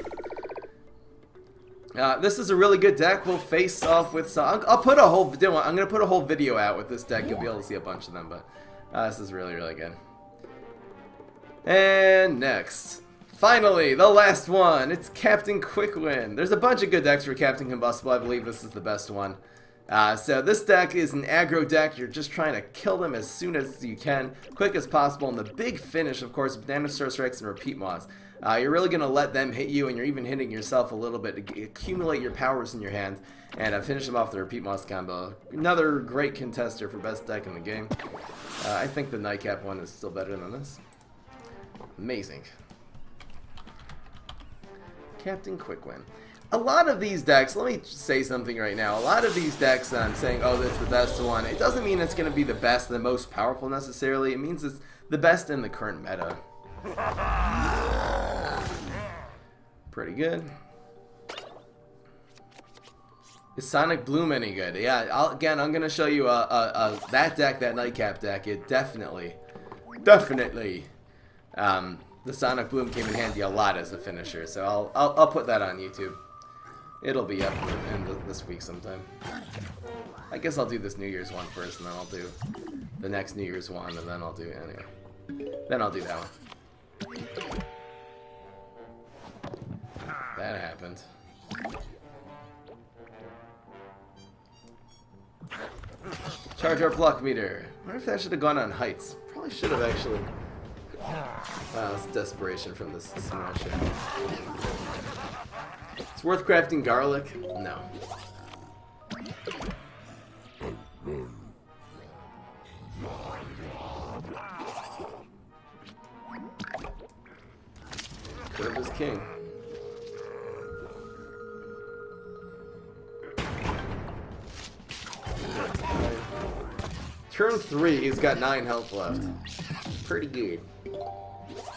This is a really good deck. We'll face off with some. I'll put a whole. I'm gonna put a whole video out with this deck. You'll be able to see a bunch of them, but this is really, really good. And next, finally, the last one. It's Captain Quickwin. There's a bunch of good decks for Captain Combustible. I believe this is the best one. So this deck is an aggro deck. You're just trying to kill them as soon as you can, quick as possible. And the big finish, of course, Bananosaurus Rex and Repeat Moss. You're really going to let them hit you, and you're even hitting yourself a little bit to accumulate your powers in your hand and finish them off the Repeat Moss combo. Another great contester for best deck in the game. I think the Nightcap one is still better than this. Amazing. Captain Quickwin. A lot of these decks, let me say something right now, a lot of these decks I'm saying, oh, that's the best one, it doesn't mean it's going to be the best, the most powerful necessarily. It means it's the best in the current meta. Pretty good. Is Sonic Bloom any good? Yeah, again, I'm going to show you that deck, that Nightcap deck. It definitely, the Sonic Bloom came in handy a lot as a finisher, so I'll put that on YouTube. It'll be up this week sometime. I guess I'll do this New Year's one first, and then I'll do the next New Year's one, and then I'll do anyway. Then I'll do that one. That happened. Charge our pluck meter. I wonder if that should have gone on heights. Probably should have actually. It's desperation from this smash. It's worth crafting garlic? No. Curve is king. Turn 3, he's got 9 health left. Pretty good.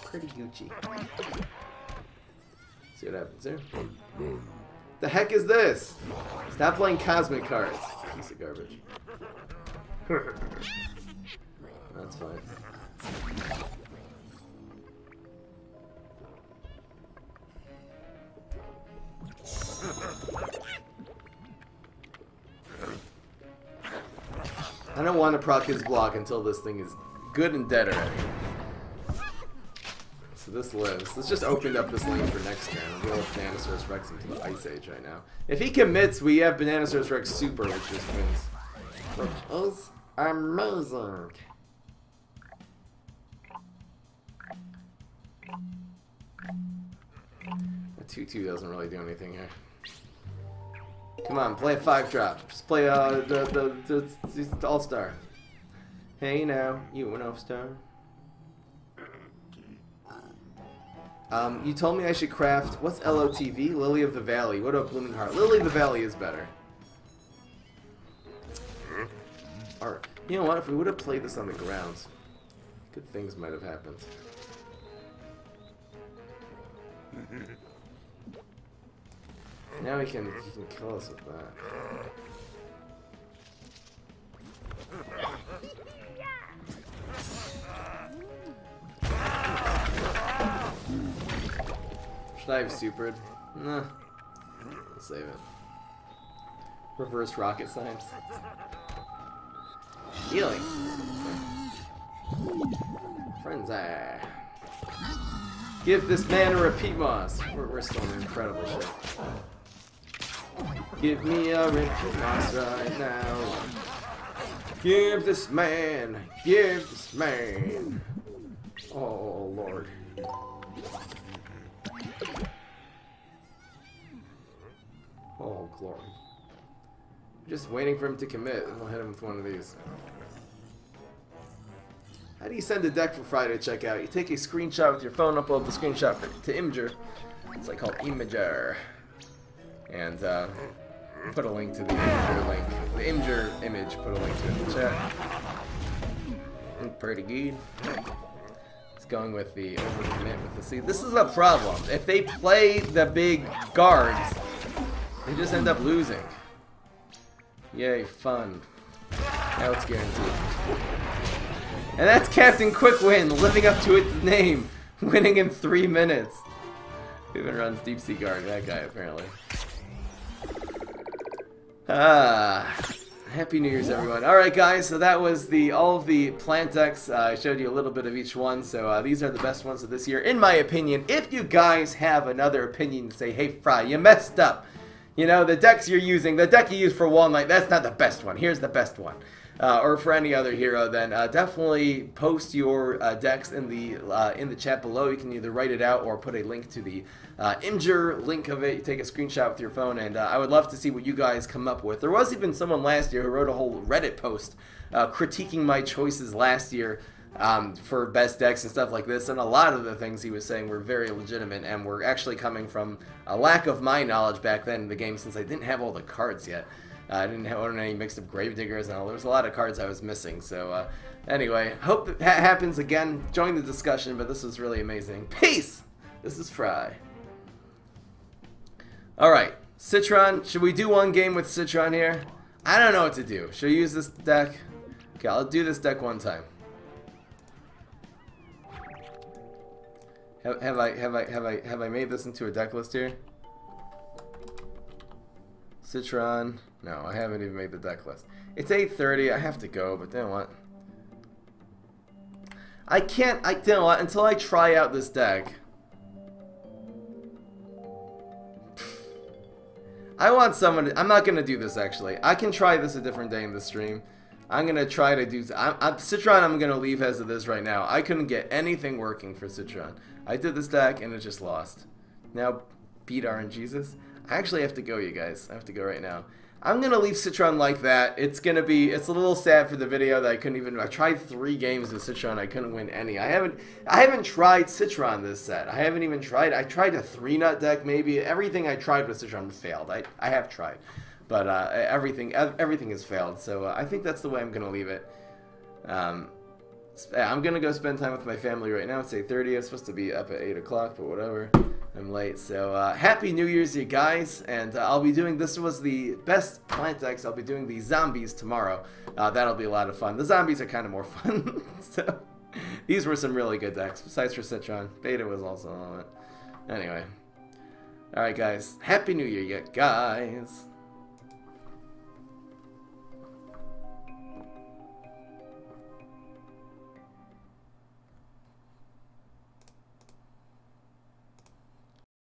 Pretty Gucci. See what happens there? The heck is this? Stop playing cosmic cards. Piece of garbage. That's fine. I don't want to proc his block until this thing is good and dead already. So this lives. Let's just open up this lane for next turn. We'll go with Bananosaurus Rex into the Ice Age right now. If he commits, we have Bananosaurus Rex Super, which just wins. Which is amazing. 2-2 doesn't really do anything here. Come on, play a 5-drop. Just play the All-Star. Hey now, you an All-Star. You told me I should craft, what's LOTV? Lily of the Valley. What about Blooming Heart? Lily of the Valley is better. Or, you know what, if we would have played this on the ground, good things might have happened. Now he can kill us with that. Should I have supered? Nah. I'll save it. Reverse rocket science. Healing. Frenzy. Give this man a repeat moss. We're still in incredible shape. Give me a repeat moss right now. Give this man. Give this man. Oh, Lord. Oh, glory. Just waiting for him to commit, and we'll hit him with one of these. How do you send a deck for Friday to check out? You take a screenshot with your phone, upload the screenshot to Imgur. It's like called Imgur. And put a link to the Imgur link. The Imgur image, put a link to it in the chat. Look pretty good. It's going with the overcommit with the C. This is a problem. If they play the big guards, they just end up losing. Yay, fun. Now it's guaranteed. And that's Captain Quick Win, living up to its name, winning in 3 minutes. Who even runs Deep Sea Guard? That guy, apparently. Happy New Year's, everyone. Alright, guys, so that was all of the plant decks. I showed you a little bit of each one, so these are the best ones of this year, in my opinion. If you guys have another opinion, say, hey, Fry, you messed up. You know, the decks you're using, the deck you use for Wall Knight, that's not the best one. Here's the best one. Or for any other hero, then definitely post your decks in the chat below. You can either write it out or put a link to the Imgur link of it. You take a screenshot with your phone, and I would love to see what you guys come up with. There was even someone last year who wrote a whole Reddit post critiquing my choices last year for best decks and stuff like this, and a lot of the things he was saying were very legitimate and were actually coming from a lack of my knowledge back then in the game, since I didn't have all the cards yet. I didn't own any mixed up Gravediggers and all. There was a lot of cards I was missing. So anyway, hope that happens again. Join the discussion, but this was really amazing. Peace! This is Fry. Alright, Citron. Should we do one game with Citron here? I don't know what to do. Should I use this deck? Okay, I'll do this deck one time. Have I made this into a deck list here? Citron. No, I haven't even made the deck list. It's 8:30. I have to go, but you know what? I can't. You know what? Until I try out this deck. I want someone to, I'm not gonna do this actually. I can try this a different day in the stream. I'm gonna try to do. Citron. I'm gonna leave as it is right now. I couldn't get anything working for Citron. I did this deck and it just lost. Now, beat RNGesus. I actually have to go, you guys. I have to go right now. I'm gonna leave Citron like that. It's a little sad for the video that I couldn't even. I tried 3 games with Citron. I couldn't win any. I haven't tried Citron this set. I haven't even tried. I tried a 3-nut deck maybe. Everything I tried with Citron failed. I have tried, but everything has failed. So I think that's the way I'm gonna leave it. I'm gonna go spend time with my family right now. It's 8:30. I'm supposed to be up at 8 o'clock, but whatever. I'm late. So happy New Year's, you guys. And I'll be doing, this was the best plant decks. I'll be doing the zombies tomorrow. That'll be a lot of fun. The zombies are kind of more fun. So these were some really good decks. Besides for Citron, Beta was also on it. Anyway. Alright, guys. Happy New Year, you guys.